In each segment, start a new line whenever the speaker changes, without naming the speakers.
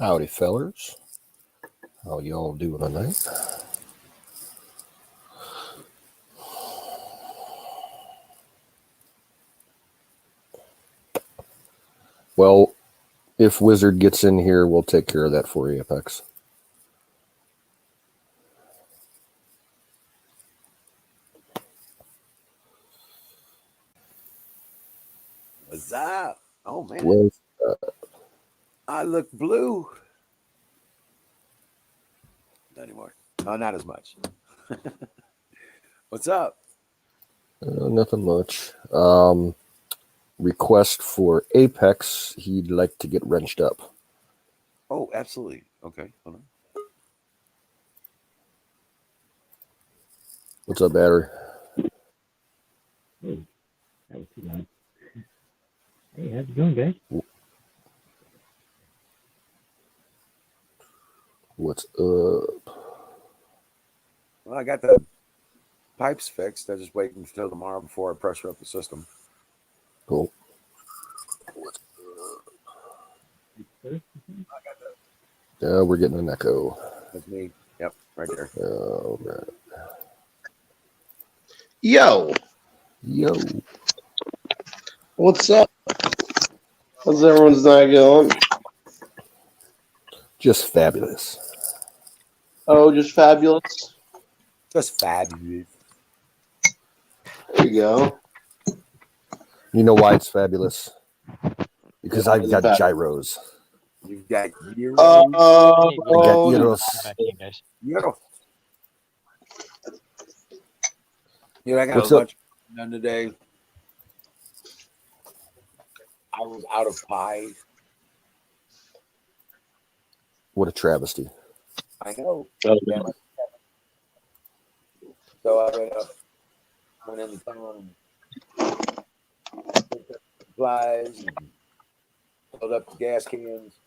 Howdy, fellers. How y'all doing tonight? Well, if Wizard gets in here, we'll take care of that for you, Apex.
What's up? Oh, man.
Well,
I look blue. Not anymore. Oh, not as much. What's up?
nothing much. Request for Apex. He'd like to get wrenched up.
Oh, absolutely. Okay, hold on.
What's up, Battery?
Hey, that was too loud. Hey, how's it going, guys?
What's up?
Well, I got the pipes fixed. I just waiting until tomorrow before I pressure up the system.
Cool. We're getting an echo.
That's me. Yep, right there.
All right.
Yo, what's up? How's everyone's night going?
Just fabulous.
Oh, just fabulous.
Just fabulous.
There you go.
You know why it's fabulous? Because
Yeah,
I've got
fabulous.
gyros.
You've got years.
I got gyros.
Euro. You know, I got
What's
a
up?
lunch done today. I was out of pie.
What a travesty.
I know.
Oh,
Damn it. So I went into town and picked up supplies and filled up the gas cans.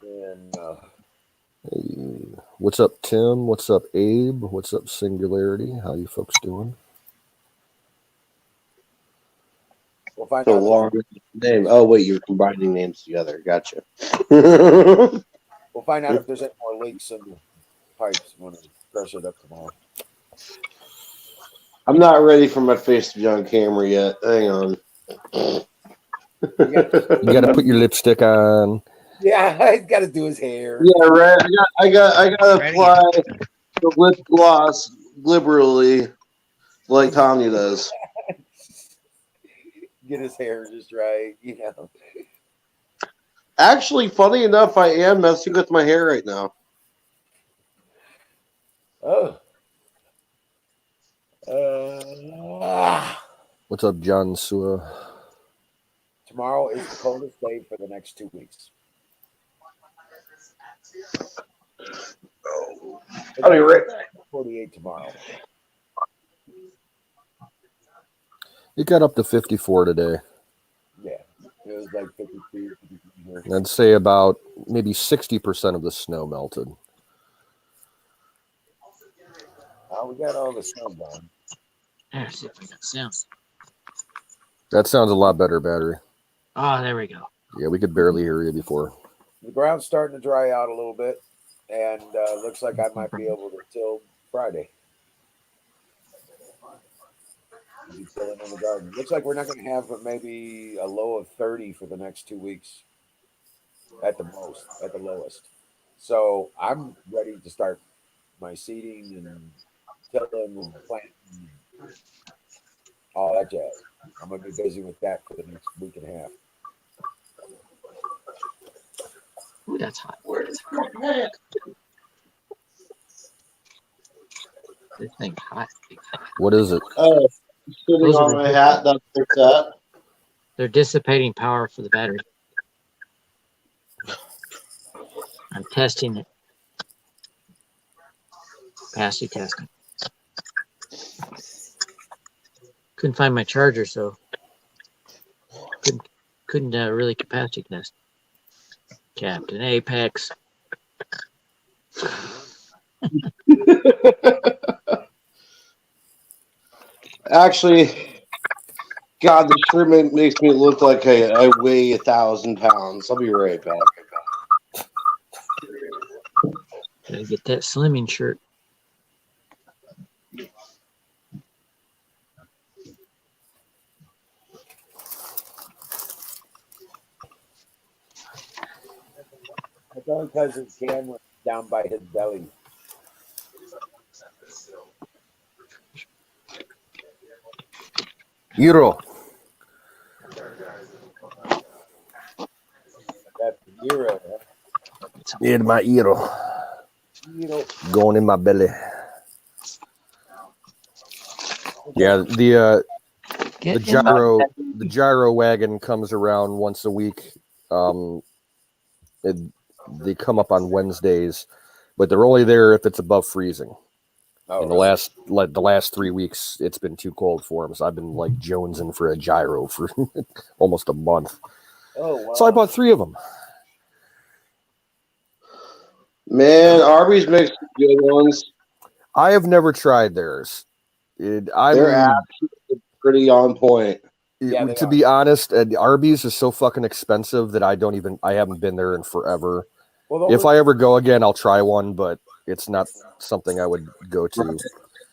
And
Hey, what's up, Tim? What's up, Abe? What's up, Singularity? How you folks doing?
we'll find
so
out.
long name. Oh, wait, you're combining names together. Gotcha. I'm
We'll find out if there's any more leaks in the pipes when I press it up tomorrow.
not ready for my face to be on camera yet. Hang on.
You got to put your lipstick on.
Yeah, he's got to do his hair.
Yeah, right. I got to apply the lip gloss liberally, like Tanya does.
Get his hair just right, you know.
Actually, funny enough, I am messing with my hair right now.
Oh.
What's up, John Sua?
Tomorrow is the coldest day for the next 2 weeks.
I'll be right back.
48 tomorrow.
It got up to 54 today.
Yeah, it was like 52.
I'd say about maybe 60% of the snow melted.
We got all the snow done.
Let's see if we got sound.
That sounds a lot better, Battery.
Oh, there we go.
Yeah, we could barely hear you before.
The ground's starting to dry out a little bit, and looks like I might be able to till Friday. Be tilling in the garden. Looks like we're not going to have but maybe a low of 30 for the next 2 weeks, at the most, at the lowest. So I'm ready to start my seeding and tilling and planting, and all that jazz. I'm going to be busy with that for the next week and a half.
Ooh, that's hot. This thing's hot.
What is it?
Oh, sitting
Those
on
are
my hat. That's what's that.
They're dissipating power for the battery. I'm testing it. Capacity testing. Couldn't find my charger, so couldn't really capacity test. Captain Apex.
Actually, God, the shrimp makes me look like I weigh 1,000 pounds. I'll be right back.
Gotta get that slimming shirt.
That's only because his can went down by his belly.
Euro.
That's zero.
In my euro. Going in my belly. Yeah, the gyro wagon comes around once a week. They come up on Wednesdays, but they're only there if it's above freezing.
Oh,
in the last 3 weeks, it's been too cold for them, so I've been like jonesing for a gyro for almost a month.
Oh, wow.
So I bought 3 of them.
Man, Arby's makes good ones.
I have never tried theirs.
They're actually pretty on point.
Yeah,
to be honest, Arby's is so fucking expensive that I haven't been there in forever.
Well,
if I ever go again, I'll try one, but it's not something I would go to.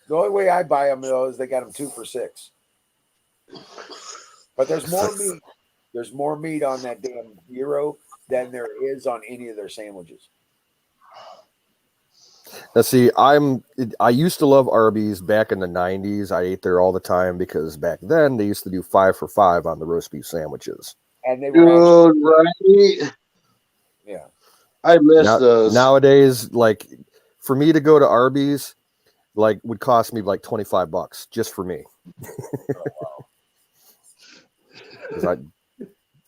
The only way I buy them though is they got them 2 for $6. But there's more meat. There's more meat on that damn gyro than there is on any of their sandwiches.
Now, see, I used to love Arby's back in the 90s. I ate there all the time because back then they used to do 5 for $5 on the roast beef sandwiches.
And they were
right?
Yeah.
I miss those.
Nowadays, like, for me to go to Arby's, like, would cost me like $25 just for me. Because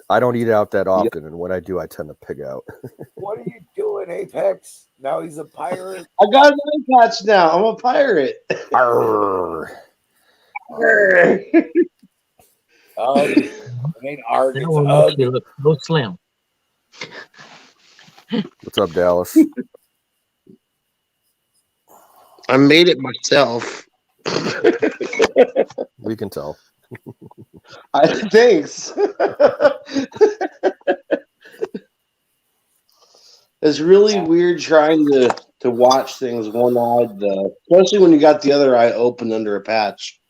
I don't eat out that often, and when I do, I tend to pig out.
What are you doing, Apex? Now he's a pirate.
I got an eye patch now. I'm a pirate.
It ain't Arg.
That one makes you look so slim.
What's up, Dallas?
I made it myself.
We can tell.
Thanks. It's really weird trying to watch things one-eyed, though, especially when you got the other eye open under a patch.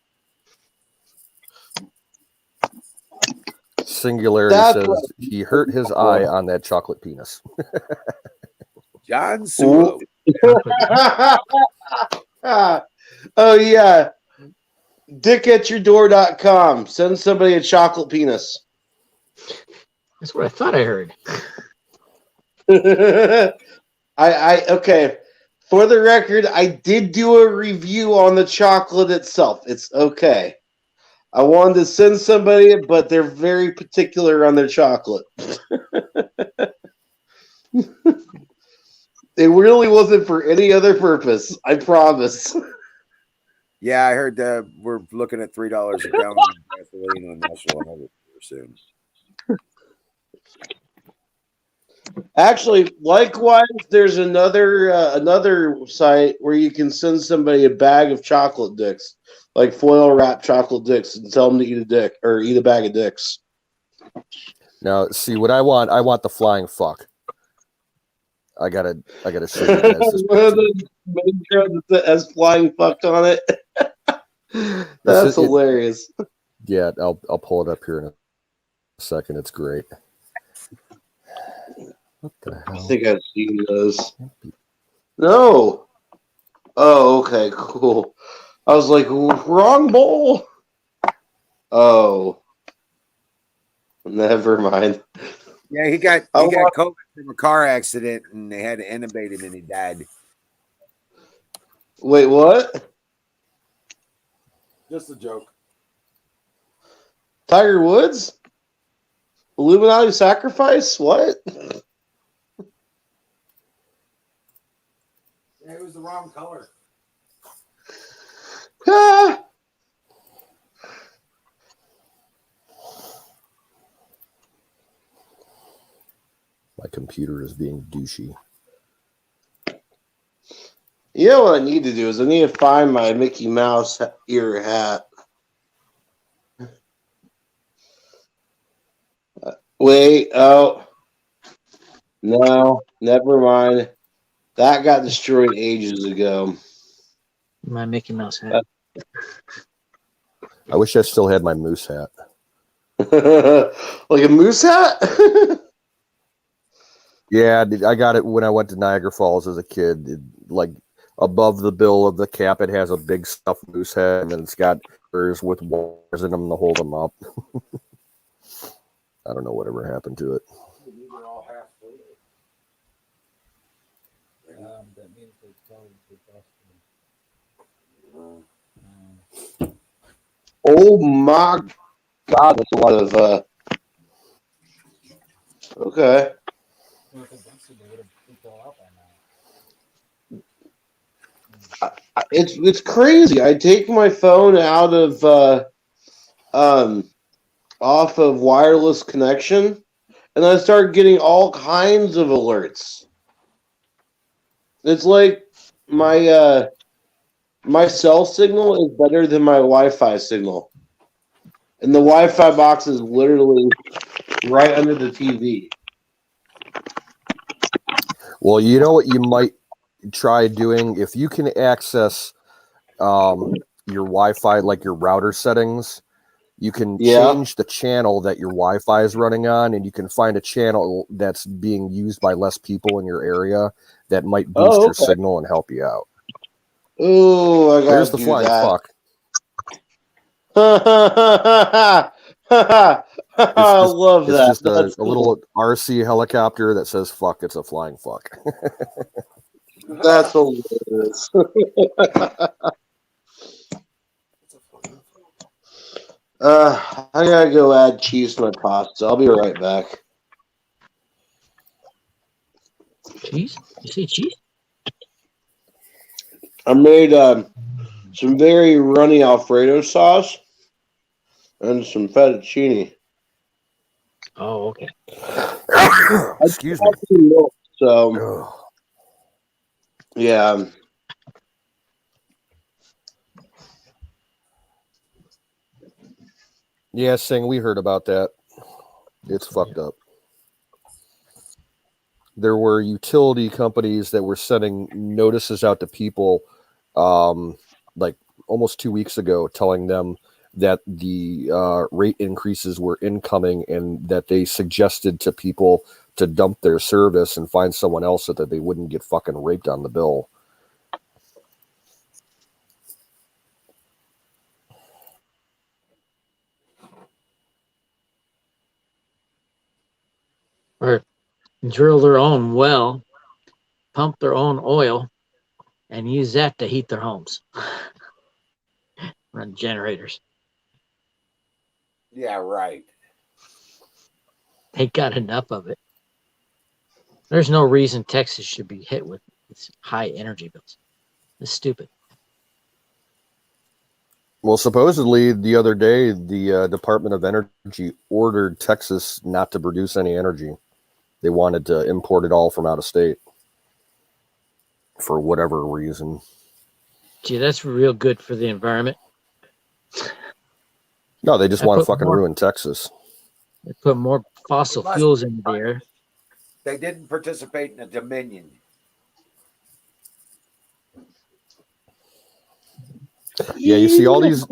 Singularity says he hurt his eye on that chocolate penis.
John Sulo.
Oh, yeah. Dickatyourdoor.com. Send somebody a chocolate penis.
That's what I thought I heard.
Okay. For the record, I did do a review on the chocolate itself. It's okay. I wanted to send somebody it, but they're very particular on their chocolate. It really wasn't for any other purpose. I promise.
Yeah, I heard that we're looking at $3 a gallon of gasoline on National Highway soon.
Actually, likewise, there's another site where you can send somebody a bag of chocolate dicks, like foil wrapped chocolate dicks, and tell them to eat a dick or eat a bag of dicks.
Now, see what I want. I want the flying fuck. I gotta show you guys this picture.
That has flying fuck on it. That's hilarious.
Yeah, I'll pull it up here in a second. It's great. What the hell?
I think I've seen those. No. Oh, okay, cool. I was like, wrong bowl. Oh. Never mind.
Yeah, he got COVID from a car accident, and they had to intubate him, and he died.
Wait, what?
Just a joke.
Tiger Woods? Illuminati sacrifice? What?
Yeah, it was the wrong color.
Ah.
My computer is being douchey.
You know what I need to do is I need to find my Mickey Mouse ear hat. Wait, oh. No, never mind. That got destroyed ages ago.
My Mickey Mouse hat.
I wish I still had my moose hat.
Like a moose hat?
Yeah, I got it when I went to Niagara Falls as a kid. Like above the bill of the cap, it has a big stuffed moose head, and then it's got ears with wires in them to hold them up. I don't know whatever happened to it.
These are all half full.
That means they probably
Oh my god, that's a lot of okay. It's crazy. I take my phone out of off of wireless connection, and I start getting all kinds of alerts. It's like my my cell signal is better than my Wi-Fi signal, and the Wi-Fi box is literally right under the TV.
Well, you know what you might try doing if you can access your Wi-Fi, like your router settings. You can change the channel that your Wi-Fi is running on, and you can find a channel that's being used by less people in your area that might boost your signal and help you out.
Oh, I got
There's the flying fuck.
I love that.
It's just a little RC helicopter that says "fuck." It's a flying fuck.
That's hilarious. I gotta go add cheese to my pasta. I'll be right back.
Cheese? You say cheese?
I made some very runny Alfredo sauce and some fettuccine.
Oh, okay.
Excuse me.
So, yeah.
Yeah, Sing, we heard about that. It's fucked up. There were utility companies that were sending notices out to people like almost 2 weeks ago telling them that the rate increases were incoming and that they suggested to people to dump their service and find someone else so that they wouldn't get fucking raped on the bill.
Or drill their own well, pump their own oil, and use that to heat their homes. Run generators.
Yeah, right.
They got enough of it. There's no reason Texas should be hit with its high energy bills. It's stupid.
Well, supposedly the other day, the Department of Energy ordered Texas not to produce any energy. They wanted to import it all from out of state for whatever reason.
Gee, that's real good for the environment.
No, they just want to fucking ruin Texas.
They put more fossil fuels into the air.
They didn't participate in the Dominion.
Yeah, you see all these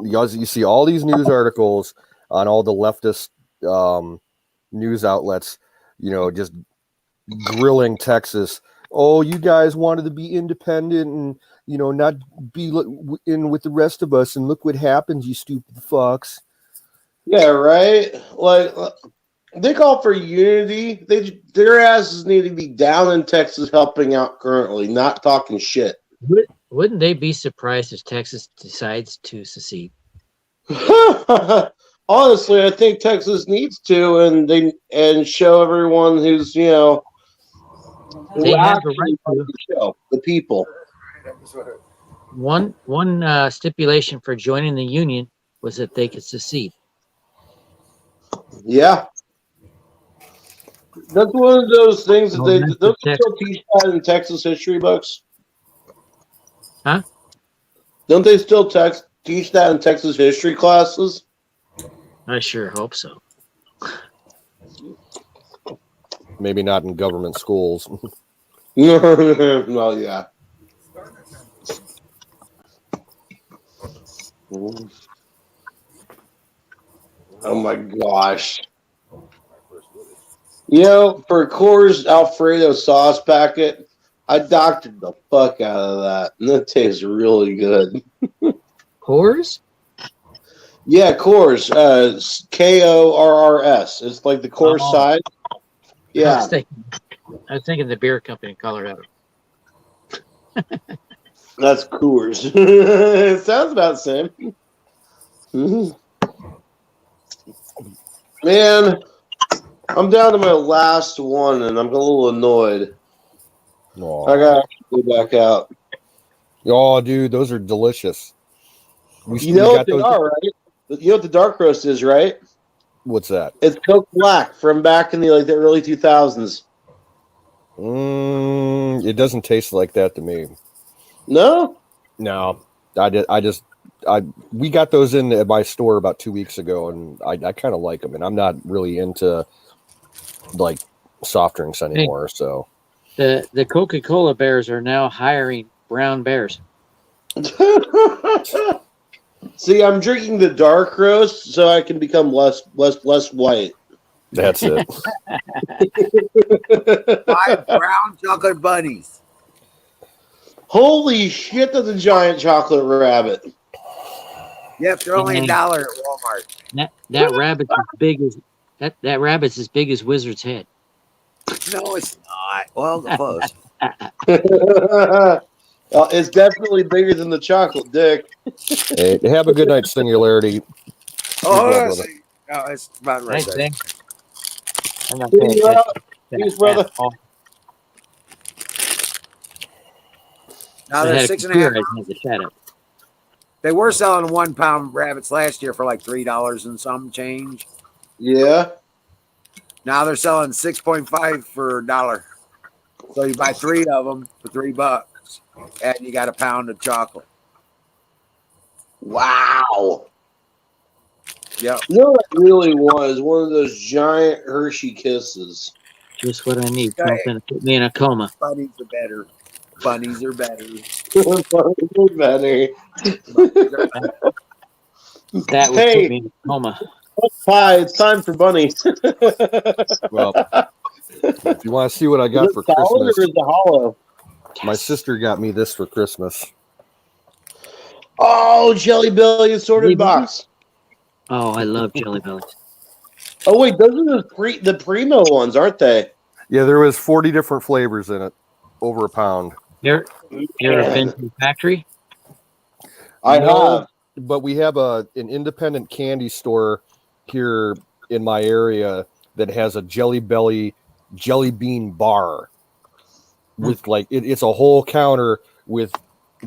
news articles on all the leftist news outlets, you know, just grilling Texas. Oh, you guys wanted to be independent and, you know, not be in with the rest of us, and look what happens, you stupid fucks.
Yeah, right. Like they call for unity. Their asses need to be down in Texas helping out currently, not talking shit.
Wouldn't they be surprised if Texas decides to secede?
Honestly, I think Texas needs to, and show everyone who's
they have the right to.
The people.
One stipulation for joining the union was that they could secede.
Yeah. That's one of those things that they still teach that in Texas history books.
Huh?
Don't they still teach that in Texas history classes?
I sure hope so.
Maybe not in government schools.
Well, yeah. Oh my gosh. For a Coors Alfredo sauce packet, I doctored the fuck out of that. And that tastes really good.
Coors?
Yeah, Coors. Korrs. It's like the Coors side. Yeah.
I was thinking the beer company in Colorado.
That's Coors. It sounds about the same. Man, I'm down to my last one, and I'm a little annoyed.
Aww.
I gotta go back out.
Oh, dude, those are delicious.
You know what they are, right? You know what the dark roast is, right?
What's that?
It's Coke Black from back in the early 2000s.
It doesn't taste like that to me.
No?
No, we got those in at my store about 2 weeks ago, and I kind of like them. And I'm not really into like soft drinks anymore. So
the Coca-Cola bears are now hiring brown bears.
See, I'm drinking the dark roast so I can become less white.
that's it.
5 brown chocolate bunnies.
Holy shit, that's a giant chocolate rabbit.
Yep, they're only $1 at Walmart.
That rabbit's as big as that rabbit's as big as Wizard's head.
No, it's not. Well, close.
It's definitely bigger than the chocolate dick.
Hey, have a good night, Singularity.
Oh, no, it's about right there.
I'm not paying attention.
Peace, brother.
Now they're 6.5. They were selling 1 pound rabbits last year for like $3 and some change.
Yeah.
Now they're selling 6.5 for $1. So you buy 3 of them for $3, and you got a pound of chocolate.
Wow.
Yep.
You know what I really want is one of those giant Hershey Kisses.
Just what I need. Something to put me in a coma.
Bunnies are better. Bunnies are better.
That would put me in a coma.
Hi, it's time for bunnies.
Well, if you want to see what I got for Christmas,
or is it hollow?
My sister got me this for Christmas.
Oh, Jelly Belly assorted box.
Oh, I love Jelly Bellies.
Oh wait, those are the Primo ones, aren't they?
Yeah, there was 40 different flavors in it, over a pound.
You're been to the factory?
I have.
But we have an independent candy store here in my area that has a Jelly Belly jelly bean bar with it's a whole counter with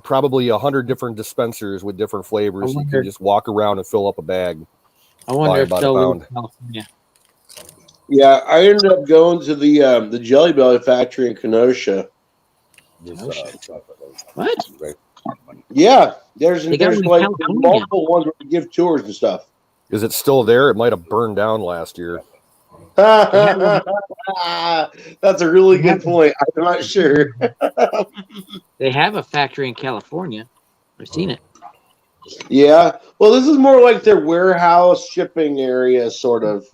probably 100 different dispensers with different flavors. You can just walk around and fill up a bag.
I wonder if they'll
pound.
California.
Yeah, I ended up going to the Jelly Belly factory in Kenosha.
What?
Yeah, there's like
California.
multiple ones where we give tours and stuff.
Is it still there? It might have burned down last year.
That's a really good point. I'm not sure.
They have a factory in California. I've seen it.
Yeah. Well, this is more like their warehouse shipping area, sort of.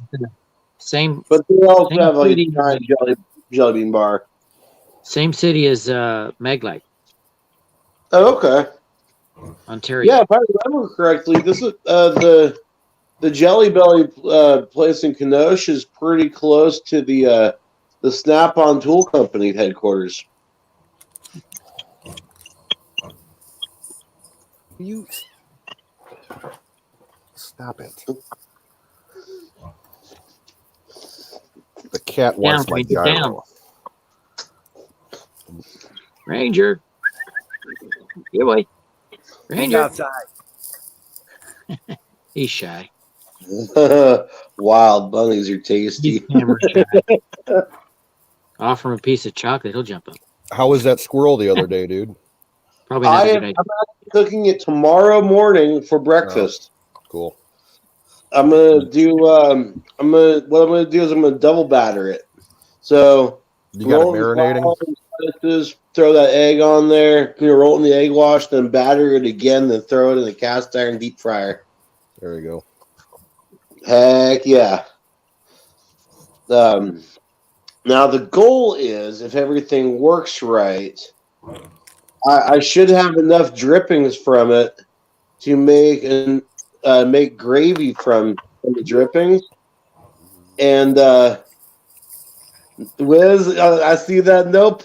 Same.
But they also have like a giant jelly bean bar.
Same city as Meglite.
Oh, okay.
Ontario.
Yeah, if I remember correctly, this is the Jelly Belly place in Kenosha is pretty close to the Snap-on Tool Company headquarters.
You stop it. The cat wants my gyro.
Ranger. Get away. Ranger.
Outside.
He's shy.
Wild bunnies are tasty.
Offer him a piece of chocolate, he'll jump up.
How was that squirrel the other day, dude?
Probably not a good
I'm
idea.
cooking it tomorrow morning for breakfast.
Oh, cool.
I'm gonna do. What I'm gonna do is I'm gonna double batter it. So
You got it
roll it in
marinating?
flour, spices, throw that egg on there. Roll it in the egg wash, then batter it again, then throw it in the cast iron deep fryer.
There you go.
Heck yeah. Now the goal is, if everything works right, I should have enough drippings from it to make gravy from the drippings. And Wiz, I see that. Nope.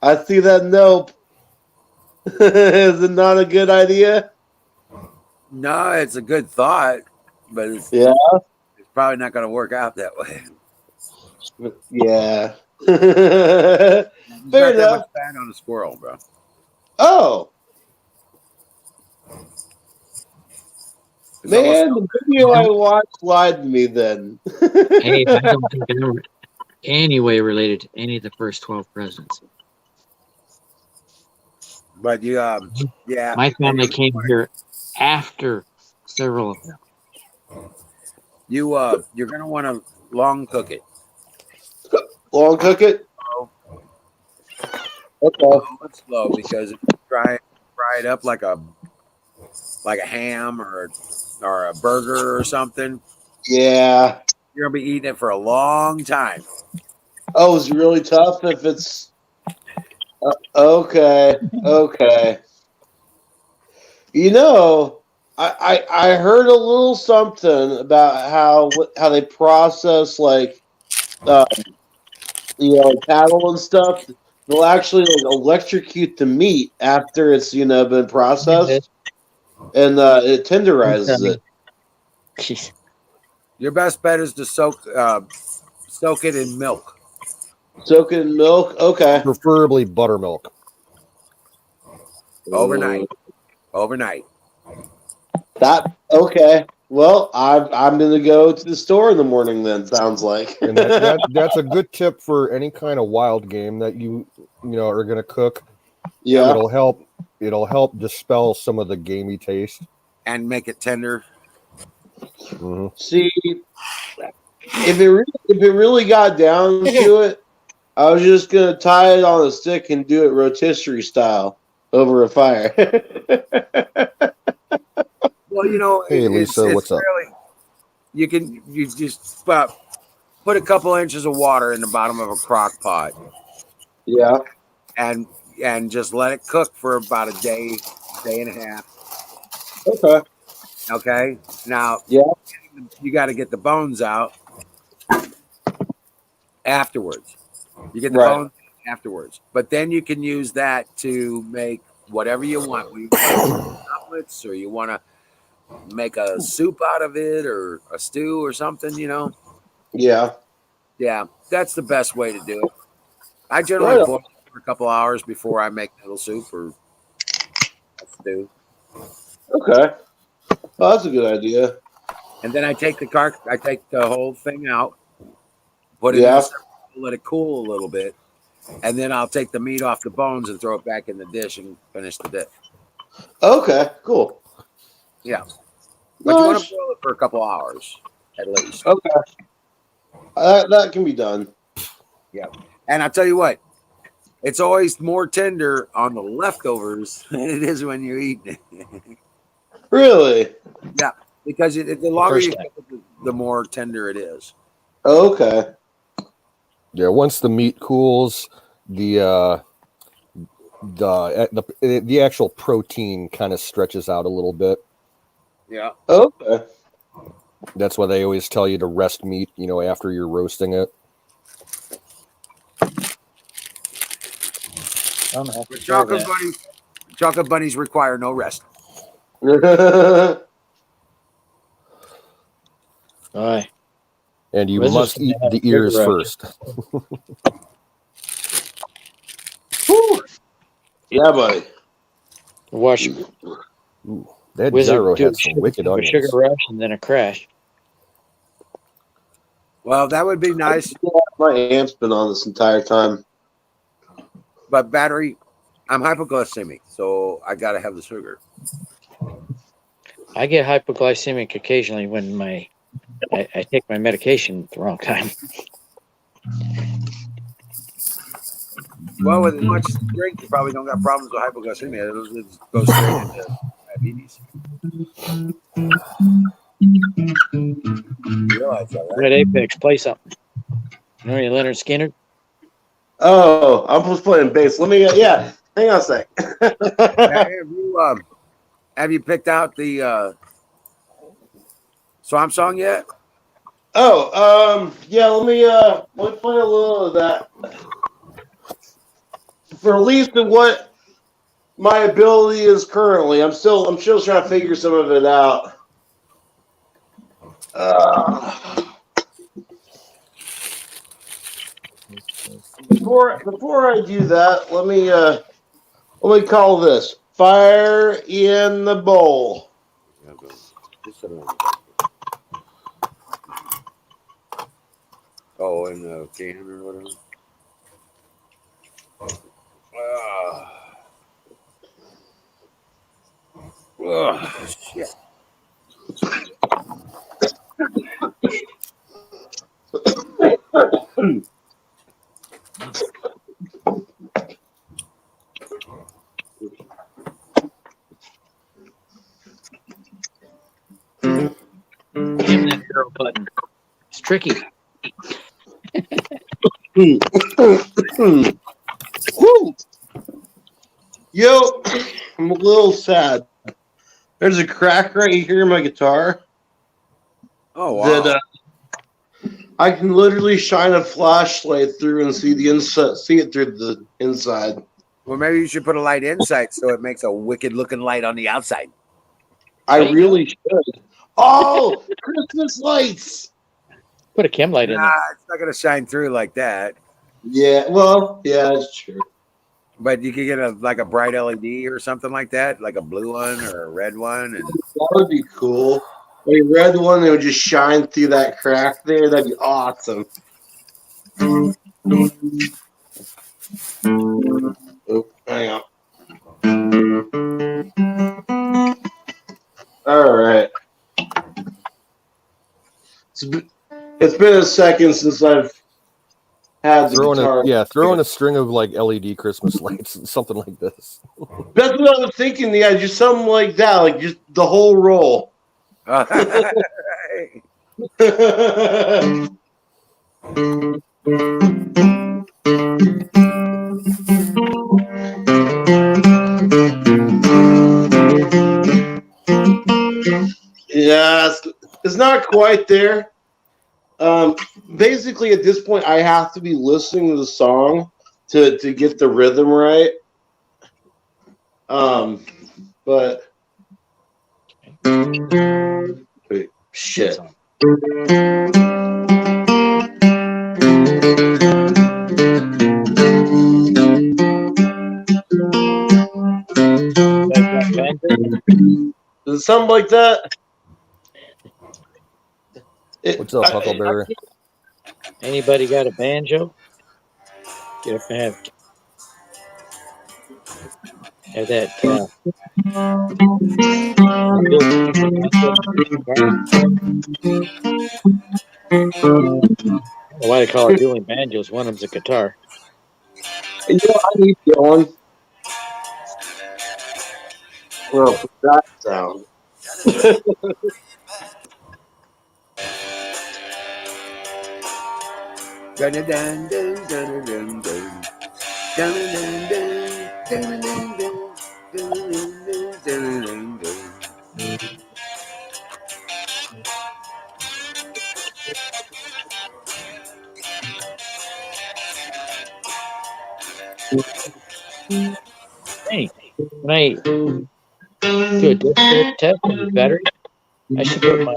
I see that. Nope. Is it not a good idea?
No, it's a good thought, but it's probably not going to work out that way.
Yeah.
There's
Fair
not that
enough.
much fat on a squirrel, bro.
Oh,
It's
man,
almost
the video I watched lied to me then.
Hey, I don't think I'm any way related to any of the first 12 presidents.
But you, yeah.
My family came here after several of them.
You're going to want to long cook it.
Long cook it? Okay.
Slow and slow, because if you fry it up like a ham or a burger or something,
Yeah.
you're gonna be eating it for a long time.
Oh, it's really tough if it's okay. Okay. You know, I heard a little something about how they process like cattle and stuff. They'll actually electrocute the meat after it's been processed, and it tenderizes it.
Jeez.
Your best bet is to soak it in milk.
Soak it in milk. Okay.
Preferably buttermilk.
Overnight.
That okay. Well, I'm gonna go to the store in the morning. Then sounds like.
And that's a good tip for any kind of wild game that you are going to cook.
Yeah.
It'll help dispel some of the gamey taste
and make it tender.
Mm-hmm.
See, if it really got down to it, I was just gonna tie it on a stick and do it rotisserie style over a fire.
Well,
hey Lisa, what's up?
You just put a couple inches of water in the bottom of a crock pot.
Yeah.
And just let it cook for about a day and a half.
Okay.
Okay. Now,
yeah,
you got to get the bones out afterwards. You get the bones afterwards, but then you can use that to make whatever you want. You want omelets, or you want to make a soup out of it, or a stew, or something.
Yeah.
Yeah, that's the best way to do it. I generally boil it for a couple hours before I make noodle soup or a stew.
Okay. Oh, that's a good idea.
And then I take the whole thing out, put it in, let it cool a little bit, and then I'll take the meat off the bones and throw it back in the dish and finish the dish.
Okay, cool.
Yeah, but you want to boil it for a couple hours at least.
Okay, that can be done.
Yeah, and I'll tell you what, it's always more tender on the leftovers than it is when you're eating it.
Really?
Yeah, because the longer you cook it, the more tender it is.
Okay.
Yeah, once the meat cools, the actual protein kind of stretches out a little bit.
Yeah.
Okay.
That's why they always tell you to rest meat, after you're roasting it.
Chocolate bunnies require no rest.
All right.
And you must eat the ears first.
Yeah, buddy.
Watch.
Ooh, that gyro had some wicked onions.
A sugar rush and then a crash.
Well, that would be nice.
My aunt's been on this entire time.
But battery, I'm hypoglycemic, so I got to have the sugar.
I get hypoglycemic occasionally when I take my medication at the wrong time.
Well, with as much drink, you probably don't got problems with hypoglycemia. It'll just go straight into diabetes. You realize that, right?
Red Apex, play something. All right, Leonard Skinner.
Oh, I'm just playing bass. Let me. Yeah, hang on a sec.
Have you picked out the Swamp Song yet?
Oh, yeah. Let me play a little of that. For at least what my ability is currently. I'm still trying to figure some of it out. Before I do that, let me call this Fire in the Bowl.
Oh, in the can or whatever. Shit.
Give him that arrow button. It's tricky.
Yo, I'm a little sad. There's a crack right here in my guitar.
Oh, wow.
That I can literally shine a flashlight through and see the inside, see it through the inside.
Well, maybe you should put a light inside so it makes a wicked looking light on the outside.
I really should. Oh, Christmas lights!
Put a chem light in there.
It's not going to shine through like that.
Yeah, well, yeah, that's true.
But you could get a bright LED or something like that, like a blue one or a red one. And
that would be cool. A red one that would just shine through that crack there. That'd be awesome. Oh, hang on. All right. It's been a second since I've had the guitar.
Throw in a string of like LED Christmas lights, something like this.
That's what I was thinking. Yeah, just something like that, like just the whole roll. Yeah, it's not quite there. Basically, at this point, I have to be listening to the song to get the rhythm right. But wait, shit. Is it something like that?
What's up, Huckleberry?
Anybody got a banjo? Get up and have that. Why they call it dueling banjos? One of them's a guitar.
You know, I need Dylan. Well, for that sound.
Hey, when I do a disc test on the battery, I should put my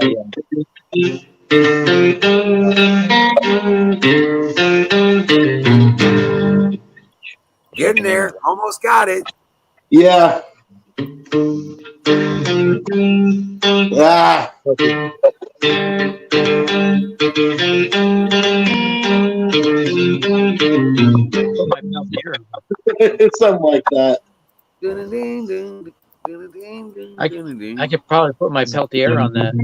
getting there. Almost got it.
Yeah. Ah. Something like that.
I could probably put my Peltier on those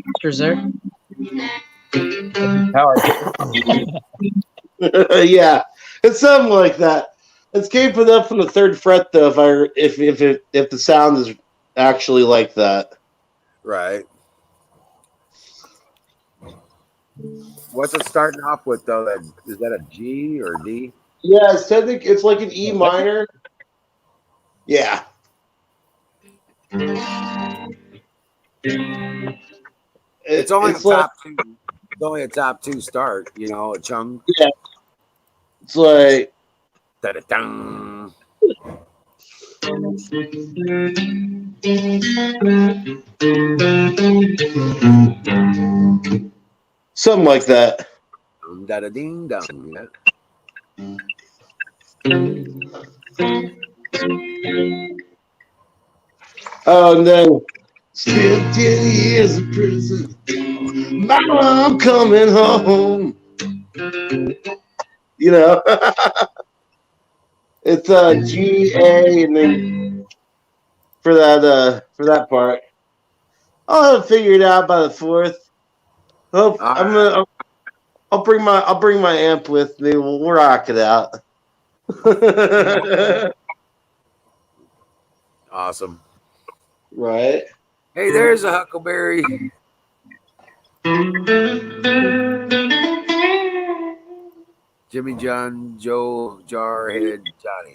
boosters there. Power.
Yeah. It's something like that. It's keeping up from the third fret though. If the sound is actually like that.
Right. What's it starting off with though? Is that a G or a D?
Yeah, it's like an E minor. Yeah.
It's only
It's
a
like
top two. It's only a top two start. You know, a chung.
yeah. It's like
Da-da-dum.
something like that.
Da-da-ding-dong. Yeah.
Oh, and then spent 10 years in prison. Mama, I'm coming home. You know, it's G A, and then for that part, I'll have to figure it out by the fourth. Hope
All
I'm
right.
gonna. I'll bring my amp with me. We'll rock it out.
Awesome.
Right.
Hey, there's a huckleberry. Jimmy John, Joe, Jarhead, Johnny.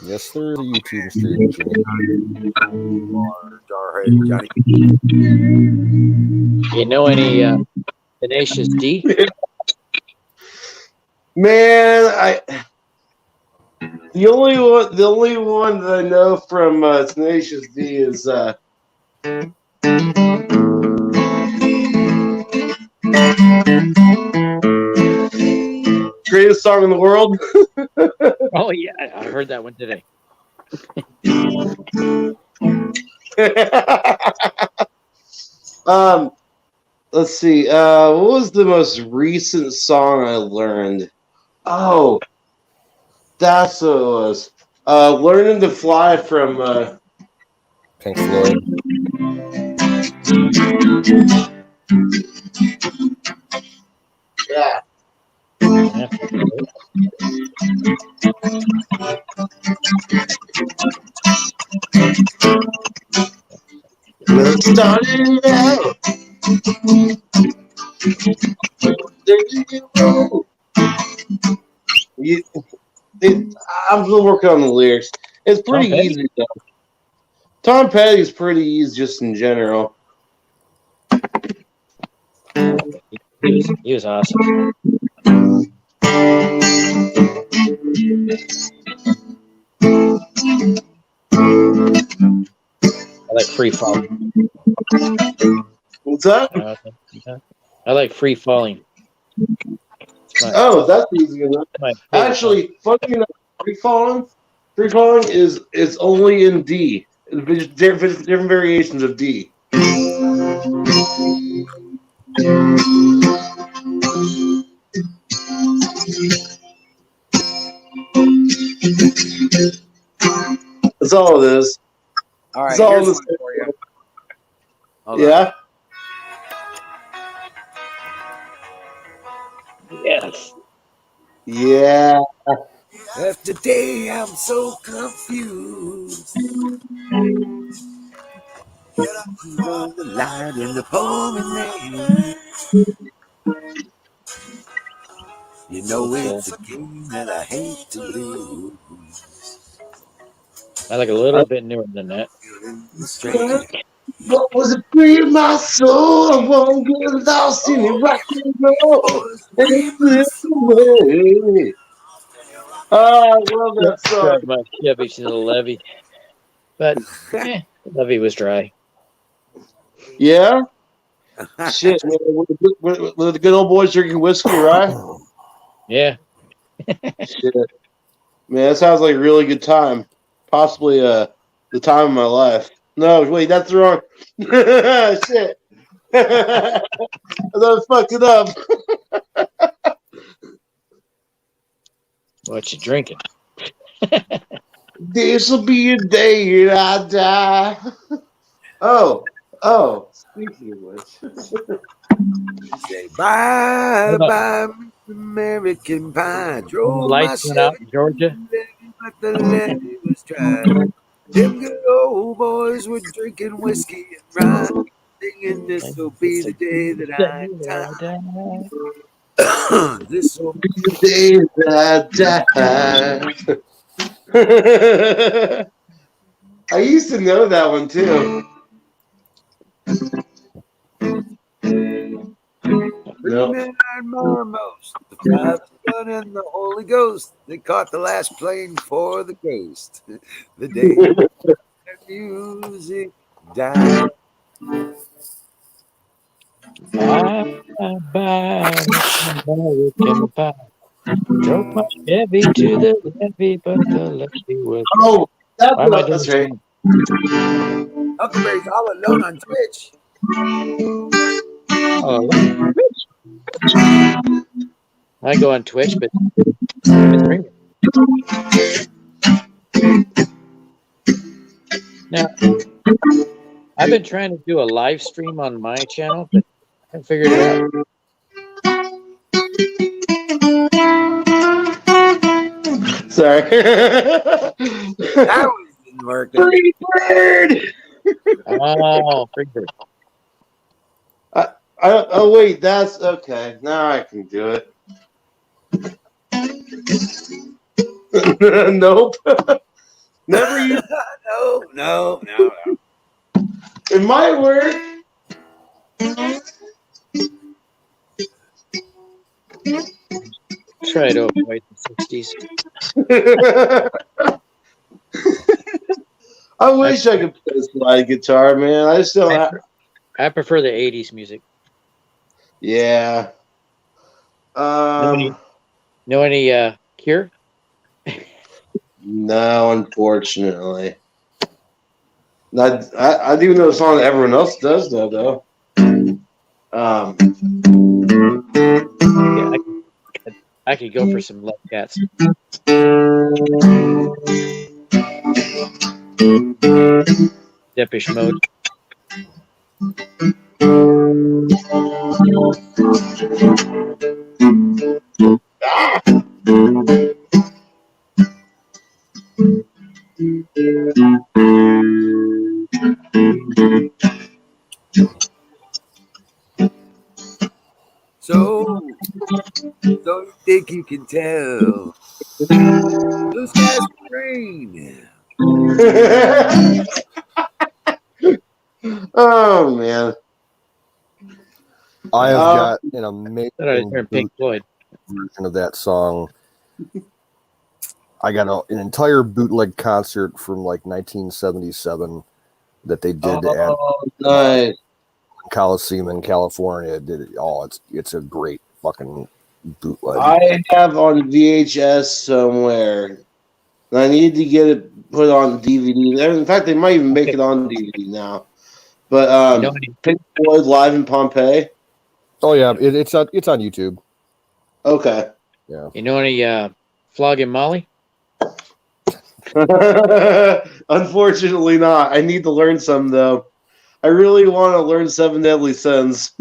Yes, there's a YouTube stream, Jimmy.
Jarhead, Johnny.
You know any Tenacious D?
Man, the only one that I know from Tenacious D is greatest song in the world.
Oh yeah, I heard that one today.
Let's see. What was the most recent song I learned? Oh, that's what it was. Learning to Fly from
Pink Floyd.
yeah.
Yeah.
Starting out. I'm still working on the lyrics. It's pretty
Tom Petty?
easy though. Tom Petty's pretty easy just in general.
He was awesome. I like Free Falling.
What's that?
I like Free Falling.
Oh, that's easy enough. Actually, funny enough, Free Falling is only in D. Different variations of D. That's all it is.
All right,
It's all
here's
in
one
the
for you. Hold
yeah.
Yes.
Yeah.
After today, I'm so confused. On the light in the pouring rain. You know it's a game that I hate to lose.
I like a little bit newer than that.
What was it free in my soul? I won't get lost in it, rock and roll. And live away. Oh, I love that song.
Drive my Chevy to the levee, but the levee was dry.
Yeah? Shit, man. With the good old boys drinking whiskey, right?
Yeah.
Shit. Man, that sounds like a really good time. Possibly the time of my life. No, wait, that's wrong. Shit. I fucked it up.
What you drinking?
This'll be a day that I die. Oh. Speaking of which.
Say bye, bye. American Pie.
When the
Drove my
lights went out
Chevy
in Georgia.
to the levee, but the levee was dry. Them good old boys were drinking whiskey and rye, singing, "This'll be the day that I die. This'll be
The day that I die. I used to know that one too.
Three
No.
men and most, the Father, Son, and the Holy Ghost. They caught the last plane for the coast. The day the music died.
Bye, bye, American Pie. Drove my Chevy to the levee, but the levee was dry.
Oh,
Why am I doing
that's
this
right.
wrong?
Huckleberry's all alone on Twitch.
Oh, I go on Twitch, but it's ringing. Now, I've been trying to do a live stream on my channel, but I haven't figured it out.
Sorry.
That one didn't work.
Free bird.
Oh, Freebird.
Oh wait, that's okay. Now I can do it. Nope. Never use.
No.
It might work.
Try to avoid the 60s.
I wish I could play slide guitar, man. I just don't have.
I prefer the 80s music.
Yeah.
Know any Cure?
No, unfortunately. I do know a song that everyone else does though.
Yeah, I could go for some Love Cats. Depeche Mode.
So you think you can tell? Those guys can rain.
Oh man.
I have got an amazing
Pink Floyd
version of that song. I got an entire bootleg concert from like 1977 that they did at
Nice.
Coliseum in California. Did it? Oh, it's a great fucking bootleg.
I have on VHS somewhere. And I need to get it put on DVD. In fact, they might even make it on DVD now. But Pink Floyd live in Pompeii.
Oh yeah, it's on YouTube.
Okay.
Yeah.
You know any Flogging Molly?
Unfortunately not. I need to learn some though. I really want to learn Seven Deadly Sins.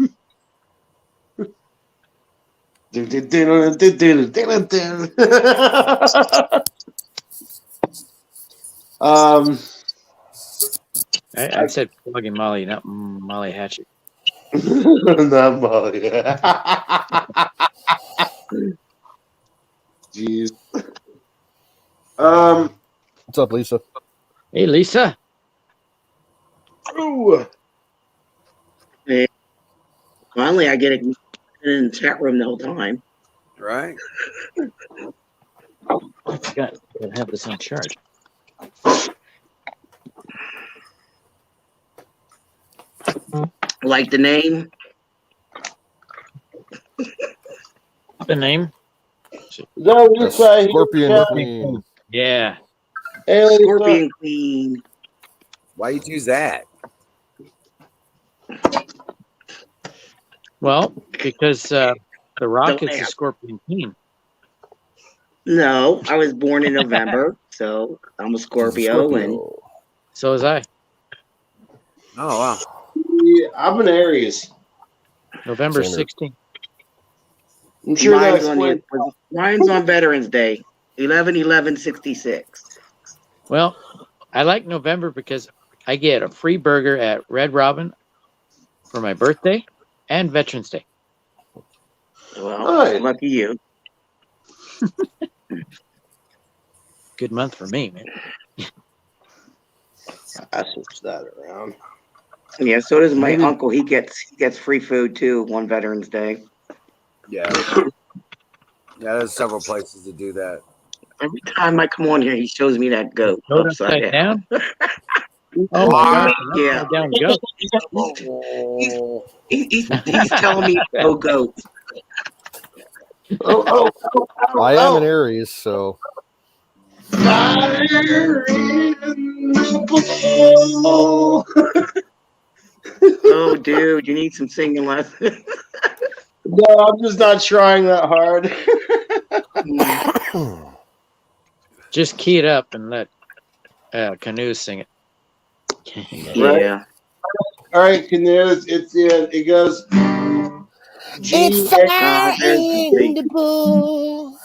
I said Flogging Molly, not Molly Hatchet.
Not Molly. Jeez.
What's up, Lisa?
Hey, Lisa.
Ooh.
Hey, finally, I get it in the chat room the whole time.
Right?
I forgot to have this on charge.
Like the name?
The name?
No, Lisa,
Scorpion Queen.
Yeah.
Hey, Lisa.
Scorpion Queen.
Why you choose that?
Well, because The Rock
Don't
is a
ask.
Scorpion King.
No, I was born in November, so I'm a Scorpio, and
So was I.
Oh wow.
Yeah, I'm an Aries.
November
Same here.
16th.
I'm sure that's
mine's on Veterans Day, 11/11/66.
Well, I like November because I get a free burger at Red Robin for my birthday and Veterans Day.
Well,
Nice.
lucky you.
Good month for me, man.
I switched that around.
Yeah, so does my uncle. He gets free food too on Veterans Day.
Yeah. Yeah, there's several places to do that.
Every time I come on here, he shows me that goat upside down.
Oh my gosh!
Yeah.
Down goat.
He's telling me no goat.
I am an Aries, so.
Oh, dude, you need some singing lessons.
No, I'm just not trying that hard.
Just key it up and let Canoes sing it.
Yeah.
All right, Canoes. It's in. It goes.
It's fire in the bull.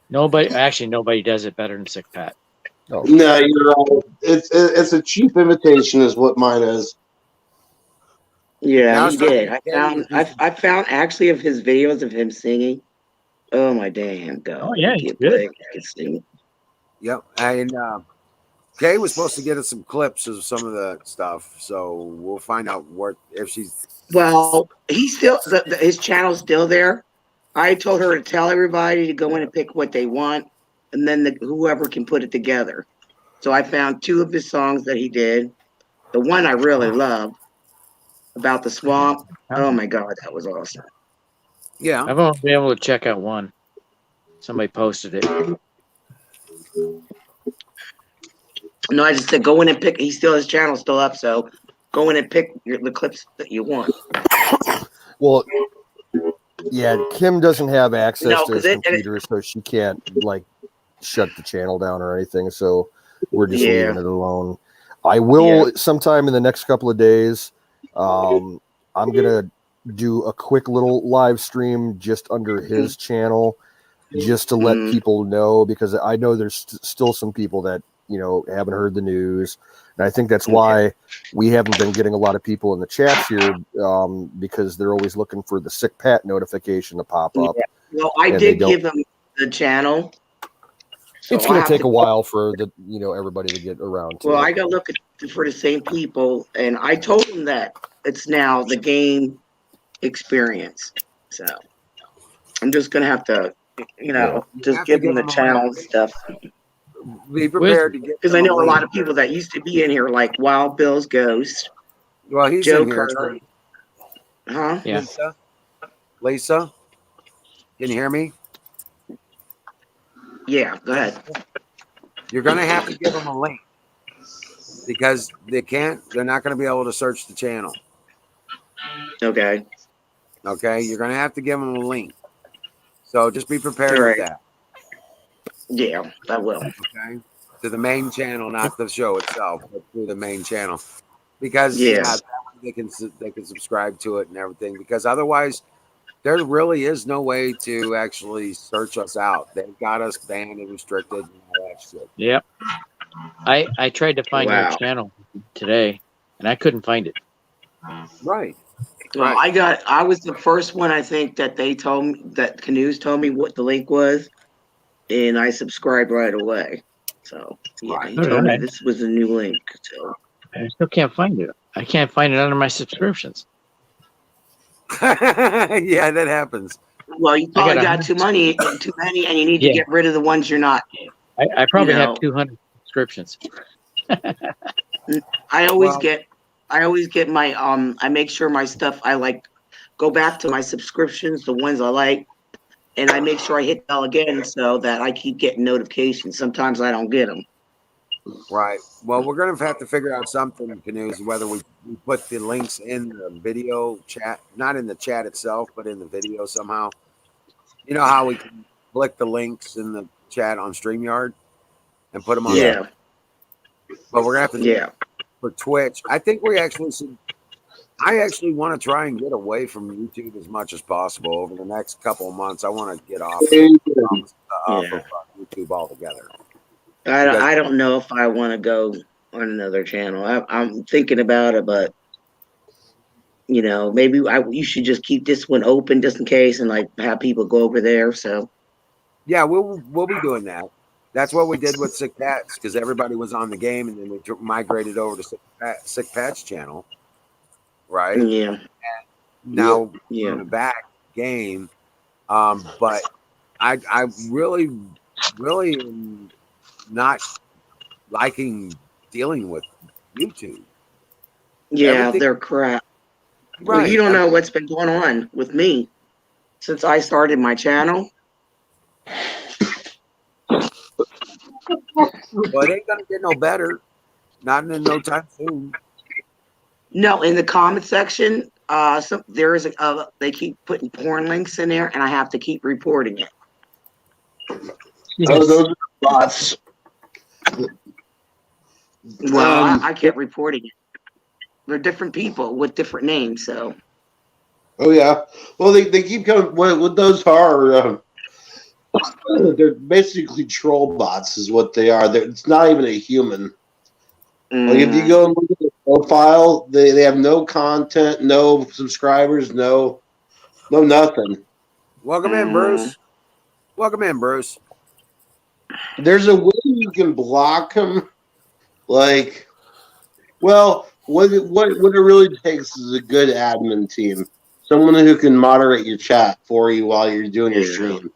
Nobody does it better than Sick Pat.
Oh.
No, you're right. It's a cheap imitation, is what mine is.
Yeah, he did. I found actually of his videos of him singing. Oh my damn god!
Oh yeah,
he
he's good.
He can sing.
Yep, and Kay was supposed to get us some clips of some of the stuff, so we'll find out if she's.
Well, he's still his channel's still there. I told her to tell everybody to go in and pick what they want, and then whoever can put it together. So I found 2 of his songs that he did. The one I really love about the swamp. Oh my god, that was awesome.
Yeah,
I've only been able to check out one. Somebody posted it.
No, I just said go in and pick. His channel's still up, so go in and pick the clips that you want.
Well, yeah, Kim doesn't have access to his
it-
computer, so she can't shut the channel down or anything. So we're just leaving it alone. I will sometime in the next couple of days. I'm gonna do a quick little live stream just under his channel, just to let people know, because I know there's still some people that haven't heard the news, and I think that's why we haven't been getting a lot of people in the chats here, because they're always looking for the Sick Pat notification to pop up.
Well, I did give him the channel. So
it's going to take a while for everybody to get around to.
Well, I got to look for the same people, and I told him that it's now the game experience. So I'm just going to have to, just give him the channel and stuff.
Be prepared to get,
because I know a lot of people that used to be in here, like Wild Bill's Ghost.
Well, he's
Joe
in here.
Carter. Huh?
Yeah.
Lisa, can you hear me?
Yeah, go ahead.
You're going to have to give them a link, because they're not going to be able to search the channel.
Okay.
Okay, you're going to have to give them a link. So just be prepared with that.
Yeah, I will.
Okay, to the main channel, not the show itself, but through the main channel, because they can subscribe to it and everything. Because otherwise, there really is no way to actually search us out. They've got us banned and restricted and all that shit.
Yep. I tried to find your channel today, and I couldn't find it.
Right.
Well, I was the first one, I think, that they told me, that Canoes told me what the link was, and I subscribed right away. So he told me this was a new link. So
I still can't find it. I can't find it under my subscriptions.
Yeah, that happens.
Well, you probably got too many, and you need to get rid of the ones you're not.
I probably have 200 subscriptions.
I always get my I make sure my stuff, I go back to my subscriptions, the ones I like, and I make sure I hit bell again so that I keep getting notifications. Sometimes I don't get them.
Right. Well, we're going to have to figure out something, Canoes, whether we put the links in the video chat, not in the chat itself, but in the video somehow. You know how we can click the links in the chat on StreamYard and put them on there? But we're going to have to do it for Twitch. I think we actually should I actually want to try and get away from YouTube as much as possible over the next couple of months. I want to get off of YouTube altogether.
I don't know if I want to go on another channel. I'm thinking about it, but maybe you should just keep this one open just in case, and like have people go over there. So
yeah, we'll be doing that. That's what we did with Sick Pats because everybody was on the game, and then we migrated over to Sick Pats channel, right?
Yeah.
And now we're back game, but I really am not liking dealing with YouTube.
Yeah, they're crap.
Right.
Well, you don't know what's been going on with me since I started my channel.
Well, it ain't gonna get no better. Not in no time soon.
No, in the comment section, there is they keep putting porn links in there, and I have to keep reporting it.
Yes. Oh, those are bots.
Well, I kept reporting it. They're different people with different names, so.
Oh yeah, well they keep coming. What those are? They're basically troll bots, is what they are. It's not even a human. Like if you go and look at the profile, they have no content, no subscribers, no nothing.
Welcome in, Bruce. Welcome in, Bruce.
There's a way you can block them. Like, well, what it really takes is a good admin team, someone who can moderate your chat for you while you're doing your stream.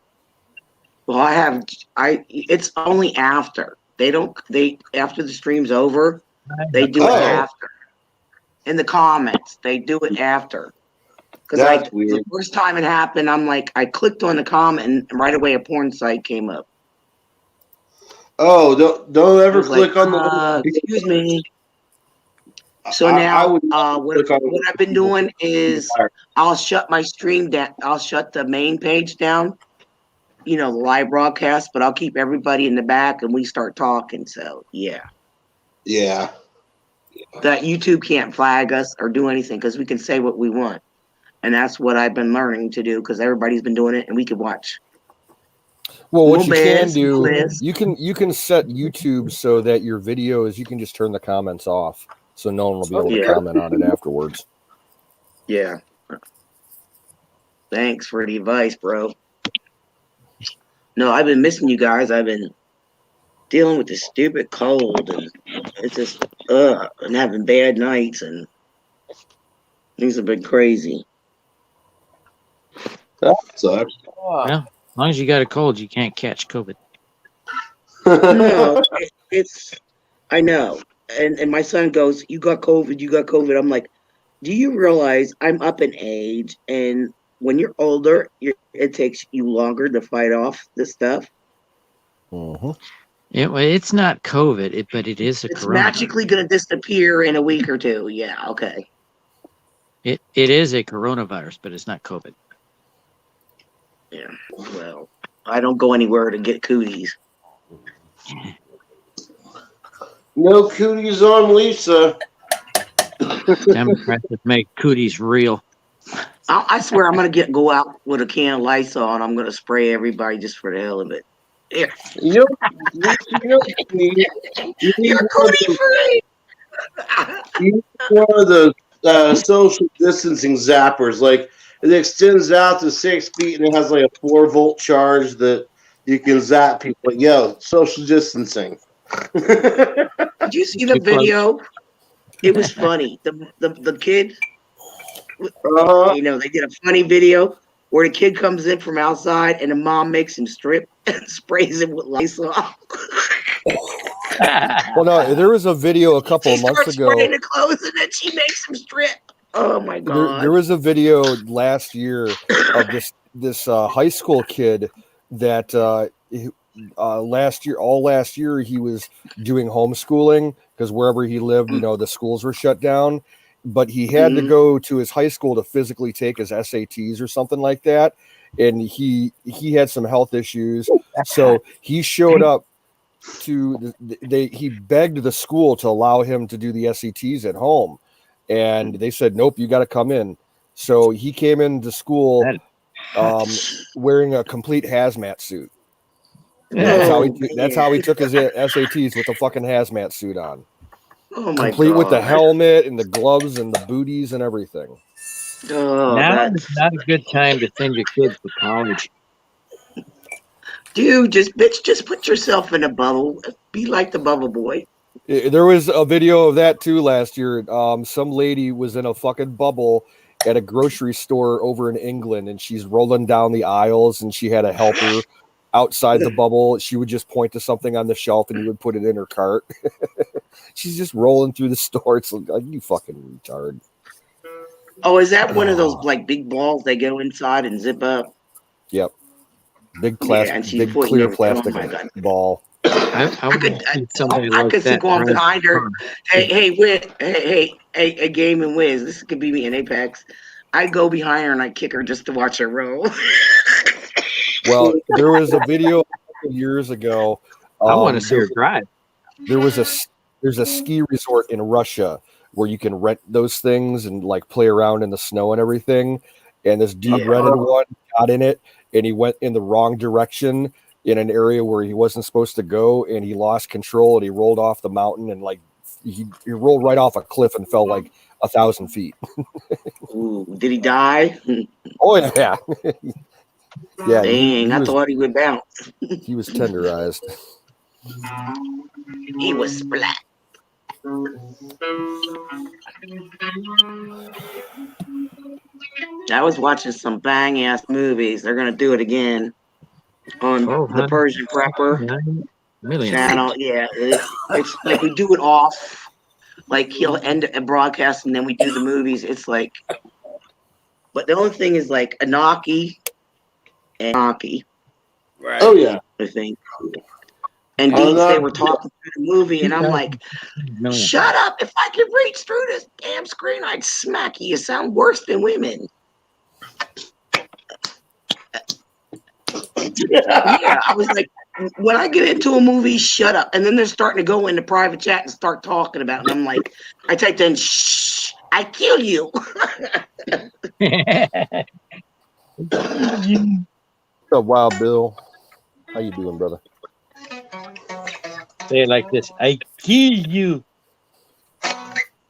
Well, it's only after after the stream's over, they do it after. In the comments, they do it after. Because the first time it happened, I clicked on the comment and right away a porn site came up.
Oh, don't ever click on the.
Excuse me. So now, what I've been doing is I'll shut my stream down. I'll shut the main page down. The live broadcast, but I'll keep everybody in the back and we start talking. So yeah. That YouTube can't flag us or do anything because we can say what we want, and that's what I've been learning to do because everybody's been doing it and we can watch.
Well, what you can do, you can set YouTube so that your videos, you can just turn the comments off, so no one will be able to comment on it afterwards.
Yeah. Thanks for the advice, bro. No, I've been missing you guys. I've been dealing with this stupid cold, and it's just and having bad nights, and things have been crazy.
That sucks.
Well, as long as you got a cold, you can't catch COVID.
No, I know. And my son goes, "You got COVID, you got COVID." I'm like, do you realize I'm up in age, and when you're older, it takes you longer to fight off this stuff.
Mm-hmm.
It's not COVID, but it is a coronavirus.
It's magically going to disappear in a week or two. Yeah, okay.
It is a coronavirus, but it's not COVID.
Yeah, well, I don't go anywhere to get cooties.
No cooties on Lisa.
Democrats make cooties real.
I swear I'm going to go out with a can of Lysol and I'm going to spray everybody just for the hell of it. Yeah.
You're
cootie free.
You one of the social distancing zappers. Like, it extends out to 6 feet and it has like a 4-volt charge that you can zap people. Like, yo, social distancing.
Did you see the video? It was funny. The kid, they did a funny video where the kid comes in from outside and the mom makes him strip and sprays him with Lysol.
Well, no, there was a video a couple of months ago.
Spraying the clothes and then she makes him strip. Oh my god!
There was a video last year of this high school kid that last year he was doing homeschooling because wherever he lived, the schools were shut down. But he had to go to his high school to physically take his SATs or something like that, and he had some health issues, so he showed up to he begged the school to allow him to do the SATs at home. and they said, nope, you got to come in. So he came into school wearing a complete hazmat suit. That's how he took his SATs, with a fucking hazmat suit on.
Oh my
Complete
God.
with the helmet and the gloves and the booties and everything.
Oh,
now is not a good time to send your kids to college.
Dude, just put yourself in a bubble. Be like the bubble boy.
There was a video of that too last year. Some lady was in a fucking bubble at a grocery store over in England, and she's rolling down the aisles, and she had a helper outside the bubble. She would just point to something on the shelf, and you would put it in her cart. She's just rolling through the store. It's like, you fucking retard.
Oh, is that one of those like big balls they go inside and zip up?
Yep. Big
And she's
big
pointing
clear
everything. Oh
plastic
my God.
ball.
I would see somebody
I
like
could see
that.
going
drive
behind her.
a car.
Hey, Game and Wiz. This could be me in Apex. I go behind her and I kick her just to watch her roll.
Well, there was a video a couple years ago.
I want to see her drive.
There's a ski resort in Russia where you can rent those things and like play around in the snow and everything. And this dude rented one, got in it, and he went in the wrong direction in an area where he wasn't supposed to go, and he lost control, and he rolled off the mountain, and like he rolled right off a cliff and fell like 1,000 feet.
Ooh, did he die?
Oh yeah. Yeah.
Dang, I thought he would bounce.
He was tenderized.
He was splat. I was watching some bang ass movies. They're gonna do it again on the Persian Prepper channel. Yeah, it's like we do it off. Like he'll end a broadcast and then we do the movies. It's like, but the only thing is like Anaki and Anaki.
Right.
Oh yeah.
I think. And they were talking through the movie, and I'm like, shut up. If I could reach through this damn screen, I'd smack you. You sound worse than women. Yeah, I was like, when I get into a movie, shut up. And then they're starting to go into private chat and start talking about it. And I'm like, I typed in, shh, I kill you.
What's up, Wild Bill? How you doing, brother?
Say it like this. I kill you.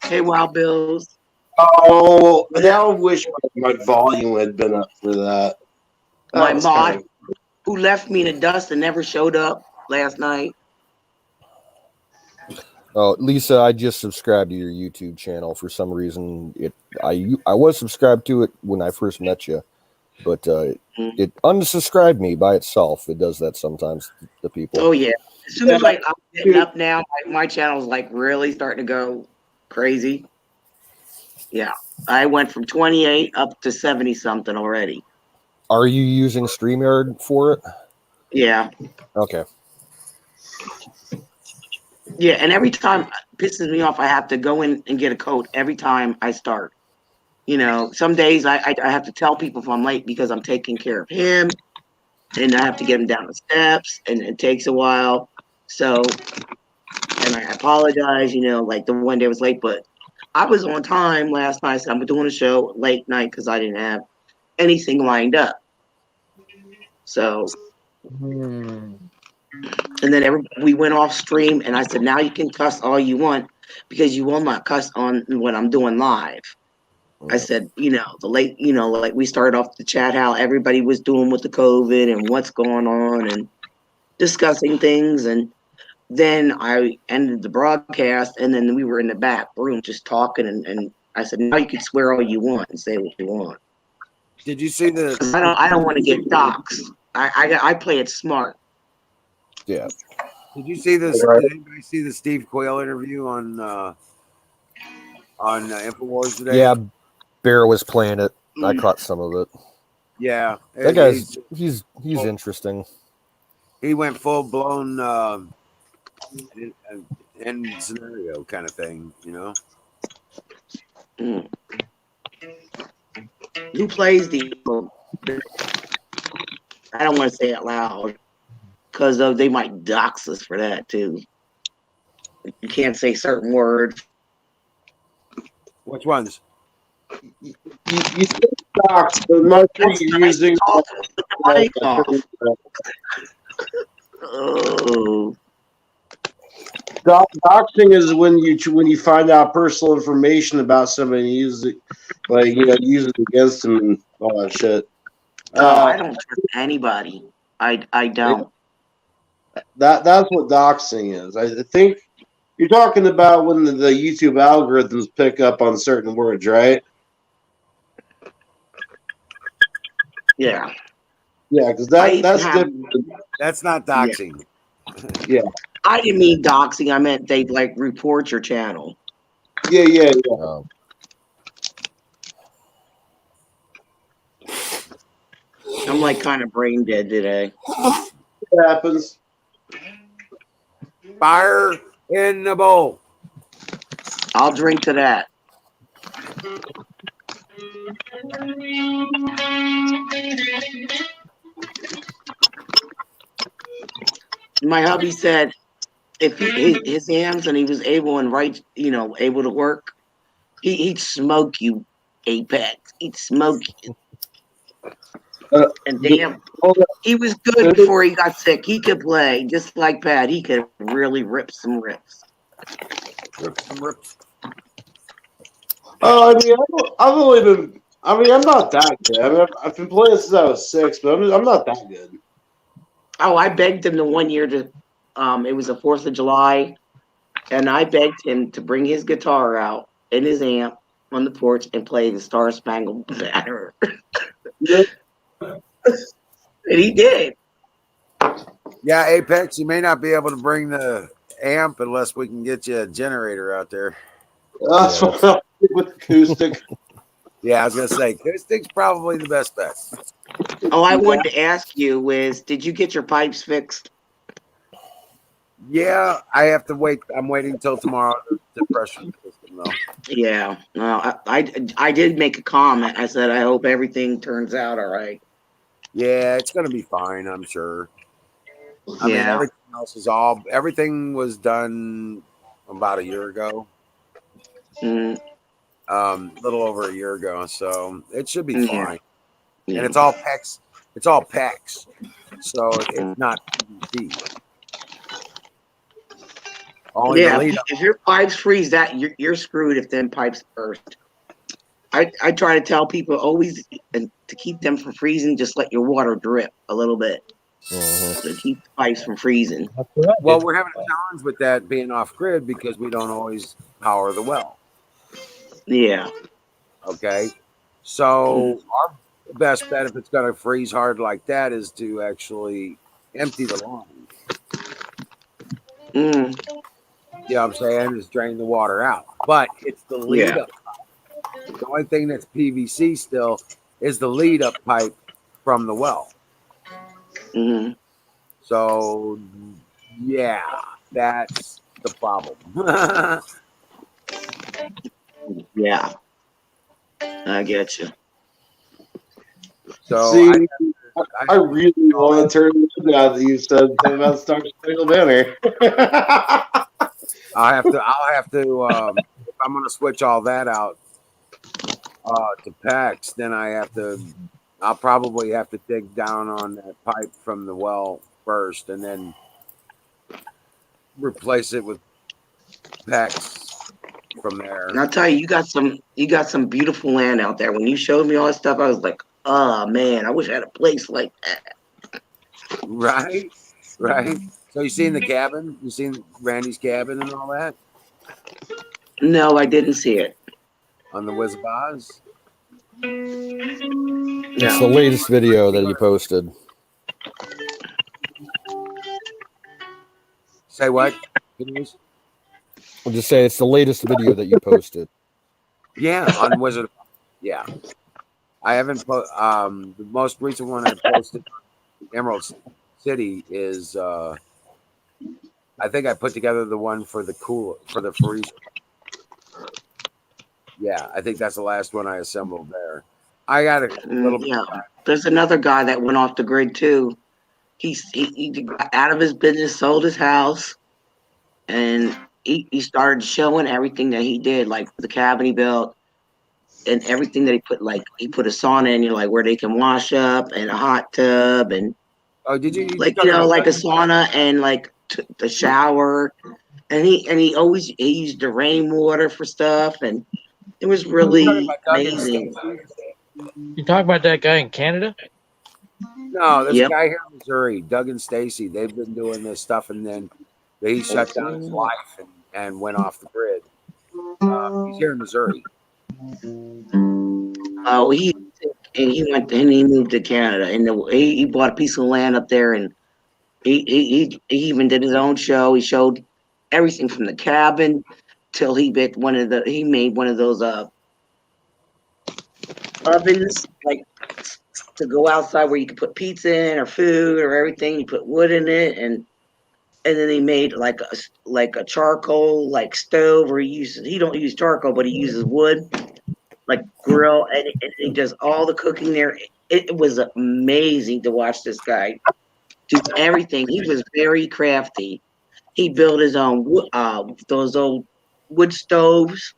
Hey, Wild Bills.
Oh, now I wish my volume had been up for that.
My mod, who left me in the dust and never showed up last night.
Oh, Lisa, I just subscribed to your YouTube channel for some reason. I was subscribed to it when I first met you, but it unsubscribed me by itself. It does that sometimes to people.
Oh yeah. As soon as I'm getting up now, my channel's like really starting to go crazy. Yeah, I went from 28 up to 70 something already.
Are you using StreamYard for it?
Yeah.
Okay.
Yeah, and every time it pisses me off, I have to go in and get a code every time I start. You know, some days I have to tell people if I'm late because I'm taking care of him, and I have to get him down the steps, and it takes a while. So, and I apologize, you know, like the one day I was late, but I was on time last night. So I'm doing a show late night because I didn't have anything lined up. So, and then we went off stream, and I said, now you can cuss all you want because you will not cuss on when I'm doing live. I said, you know, like we started off the chat, how everybody was doing with the COVID and what's going on and discussing things. And then I ended the broadcast, and then we were in the back room just talking. And I said, now you can swear all you want and say what you want.
Did you see the?
I don't want to get doxxed. I play it smart.
Yeah.
Did you see this? Did anybody see the Steve Quayle interview on InfoWars today?
Yeah, Bear was playing it. I caught some of it.
Yeah,
that guy's he's interesting.
He went full blown end scenario kind of thing, you know.
Who plays the? I don't want to say it loud because they might dox us for that too. You can't say certain words.
Which ones?
You say docs, but I'm not sure you're using.
Mic off. Oh.
Doxing is when you find out personal information about somebody and use it, like use it against them and all that shit.
I don't trust anybody. I don't.
That's what doxing is. I think you're talking about when the YouTube algorithms pick up on certain words, right?
Yeah.
Yeah, because
I
that's
have-
different.
That's not doxing.
Yeah,
I didn't mean doxing. I meant they like report your channel.
yeah.
Oh.
I'm like kind of brain dead today.
It happens.
Fire in the bowl.
I'll drink to that. My hubby said if his hands and he was able and able to work, he'd smoke you, Apex. He'd smoke you. And damn, he was good before he got sick. He could play just like Pat. He could really rip some rips.
Rips.
Oh, I mean, I've only been. I mean, I'm not that good. I mean, I've been playing since I was 6, but I'm not that good.
Oh, I begged him the one year to. It was the 4th of July, and I begged him to bring his guitar out and his amp on the porch and play the Star Spangled Banner.
Yeah.
And he did.
Yeah, Apex, you may not be able to bring the amp unless we can get you a generator out there.
That's what I did with acoustic.
Yeah, I was going to say, acoustic's probably the best bet.
Oh, I wanted to ask you did you get your pipes fixed?
Yeah, I have to wait. I'm waiting until tomorrow to pressure the system, though.
Yeah. Well, I did make a comment. I said, I hope everything turns out all right.
Yeah, it's going to be fine, I'm sure. I mean, everything was done about a year ago.
Mm,
Little over a year ago, so it should be
Yeah.
fine.
yeah.
And it's all PEX. It's all PEX, so it's not PVC. Only
Yeah,
the lead
if your pipes freeze, that you're screwed if them pipes burst. I try to tell people always and to keep them from freezing, just let your water drip a little bit to keep the pipes from freezing.
That's what I
Well,
did.
we're having a challenge with that being off grid because we don't always power the well.
Yeah.
Okay, so our best bet if it's going to freeze hard like that is to actually empty the line.
Mm,
You know what I'm saying? Is drain the water out, but it's the lead
Yeah.
up. The only thing that's PVC still is the lead up pipe from the well.
hmm
So, yeah, that's the problem.
Yeah. I get you.
So,
See, I really want to turn it now that you said something about Star Spangled Banner.
I'll have to. If I'm going to switch all that out to PEX, then I'll probably have to dig down on that pipe from the well first, and then replace it with PEX from there.
And I'll tell you, you got some beautiful land out there. When you showed me all that stuff, I was like, oh man, I wish I had a place like that.
Right. So you seen the cabin? You seen Randy's cabin and all that
No, I didn't see it.
on the Wizard of Oz?
It's the latest video that you posted.
Say what?
I'll just say it's the latest video that you posted.
Yeah, on Wizard of Oz. Yeah. I haven't the most recent one I posted on Emerald City is I think I put together the one for the freezer. Yeah, I think that's the last one I assembled there. I got a little
Yeah. There's another guy that went off the grid too. He got out of his business, sold his house, and he started showing everything that he did, like the cabin he built. and everything that he put, like he put a sauna in, like where they can wash up, and a hot tub, and
Oh, did you
like
talking about
like a sauna, and like the shower, and he always he used the rainwater for stuff, and it was really
Doug and
amazing.
Stacy?
You talk about that guy in Canada?
No, there's a
Yep.
guy here in Missouri, Doug and Stacy. They've been doing this stuff, and then he shut down his life and went off the grid. He's here in Missouri.
Oh, he went and he moved to Canada, and he bought a piece of land up there, and he even did his own show. He showed everything from the cabin till he made one of those ovens, like to go outside where you could put pizza in or food or everything. You put wood in it, and then he made like a charcoal like stove, where he don't use charcoal, but he uses wood like grill, and he does all the cooking there. It was amazing to watch this guy do everything. He was very crafty. He built his own those old wood stoves,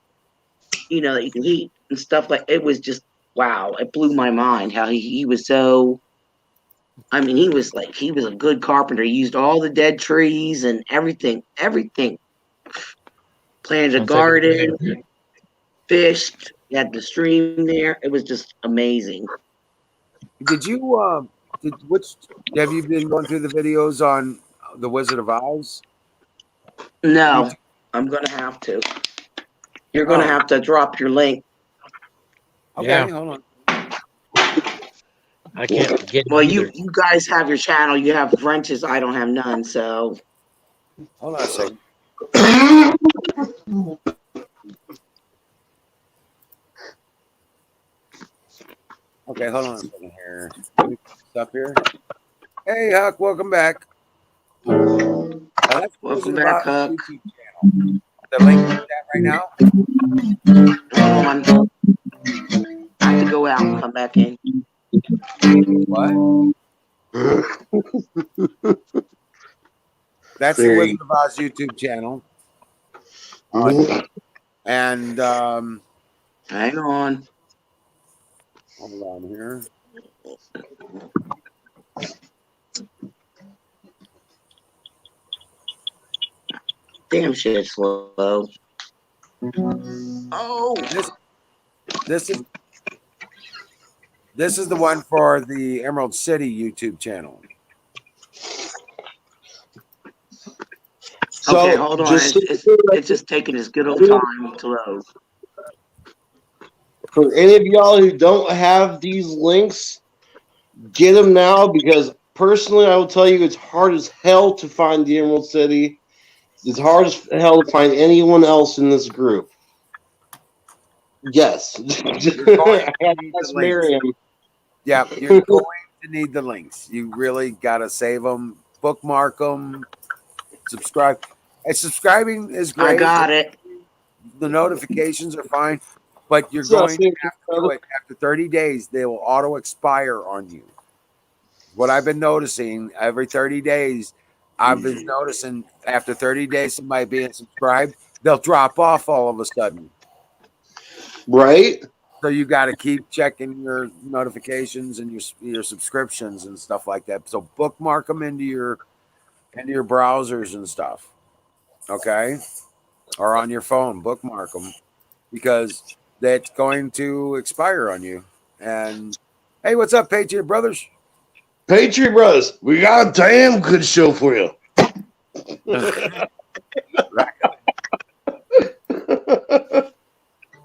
that you can heat and stuff. Like, it was just wow. It blew my mind how he was so. I mean, he was a good carpenter. He used all the dead trees and everything. Planted a
Sounds like
garden, fished. Had the stream there. It was just amazing.
Did you have you been going through the videos on the Wizard of Oz?
No, I'm gonna have to. You're gonna have to drop your link.
Okay,
Yeah.
hold on.
I can't get
Well,
it either.
you guys have your channel. You have wrenches. I don't have none. So
Hold on a second. Okay, hold on a second here. Let me put this up here. Hey, Huck, welcome back. That's
welcome back, Huck.
YouTube channel. The link to that right now.
Hold on. I have to go out and come back in.
What? That's the Wizard of Oz YouTube channel. And
hang on.
Hold on here.
Damn shit, slow. Oh,
This is the one for the Emerald City YouTube channel.
So
okay, hold on. It's just taking its good old time to load.
For any of y'all who don't have these links, get them now, because personally, I will tell you it's hard as hell to find the Emerald City. It's hard as hell to find anyone else in this group. Yes. That's Miriam.
Yeah, you're going to need the links. You really got to save them, bookmark them, subscribe. And subscribing is great.
I got it.
The notifications are fine, but you're going to have to do it after 30 days. They will auto expire on you. What I've been noticing, every 30 days, I've been noticing after 30 days, somebody being subscribed, they'll drop off all of a sudden.
Right?
So you got to keep checking your notifications and your subscriptions and stuff like that. So bookmark them into your browsers and stuff. Okay? Or on your phone, bookmark them, because that's going to expire on you. And hey, what's up, Patriot Brothers?
Patriot Brothers, we got a damn good show for you.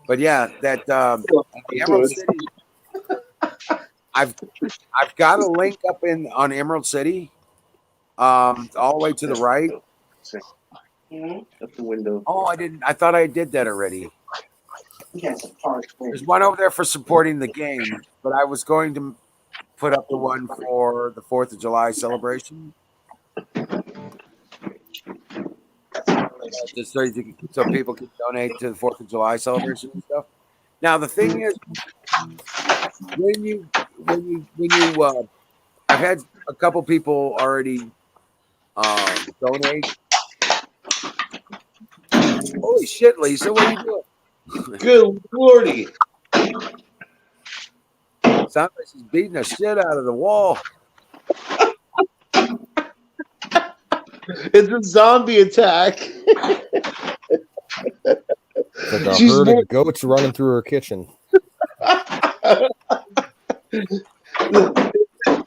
But yeah, that the Emerald City. I've got a link up on Emerald City, all the way to the right.
Up the window.
Oh, I didn't. I thought I did that already. There's one over there for supporting the game, but I was going to put up the one for the 4th of July celebration. Just so people can donate to the 4th of July celebration and stuff. Now the thing is, when you I've had a couple people already donate. Holy shit, Lisa, what are you doing?
Good lordy.
Sounds like she's beating the shit out of the wall.
It's a zombie attack.
It's like a
She's
herd
more-
of goats running through her kitchen.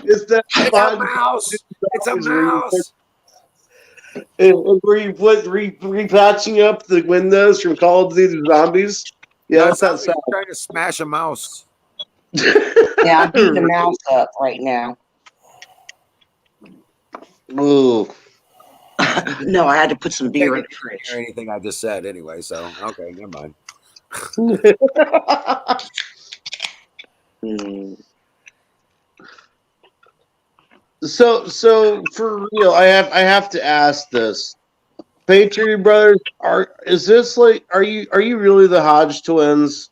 It's that
It's
spot
a mouse. It's a mouse.
where you put repatching up the windows from Call of Duty Zombies. Yeah,
No, it
that's that
sounds like
sound.
you're trying to smash a mouse.
Yeah, I'm beating the mouse up right now.
Ooh.
No, I had to put some beer in the
Or
fridge.
anything I just said anyway. So okay, never mind.
Hmm.
So for real, I have to ask this. Patriot Brothers, are you really the Hodge twins?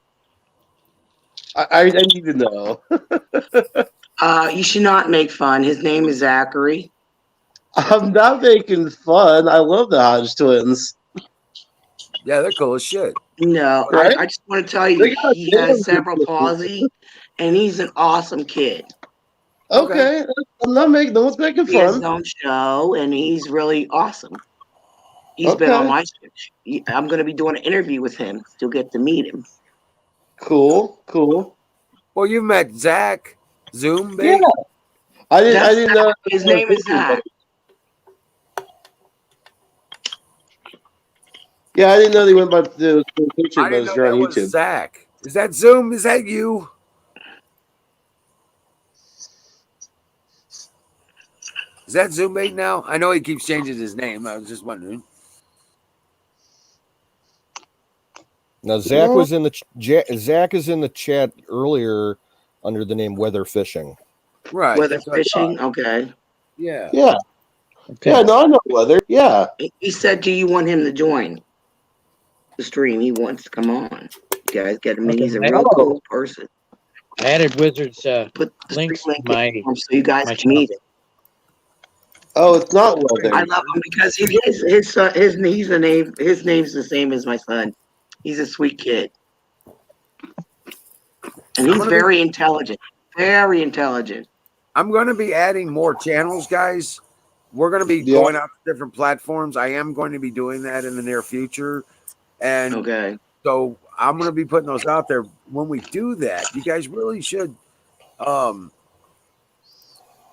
I need to know.
You should not make fun. His name is Zachary.
I'm not making fun. I love the Hodge twins.
Yeah, they're cool as shit.
No,
Right?
I just want to tell you, he has cerebral palsy, and he's an awesome kid.
Okay. I'm not making. No one's making
He has his
fun.
own show, and he's really awesome. He's been on my show. I'm going to be doing an interview with him. You'll get to meet him.
Cool.
Well, you met Zach Zoom,
Yeah.
babe?
I didn't know.
His name is Zach.
Yeah, I didn't know they went by the picture,
I
but
didn't
it's
know
on
that was
YouTube.
Zach. Is that Zoom? Is that you? Is that Zoom mate now? I know he keeps changing his name. I was just wondering.
Now Zach was in the Zach is in the chat earlier under the name Weather Fishing.
Right.
Whether
that's what I
fishing,
thought.
okay.
Yeah.
Yeah.
Okay.
Yeah, no, I know weather. Yeah.
He said, "Do you want him to join the stream? He wants to come on. You guys get him.
Okay,
He's a
man.
real cool person.
I added Wizards
Put the
links
stream
to
link in
my
for him so you guys
my
can meet him.
Oh, it's not weather.
I love him because his son, he's the name. His name's the same as my son. He's a sweet kid, and he's very intelligent. Very intelligent.
I'm going to be adding more channels, guys. We're going to be going out to different platforms. I am going to be doing that in the near future. And
Okay.
so I'm going to be putting those out there. When we do that, you guys really should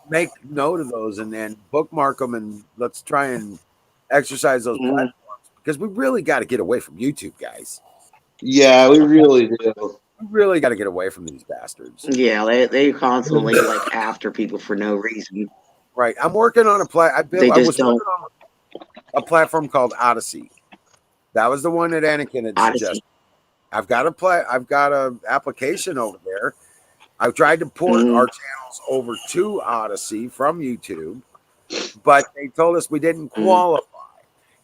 make note of those and then bookmark them, and let's try and exercise those platforms, because we really got to get away from YouTube, guys.
Yeah, we really do.
We really got to get away from these bastards.
Yeah, they constantly like after people for no reason.
Right. I'm working on a
They
I
just
was
don't.
working on a platform called Odyssey. That was the one that Anakin had
Odyssey.
suggested. I've got a application over there. I've tried to port our channels over to Odyssey from YouTube, but they told us we didn't qualify.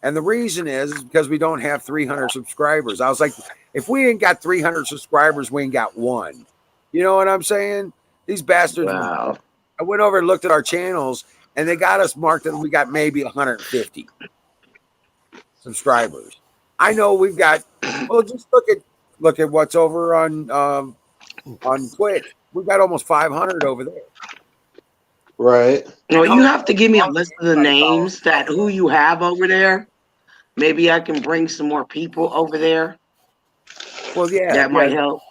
And the reason is because we don't have 300 subscribers. I was like, if we ain't got 300 subscribers, we ain't got one. You know what I'm saying? These bastards.
Wow.
I went over and looked at our channels, and they got us marked that we got maybe 150 subscribers. I know we've got. Well, just look at what's over on Twitch. We've got almost 500 over there.
Right.
Well, you have to give me a list of the names that who you have over there. Maybe I can bring some more people over there.
Well, yeah,
That might help.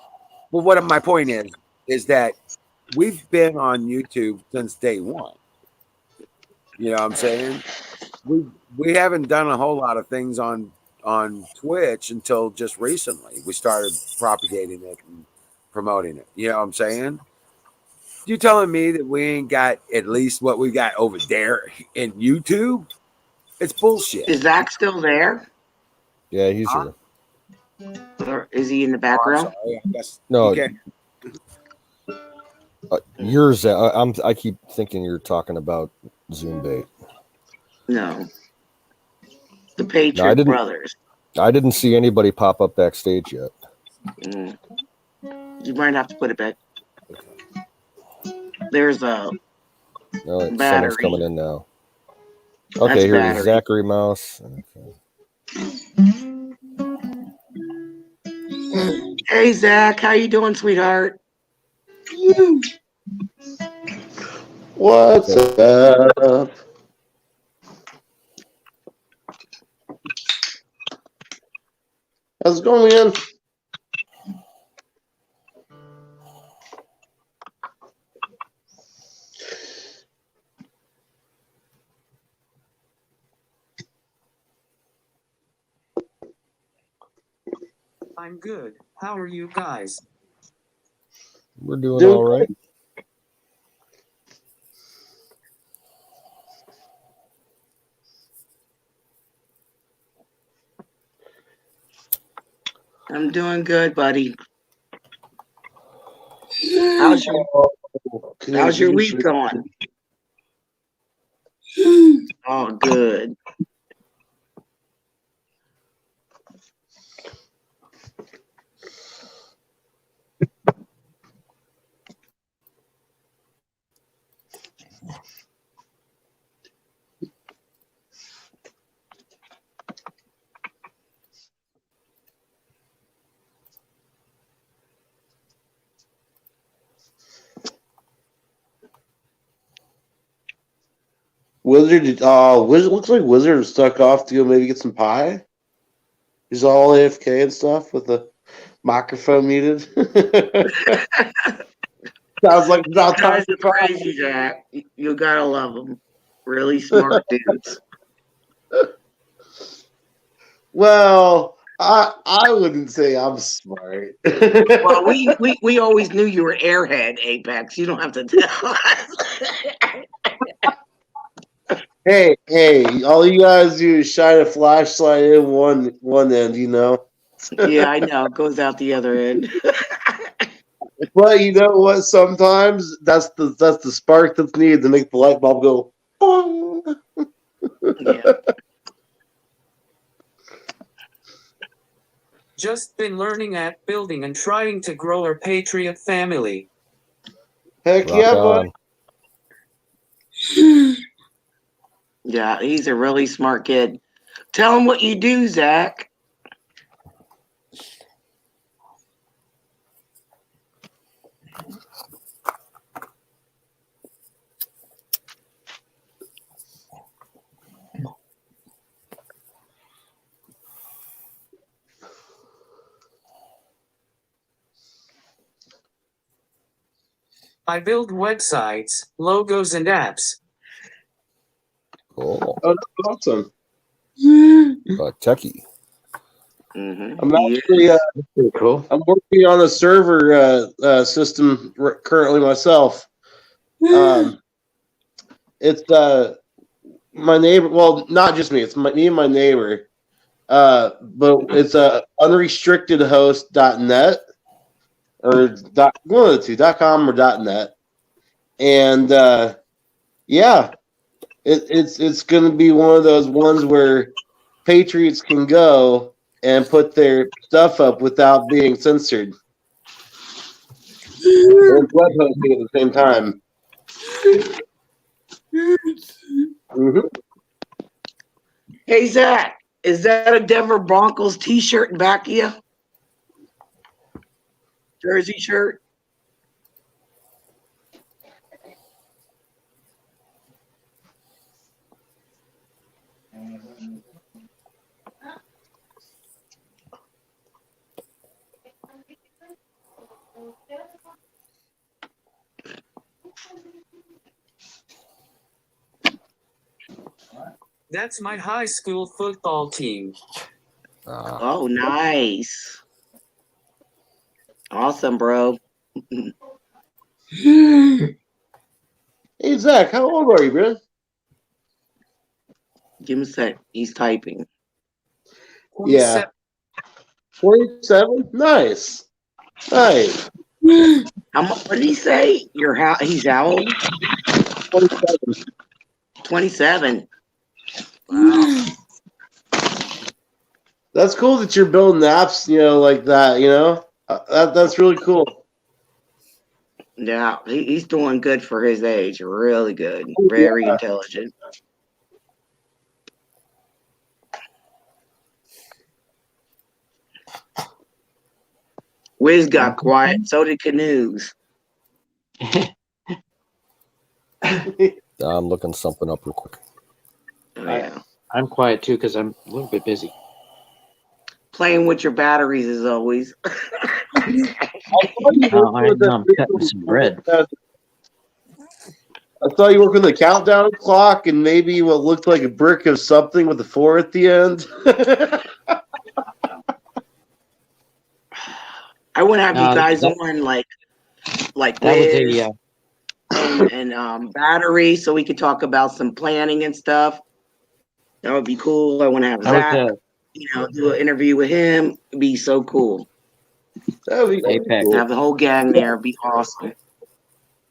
Well, what my point is that we've been on YouTube since day one. You know what I'm saying? We haven't done a whole lot of things on Twitch until just recently. We started propagating it and promoting it. You know what I'm saying? You telling me that we ain't got at least what we got over there in YouTube? It's bullshit.
Is Zach still there?
Yeah, he's here.
Or is he in the background?
Sorry, I guess
No,
you
you're Zach. I keep thinking you're talking about Zoom bait.
No. The Patriot Brothers.
I didn't see anybody pop up backstage yet.
You might have to put it back. There's a
No, someone's
battery.
coming in now.
That's
Okay, here's
battery.
Zachary Mouse. Okay.
Hey Zach, how you doing, sweetheart?
What's up? How's it going, man?
I'm good. How are you guys?
We're doing all right.
I'm doing good, buddy. How's your week going? Oh, good.
Wizard looks like Wizard is stuck off to go maybe get some pie. He's all AFK and stuff with the microphone muted. Sounds like about time
Guys are crazy, Jack. You gotta love them. Really smart dudes.
Well, I wouldn't say I'm smart.
Well, we always knew you were airhead, Apex. You don't have to tell us.
Hey, all you guys do is shine a flashlight in one end, you know.
Yeah, I know. It goes out the other end.
But you know what? Sometimes that's the spark that's needed to make the light bulb go boing.
Yeah.
Just been learning at building and trying to grow our Patriot family.
Heck
Rock
yeah,
on.
bud.
Yeah, he's a really smart kid. Tell him what you do, Zach.
I build websites, logos, and apps.
Cool.
Oh, that's awesome.
Techie.
Mm-hmm.
I'm actually
Pretty cool.
I'm working on a server system currently myself. It's my neighbor. Well, not just me. It's me and my neighbor. But it's unrestrictedhost.net or one of the two, .com or .net, and yeah, it's going to be one of those ones where Patriots can go and put their stuff up without being censored. And it's web hosting at the same time. Mm-hmm.
Hey, Zach, is that a Denver Broncos t-shirt in back of you? Jersey shirt?
That's my high school football team.
Oh, nice. Awesome, bro.
Hey, Zach, how old are you, bro?
Give him a sec. He's typing.
Yeah. 27? Nice. Nice.
What did he say? He's how old?
27.
27. Wow.
That's cool that you're building apps, like that, that's really cool.
Yeah, he's doing good for his age. Really good. Very intelligent. Wiz got quiet. So did Canoes.
I'm looking something up real quick.
Oh, yeah.
I'm quiet too because I'm a little bit busy.
Playing with your batteries as always.
Oh, I know I'm cutting some bread.
I saw you work on the countdown clock and maybe what looked like a brick of something with a 4 at the end.
I want to have you guys
that-
on like
That was
Liz
a
and Battery, so we could talk about some planning and stuff. That would be cool. I want to have Zach, do an interview with him. It'd be so cool.
That would be
Apex.
cool.
Have the whole gang there. It'd be awesome.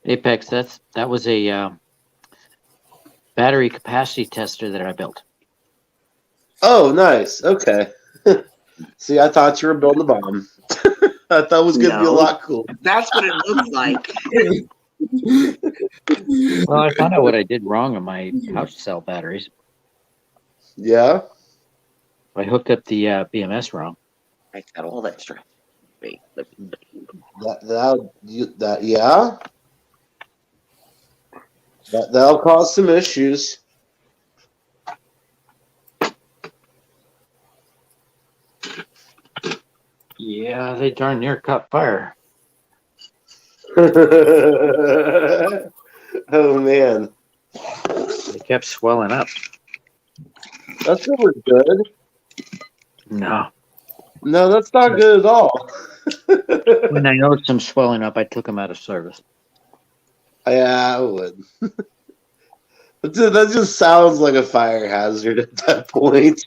Apex. That was a battery capacity tester that I built.
Oh, nice. Okay. See, I thought you were building a bomb. I thought it was going to be a
No.
lot cool.
That's what it looks like.
Well, I found out what I did wrong on my pouch cell batteries.
Yeah.
I hooked up the BMS wrong.
I got all that straight. Wait.
Yeah. That'll cause some issues.
Yeah, they darn near caught fire.
Oh man,
They kept swelling up.
that's never good.
No.
No, that's not good at all.
When I noticed them swelling up, I took them out of service.
Yeah, I would. That just sounds like a fire hazard at that point.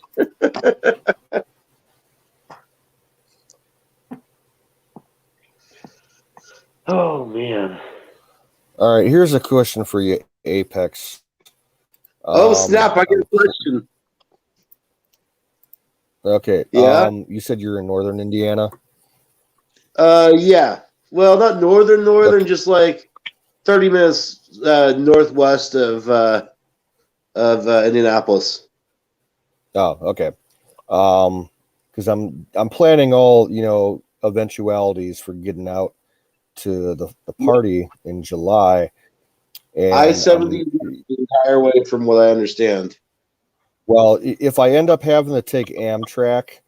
Oh man.
All right, here's a question for you, Apex.
Oh snap! I get a question.
Okay.
Yeah.
You said you're in northern Indiana.
Yeah. Well, not northern, just like 30 minutes northwest of Indianapolis.
Oh, okay. Because I'm planning all eventualities for getting out to the party in July. And
I-70 the entire way, from what I understand.
well, if I end up having to take Amtrak,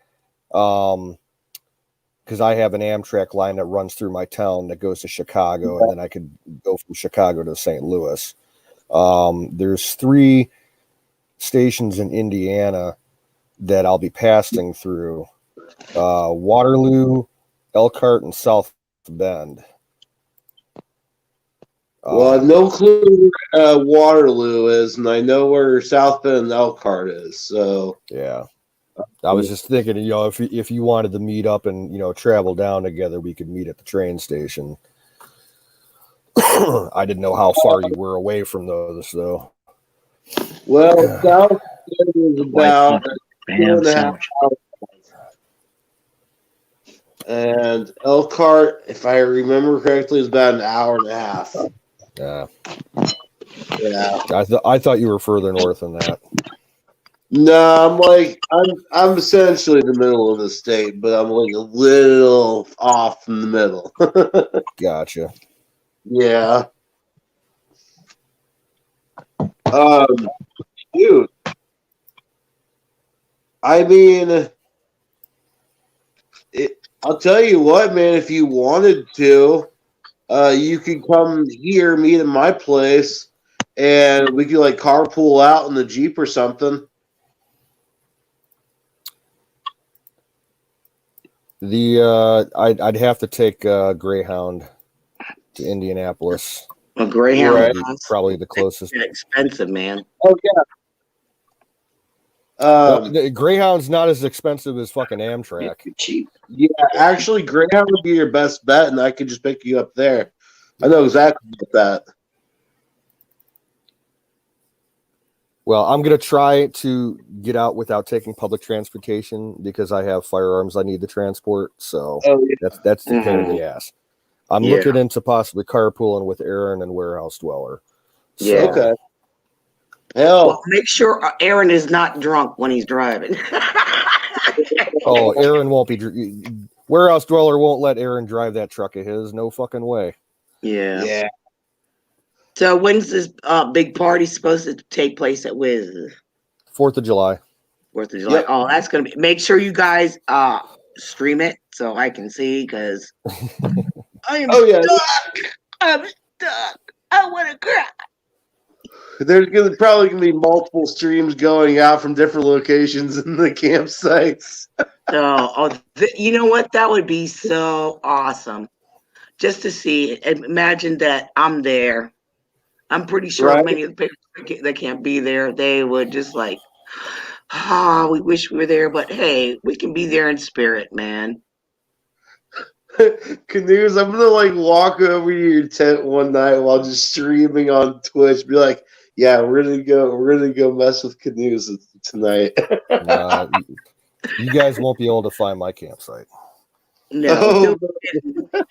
because I have an Amtrak line that runs through my town that goes to Chicago, and then I could go from Chicago to St. Louis. There's 3 stations in Indiana that I'll be passing through: Waterloo, Elkhart, and South Bend.
Well, I have no clue where Waterloo is, and I know where South Bend and Elkhart is. So
yeah, I was just thinking, if you wanted to meet up and travel down together, we could meet at the train station. I didn't know how far you were away from those, though.
well, South Bend is about
Bam sandwich.
and Elkhart, if I remember correctly, is about an hour and a half.
Yeah,
Yeah.
I thought you were further north than that.
No, I'm essentially in the middle of the state, but I'm like a little off from the middle.
Gotcha.
Yeah. Dude. I mean, I'll tell you what, man. If you wanted to, you could come here, meet at my place, and we could like carpool out in the Jeep or something.
I'd have to take Greyhound to Indianapolis.
A Greyhound.
Right.
Probably the closest.
It's expensive, man.
Oh yeah.
The Greyhound's not as expensive as fucking Amtrak.
Cheap.
Yeah, actually, Greyhound would be your best bet, and I could just pick you up there. I know exactly about that.
Well, I'm gonna try to get out without taking public transportation because I have firearms I need to transport. So that's the pain in the ass. I'm looking into possibly carpooling with Aaron and Warehouse Dweller. So,
Yeah.
Okay. Hell,
Well, make sure Aaron is not drunk when he's driving.
oh, Aaron won't be. Warehouse Dweller won't let Aaron drive that truck of his. No fucking way.
Yeah.
yeah.
So when's this big party supposed to take place at Wiz?
4th of July.
4th of July.
Yep.
Oh, that's gonna be. Make sure you guys stream it so I can see because I am stuck. I'm stuck. I want to cry.
There's probably gonna be multiple streams going out from different locations in the campsites.
You know what? That would be so awesome. Just to see it. Imagine that I'm there. I'm pretty sure
Right.
many of the people that can't be there, they would just like, we wish we were there, but hey, we can be there in spirit, man.
Canoes, I'm gonna walk over to your tent one night while just streaming on Twitch. Be like, yeah, we're gonna go mess with Canoes tonight.
You guys won't be able to find my campsite.
No,
that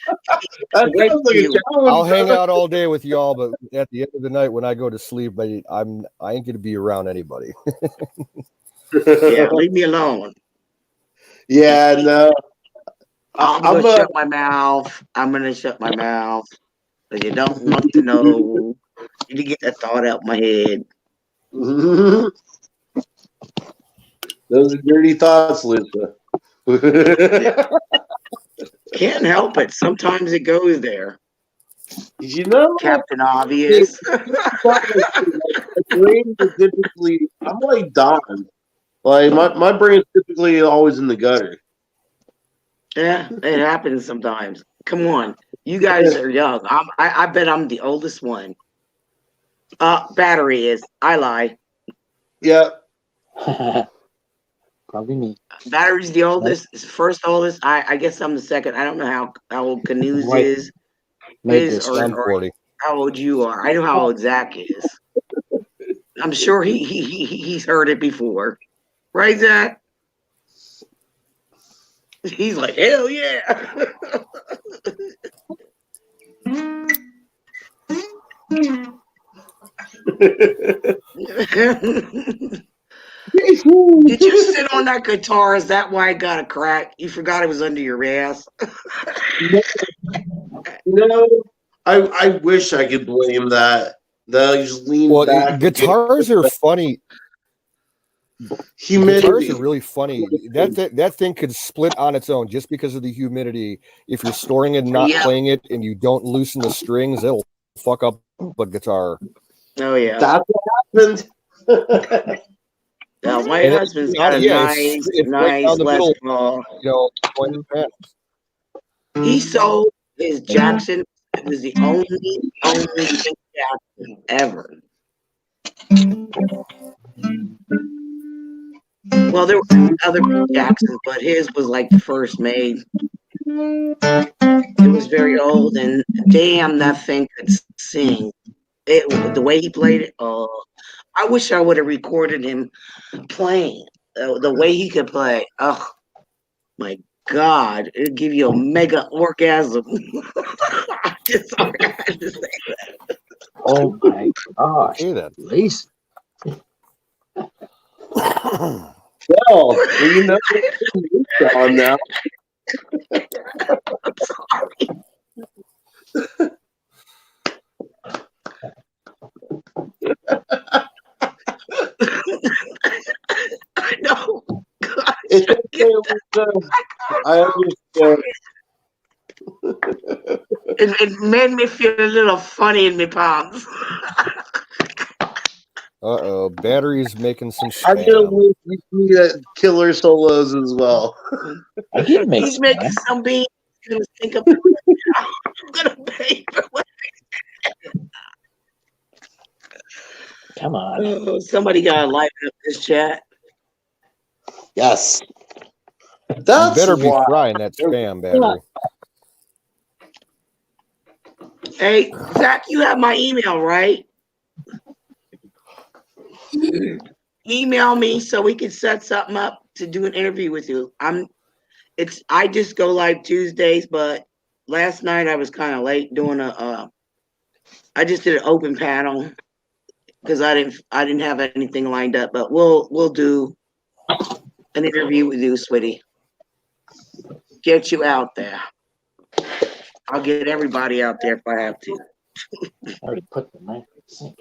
sounds like a challenge.
I'll hang out all day with y'all, but at the end of the night when I go to sleep, I ain't gonna be around anybody.
Yeah, leave me alone.
Yeah, no.
I'm gonna shut my mouth. I'm gonna shut my mouth. But you don't want to know. You get that thought out my head.
Those are dirty thoughts, Lisa.
Can't help it. Sometimes it goes there.
You know,
Captain Obvious.
I'm like Don. My brain's typically always in the gutter.
Yeah, it happens sometimes. Come on, you guys are young. I bet I'm the oldest one. Battery is. I lie.
Yeah.
Probably me.
Battery's the oldest. Is first oldest. I guess I'm the second. I don't know how old Canoes
Right.
is.
Made
Is
this
or
40.
how old you are. I know how old Zach is. I'm sure he's heard it before. Right, Zach? He's like, hell yeah. Did you sit on that guitar? Is that why it got a crack? You forgot it was under your ass?
No, I wish I could blame that. You just lean back.
Guitars are funny.
Humidity.
Guitars are really funny. That thing could split on its own just because of the humidity. If you're storing it and not playing it, and you don't loosen the strings, it'll fuck up a guitar.
Oh yeah,
that's what happened.
Now, my husband's got a nice
right down the
Les
middle,
Paul.
going to the panels.
He sold his Jackson. It was the only Jackson ever. Well, there were other Jacksons, but his was like the first made. It was very old, and damn, that thing could sing. The way he played it, I wish I would have recorded him playing. The way he could play, oh my God, it'd give you a mega orgasm. Sorry, I had to say that.
Oh my gosh.
Say that.
Please.
Well, you know on now.
I'm sorry. I know.
I understand.
It made me feel a little funny in my palms.
Battery's making some
I'm gonna
spam.
leave killer solos as well.
I did make
He's making some beans. He's gonna think of I'm gonna pay for what.
Come on.
Oh, somebody gotta light up this chat.
Yes.
You better be frying that spam, Battery.
Hey, Zach, you have my email, right? Email me so we can set something up to do an interview with you. I just go live Tuesdays, but last night I was kind of late doing I just did an open panel because I didn't have anything lined up, but we'll do an interview with you, sweetie. Get you out there. I'll get everybody out there if I have to.
I already put the knife in the sink.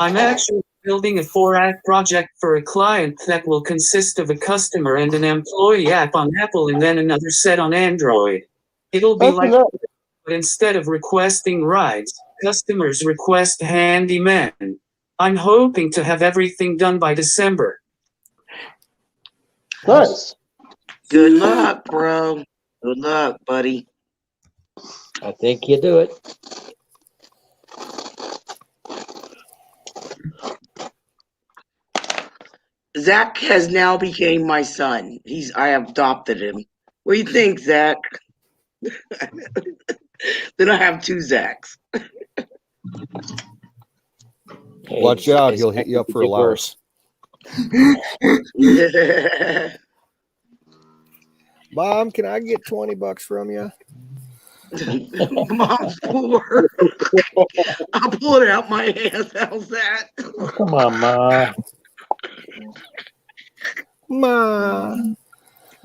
I'm actually building a 4-act project for a client that will consist of a customer and an employee app on Apple and then another set on Android. It'll be like, but instead of requesting rides, customers request handyman. I'm hoping to have everything done by December.
Nice.
Good luck, bro. Good luck, buddy.
I think you do it.
Zach has now became my son. I adopted him. What do you think, Zach? Then I have 2 Zachs.
Hey,
Watch out, he'll
it's
hit you up
actually
for a
get
lar.
worse.
Mom, can I get $20 from you?
Mom's poor. I'll pull it out my ass. How's that?
Come on, Ma.
Ma.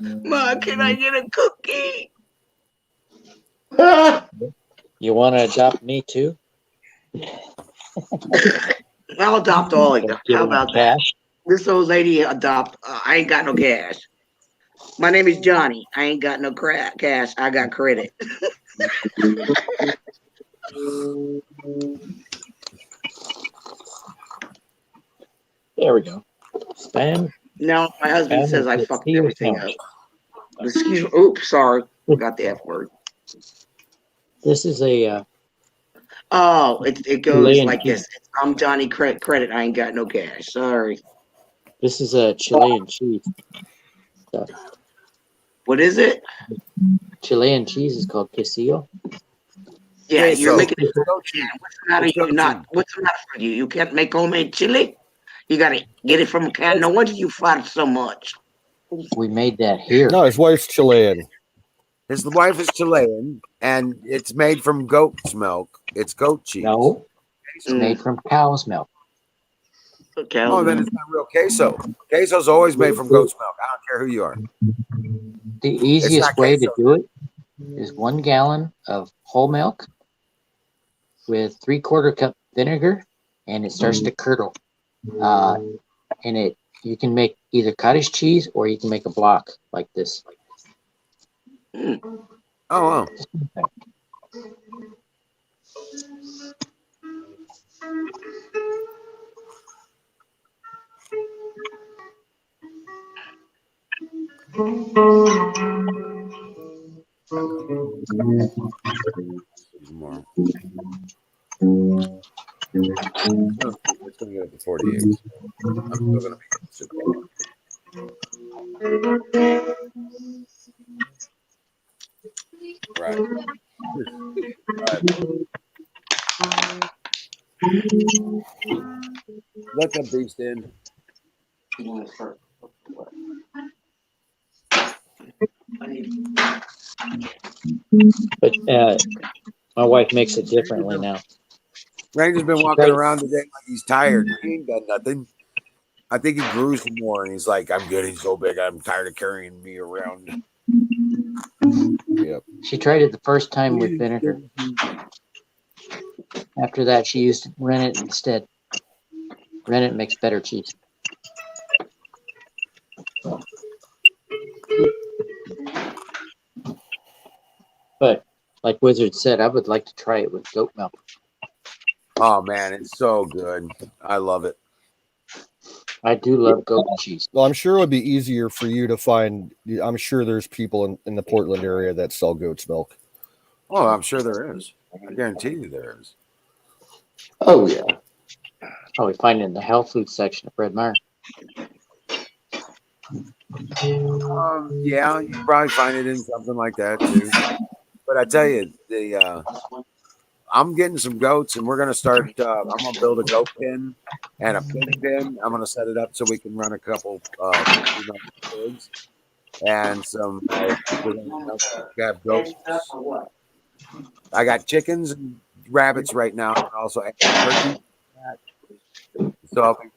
Ma, can I get a cookie?
You want to adopt me too?
I'll adopt all of you.
Give
How
him
about that?
cash?
This old lady adopt. I ain't got no cash. My name is Johnny. I ain't got no cash. I got credit.
There we go. Spam.
Now my husband
Spam
says I
is
fucked
steal
everything
sandwich.
up. Excuse me. Oops, sorry. Got the F word.
This is a
Oh, it goes
Chilean
like
cheese.
this. I'm Johnny credit. I ain't got no cash. Sorry.
This is a Chilean cheese. Stuff.
What is it?
Chilean cheese is called quesillo.
Yeah,
Hey,
you're
so
making it.
it's goat cheese.
What's the matter?
It's
You
goat
not? What's the matter with you? You can't make homemade chili. You gotta get it from a can. No wonder you fart so much.
We made that here.
No, his wife's Chilean.
His wife is Chilean, and it's made from goat's milk. It's goat cheese.
No, it's made from cow's milk.
Okay.
Oh, then it's not real queso. Queso's always made from goat's milk. I don't care who you are.
The easiest
not
way to
queso.
do it is 1 gallon of whole milk with 3/4 cup vinegar, and it starts to curdle. And you can make either cottage cheese or you can make a block like this.
Oh, wow. More. It's going to get up to 48. I'm still going to make it super. Right. Let the beast in.
But my wife makes it differently now.
Ranger's been walking around today like he's tired. He ain't done nothing. I think he grew some more, and he's like, "I'm getting so big, I'm tired of carrying me around."
Yep.
She tried it the first time with vinegar. After that, she used rennet instead. Rennet makes better cheese. But like Wizard said, I would like to try it with goat milk.
Oh man, it's so good. I love it.
I do love goat cheese.
Well, I'm sure it would be easier for you to find. I'm sure there's people in the Portland area that sell goat's milk.
Oh, I'm sure there is. I guarantee you there is.
Oh, yeah. Probably find it in the health food section of Fred Meyer.
Yeah, you probably find it in something like that too. But I tell you, I'm getting some goats, and we're gonna start. I'm gonna build a goat pen and a pig pen. I'm gonna set it up so we can run a couple pigs and some. We're gonna have goats. I got chickens and rabbits right now, and also turkey. So I'll be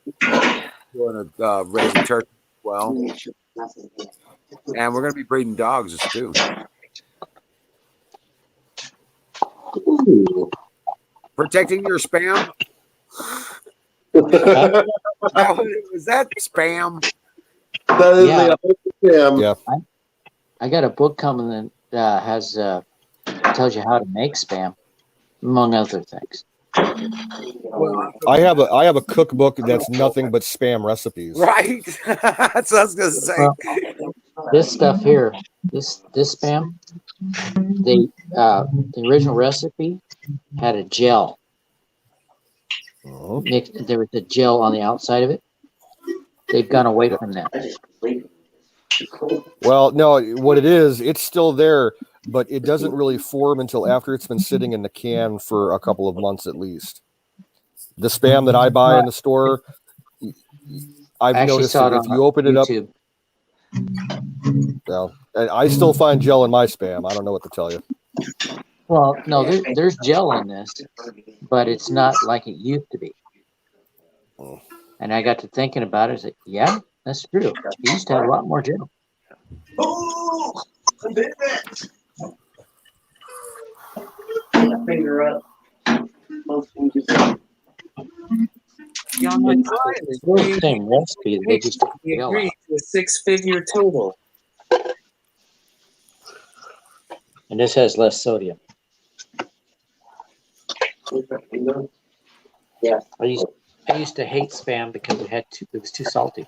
doing a raising turkey as well, and we're gonna be breeding dogs too.
Ooh.
Protecting your spam. Was that spam?
That is
Yeah.
a spam.
Yeah.
I got a book coming that has tells you how to make spam, among other things.
Well,
I have a cookbook that's nothing but spam recipes.
right. That's what I was gonna say.
Well, this stuff here, this spam, the original recipe had a gel. There was a gel on the outside of it. They've gone away from that.
Well, no, what it is, it's still there, but it doesn't really form until after it's been sitting in the can for a couple of months at least. The spam that I buy in the store, I've noticed that if you open it up, well, and I still find gel in my spam. I don't know what to tell you.
Well, no, there's gel in this, but it's not like it used to be. And I got to thinking about it. I was like, yeah, that's true. It used to have a lot more gel.
Finger up.
Yeah, my client is
Still the same recipe. They just took
we
gel
agreed
out.
to a six-figure total.
And this has less sodium.
Yeah.
I used to hate spam because it was too salty.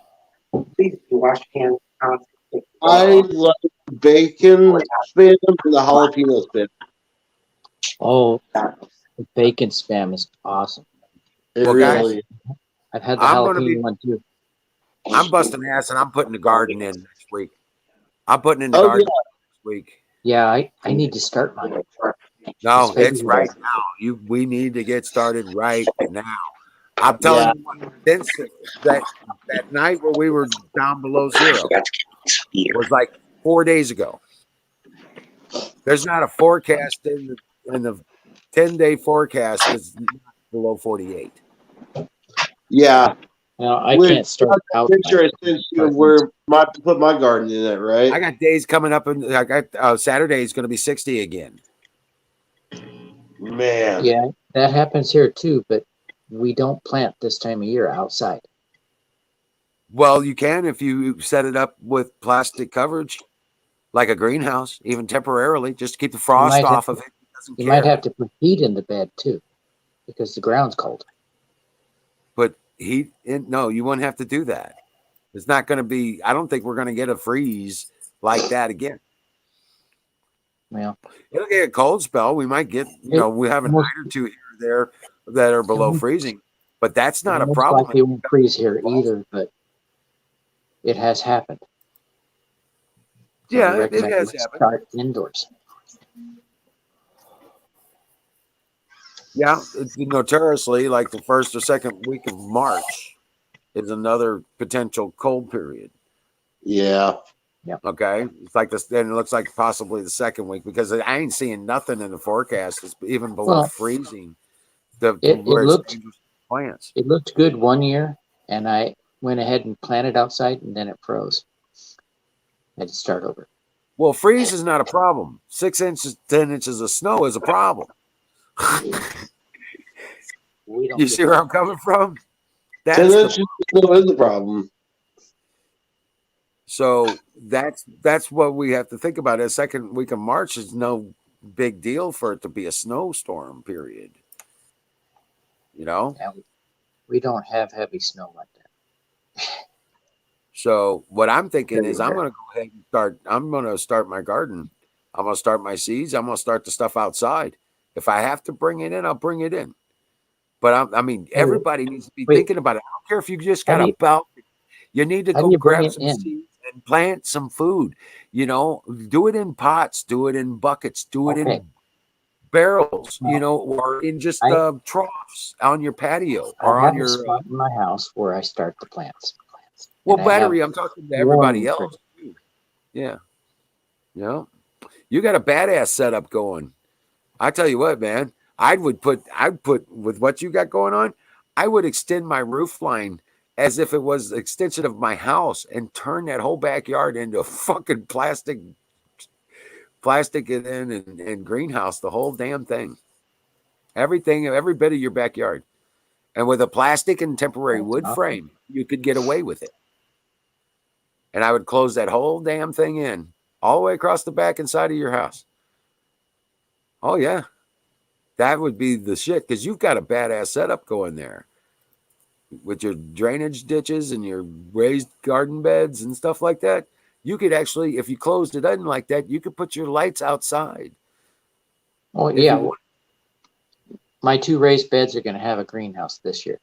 Please wash hands.
I like bacon spam and the jalapeno spam.
Oh, the bacon spam is awesome.
It
Well, guys,
really.
I've had the
I'm gonna
jalapeno
be-
one too.
I'm busting ass and I'm putting the garden in next week. I'm putting in the
Oh,
garden next week.
Yeah, I need to start mine.
No,
It's
it's right now. We need to get started right now. I'm telling you what, since that night where we were down below zero was like 4 days ago. There's not a forecast in the 10-day forecast is below 48.
Yeah.
Now I
Which-
can't start out.
Picture I sent you where put my garden in it, right?
I got days coming up, and I got Saturday is going to be 60 again.
Man.
Yeah, that happens here too, but we don't plant this time of year outside.
Well, you can if you set it up with plastic coverage, like a greenhouse, even temporarily, just to keep the frost off of it.
You might have to put heat in the bed too, because the ground's cold.
But no, you won't have to do that. It's not going to be. I don't think we're going to get a freeze like that again.
Well,
It'll get a cold spell. We might get, we have a night or two here or there that are below freezing, but that's not a problem.
It won't freeze here either, but it has happened. So
Yeah,
I
it
recommend
has
we
happened.
start indoors.
Yeah, it's notoriously like the first or second week of March is another potential cold period.
Yeah.
Okay. It's like this, and it looks like possibly the second week because I ain't seeing nothing in the forecast. It's even below freezing.
It looked
plants.
It looked good one year, and I went ahead and planted outside, and then it froze. I had to start over.
Well, freeze is not a problem. 6 inches, 10 inches of snow is a problem. You see where I'm coming from?
10 inches is a problem.
So that's what we have to think about. A second week of March is no big deal for it to be a snowstorm period.
Yeah, we don't have heavy snow like that.
So what I'm thinking is I'm going to go ahead and start. I'm going to start my garden. I'm going to start my seeds. I'm going to start the stuff outside. If I have to bring it in, I'll bring it in. But I mean, everybody needs to be thinking about it. I don't care if you just got a belt. You need to go grab some seeds and plant some food. Do it in pots, do it in buckets, do it in barrels, or in just troughs on your patio or
I have
on your
a spot in my house where I start the plants.
Well, battery, I'm talking to everybody else too. Yeah. You got a badass setup going. I tell you what, man, I'd put with what you got going on, I would extend my roof line as if it was the extension of my house and turn that whole backyard into a fucking plastic and greenhouse, the whole damn thing. everything, every bit of your backyard. And with a plastic and temporary wood frame, you could get away with it. And I would close that whole damn thing in all the way across the back and side of your house. Oh, yeah. That would be the shit because you've got a badass setup going there with your drainage ditches and your raised garden beds and stuff like that. You could actually, if you closed it in like that, you could put your lights outside.
Oh, yeah. My 2 raised beds are going to have a greenhouse this year.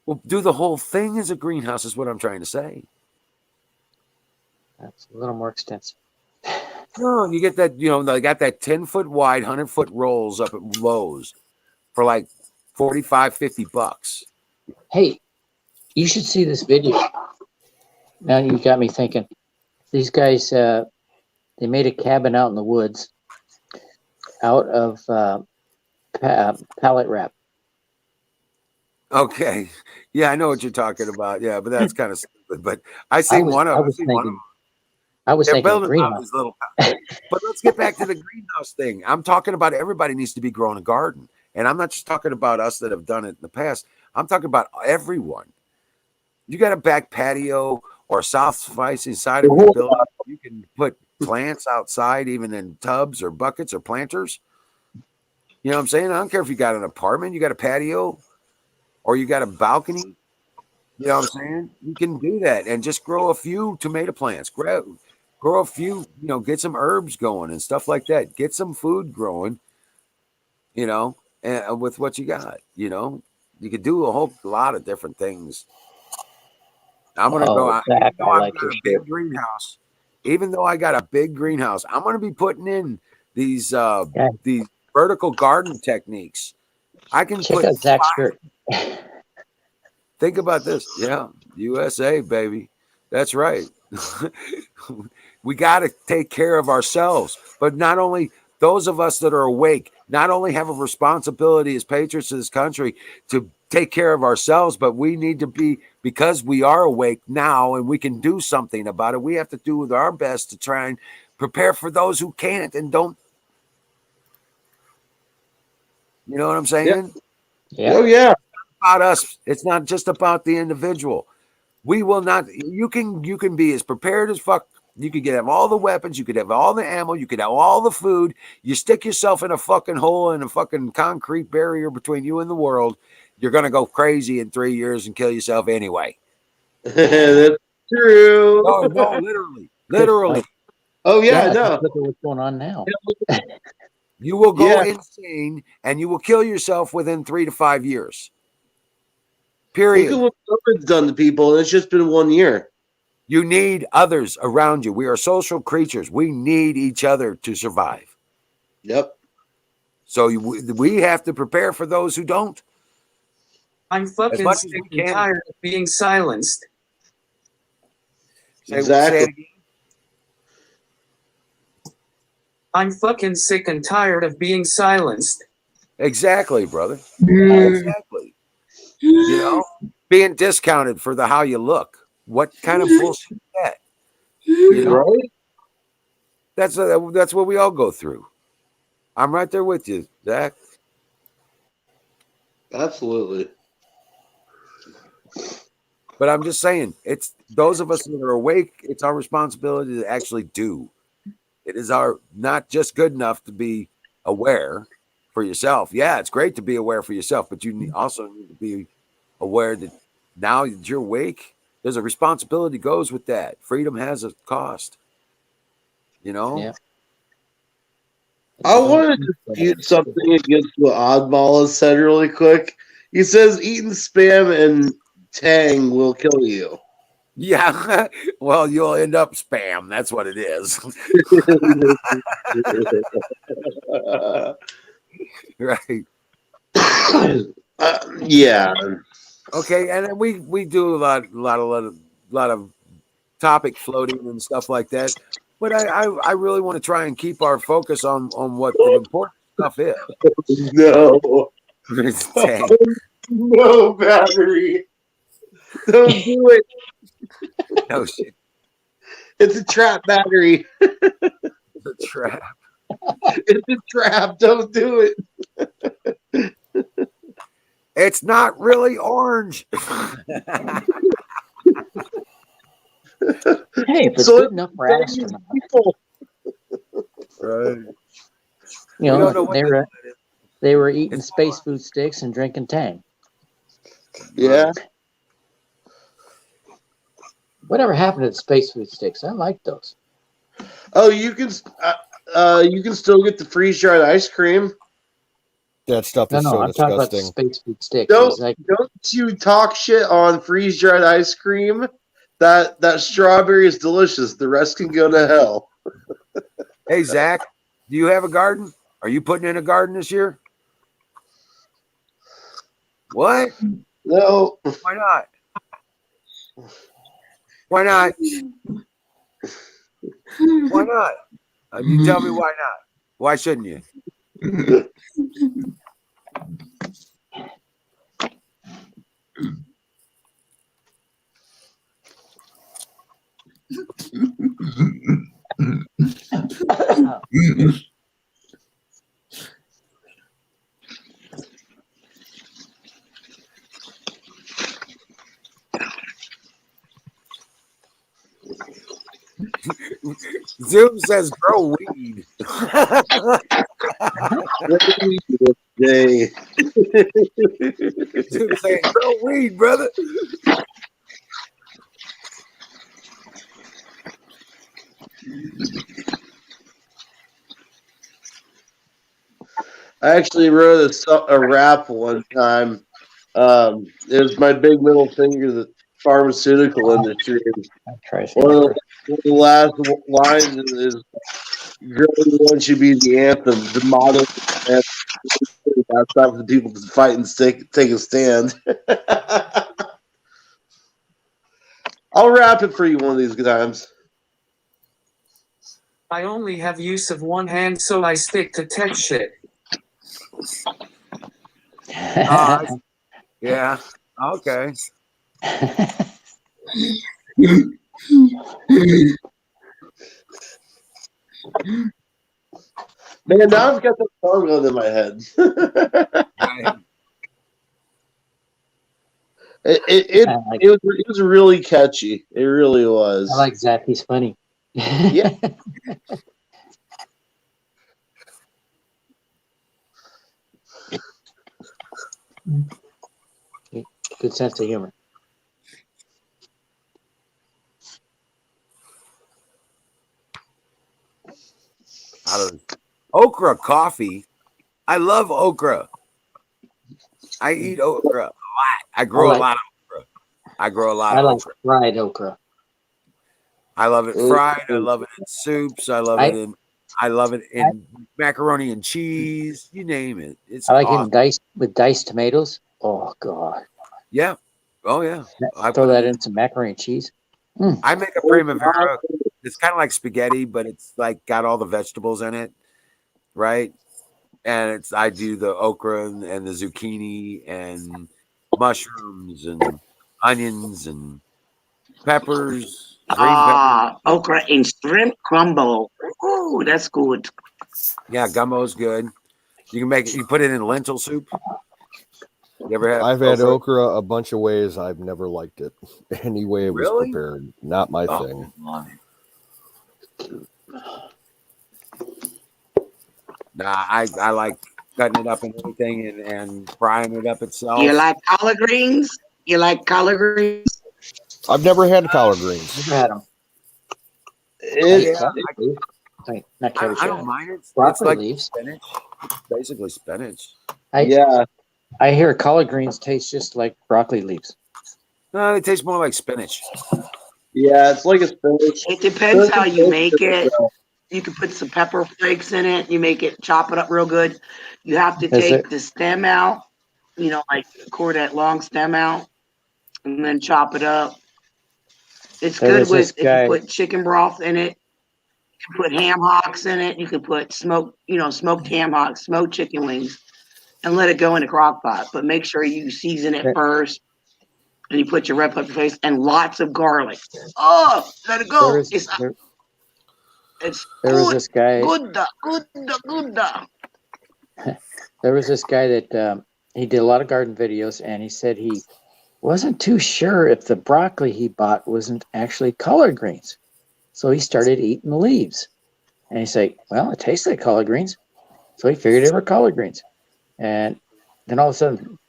Well, do the whole thing as a greenhouse is what I'm trying to say.
That's a little more extensive.
No, you get that, they got that 10-foot wide, 100-foot rolls up at Lowe's for like $45, $50.
Hey, you should see this video. Now you got me thinking. These guys, they made a cabin out in the woods out of pallet wrap.
Okay. Yeah, I know what you're talking about. Yeah, but that's kind of stupid. But I seen one of them.
I was thinking
building
greenhouse.
these little. But let's get back to the greenhouse thing. I'm talking about everybody needs to be growing a garden. And I'm not just talking about us that have done it in the past. I'm talking about everyone. You got a back patio or a south-facing side of your building. You can put plants outside, even in tubs or buckets or planters. You know what I'm saying? I don't care if you got an apartment, you got a patio, or you got a balcony. You know what I'm saying? You can do that and just grow a few tomato plants. Grow a few, get some herbs going and stuff like that. Get some food growing, and with what you got, you could do a whole lot of different things. I'm going to go out.
Zach,
Even though I've got a big greenhouse, even though I got a big greenhouse, I'm going to be putting in these vertical garden techniques. I can
check
put
out Zach's shirt.
Think about this. Yeah, USA, baby. That's right. We got to take care of ourselves. But not only those of us that are awake, not only have a responsibility as patriots of this country to take care of ourselves, but we need to be, because we are awake now and we can do something about it, we have to do our best to try and prepare for those who can't and don't. You know what I'm saying?
Yeah. Oh, yeah.
About us. It's not just about the individual. We will not. You can be as prepared as fuck. You could have all the weapons. You could have all the ammo. You could have all the food. You stick yourself in a fucking hole in a fucking concrete barrier between you and the world. You're gonna go crazy in 3 years and kill yourself anyway.
That's true.
No, literally.
Oh yeah, no.
Look at what's going on now.
You will go insane and you will kill yourself within 3 to 5 years. Period.
Look at what COVID's done to people, and it's just been 1 year.
You need others around you. We are social creatures. We need each other to survive.
Yep.
So we have to prepare for those who don't.
I'm fucking sick and tired of being silenced.
Exactly.
I'm fucking sick and tired of being silenced.
Exactly, brother. Exactly. Being discounted for how you look. What kind of bullshit is that?
Right?
That's what we all go through. I'm right there with you, Zach.
Absolutely.
But I'm just saying, it's those of us that are awake, it's our responsibility to actually do. It is not just good enough to be aware for yourself. Yeah, it's great to be aware for yourself, but you also need to be aware that now that you're awake, there's a responsibility goes with that. Freedom has a cost.
Yeah.
I wanted to dispute something against what Oddball has said really quick. He says eating Spam and Tang will kill you.
Yeah, well, you'll end up Spam. That's what it is. Right.
Yeah.
Okay, and then we do a lot of topic floating and stuff like that. But I really want to try and keep our focus on what the important stuff is.
No. No battery. Don't do it.
No shit.
It's a trap battery.
It's a trap.
It's a trap. Don't do it.
It's not really orange.
Hey, if it's
So
good enough for astronauts,
Right.
you
We don't
know,
know what
they were eating
It's
space food sticks and drinking Tang.
yeah.
Whatever happened to the space food sticks? I like those.
Oh, you can still get the freeze dried ice cream.
That stuff
No,
is
no,
so
I'm talking about the
disgusting.
space food sticks. It was
Don't
like,
don't you talk shit on freeze dried ice cream. That strawberry is delicious. The rest can go to hell.
Hey, Zach, do you have a garden? Are you putting in a garden this year? What?
No.
Why not? Why not? Why not? You tell me why not. Why shouldn't you? Zoom says grow weed.
Day.
Zoom saying grow weed, brother.
I actually wrote a rap one time. It was my big middle finger to the pharmaceutical industry.
I'll try
One of,
some.
one of the last lines is "Growing One should be the anthem, the motto." And that's not for people to fight and take a stand. I'll rap it for you one of these times.
I only have use of one hand, so I stick to tech shit.
Yeah. Okay.
Man, now I've got the song going in my head. It was really catchy. It really was.
I like Zach. He's funny.
Yeah.
Good sense of humor.
Okra coffee. I love okra. I eat okra a lot. I grow a lot of okra. I grow a lot
I
of
like
okra.
fried okra.
I love it fried. I love it in soups. I love it in macaroni and cheese. You name it. It's
I like
awesome.
it with diced tomatoes. Oh God.
Yeah. Oh yeah. I
Throw that in some macaroni and cheese.
I make a primavera. It's kind of like spaghetti, but it's like got all the vegetables in it, right? And I do the okra and the zucchini and mushrooms and onions and peppers, green peppers.
Okra and shrimp crumble. Ooh, that's good.
Yeah, gumbo's good. You can make it. You put it in lentil soup. You ever have?
I've had okra a bunch of ways. I've never liked it. Any way it was
Really?
prepared, not my thing.
Nah, I like cutting it up and everything and frying it up itself.
You like collard greens? You like collard greens?
I've never had collard greens.
Never had them. Not cabbage.
I don't mind it.
Broccoli
It's like
leaves.
spinach. It's basically spinach.
I hear collard greens taste just like broccoli leaves.
No, it tastes more like spinach.
Yeah, it's like a spinach.
It depends how you make it. You can put some pepper flakes in it. You make it, chop it up real good. You have to take the stem out, like core that long stem out, and then chop it up. It's good with if you put chicken broth in it. You can put ham hocks in it. You can put smoked ham hocks, smoked chicken wings, and let it go in the crock pot. But make sure you season it first. And you put your red pepper paste and lots of garlic. Oh, let it go.
There was this guy.
Good.
There was this guy that he did a lot of garden videos, and he said he wasn't too sure if the broccoli he bought wasn't actually collard greens. So he started eating the leaves. And he's like, well, it tastes like collard greens. So he figured it were collard greens. And then all of a sudden,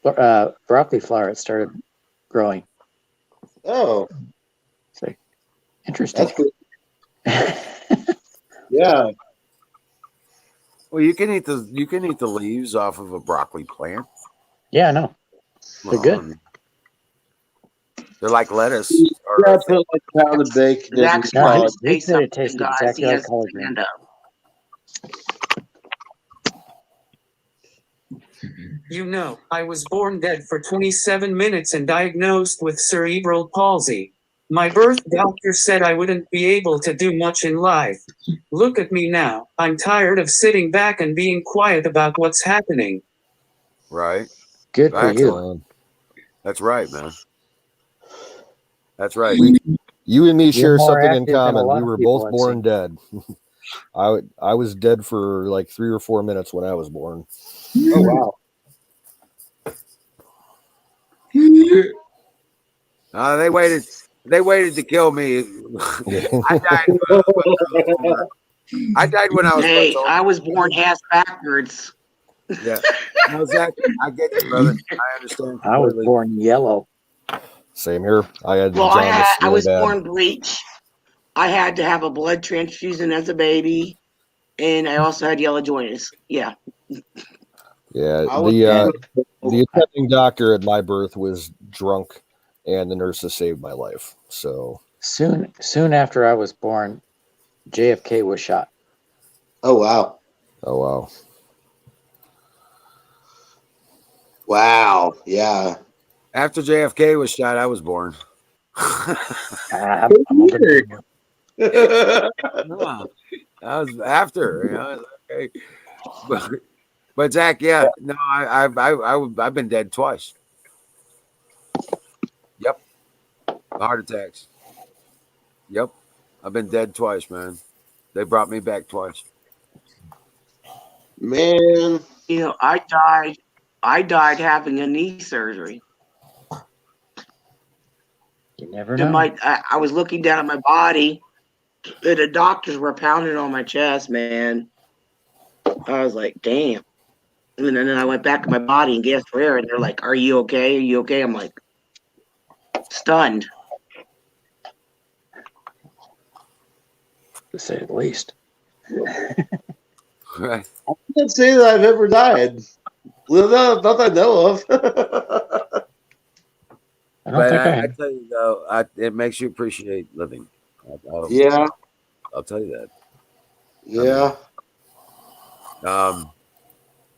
broccoli flower started growing.
Oh,
It's like, interesting.
that's good. Yeah.
Well, you can eat the leaves off of a broccoli plant.
Yeah, I know. They're good.
They're like lettuce.
Yeah, put like pounded bacon.
Zach's
No,
trying to
he
say
said it
something,
tasted
guys.
exactly
He
like
has
collard
his
greens.
hand up.
You know, I was born dead for 27 minutes and diagnosed with cerebral palsy. My birth doctor said I wouldn't be able to do much in life. Look at me now. I'm tired of sitting back and being quiet about what's happening.
Right.
Good for you.
Excellent.
That's right, man. That's right.
You and me
You're
share
more
something in
active than a
common.
lot
We
of
were
people
both
I've
born
seen.
dead. I was dead for like 3 or 4 minutes when I was born.
Oh wow.
They waited to kill me. I died when I was
Hey,
much older.
I was born ass backwards.
Yeah. No, Zach, I get you, brother. I understand.
I was
completely.
born yellow.
Same here. I had
Well,
jaundice
I
really
was
bad.
born bleach. I had to have a blood transfusion as a baby, and I also had yellow jaundice. Yeah.
Yeah,
I was
the attending doctor at my birth was drunk, and the nurses saved my life. So
Soon after I was born, JFK was shot.
Oh wow.
oh wow.
Wow. Yeah.
After JFK was shot, I was born.
I'm older than you.
No, I was after. You know, okay. But Zach, yeah, no, I've been dead twice. Yep, heart attacks. Yep, I've been dead twice, man. They brought me back twice.
Man.
You know, I died having a knee surgery.
You never
And
know.
I was looking down at my body, and the doctors were pounding on my chest, man. I was like, damn. And then I went back to my body and gasped for air, and they're like, "Are you okay? Are you okay?" I'm like, stunned.
To say the least.
Right.
I can't say that I've ever died. Well, not that I know of.
I don't
But
think I
I
have.
tell you though, it makes you appreciate living.
Yeah.
I'll tell you that.
Yeah.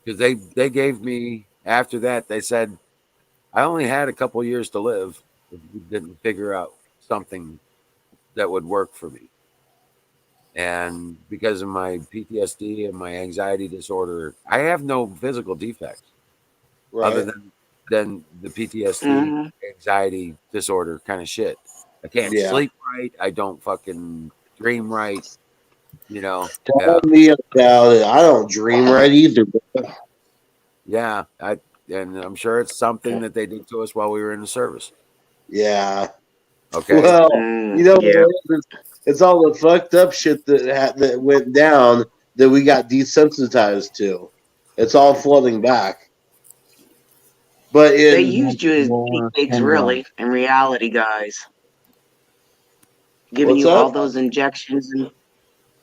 Because they gave me after that. They said I only had a couple years to live if we didn't figure out something that would work for me. And because of my PTSD and my anxiety disorder, I have no physical defects other
Right.
than the PTSD
Mhm.
anxiety disorder kind of shit. I can't
Yeah.
sleep right. I don't fucking dream right. You know.
Tell me about it. I don't dream right either.
Yeah. And I'm sure it's something that they did to us while we were in the service.
Yeah.
Okay.
Well, you know,
Yeah.
it's all the fucked up shit that went down that we got desensitized to. It's all flooding back. But
They
in
used you as guinea pigs, really, in reality, guys. Giving
What's
you all
up?
those injections. And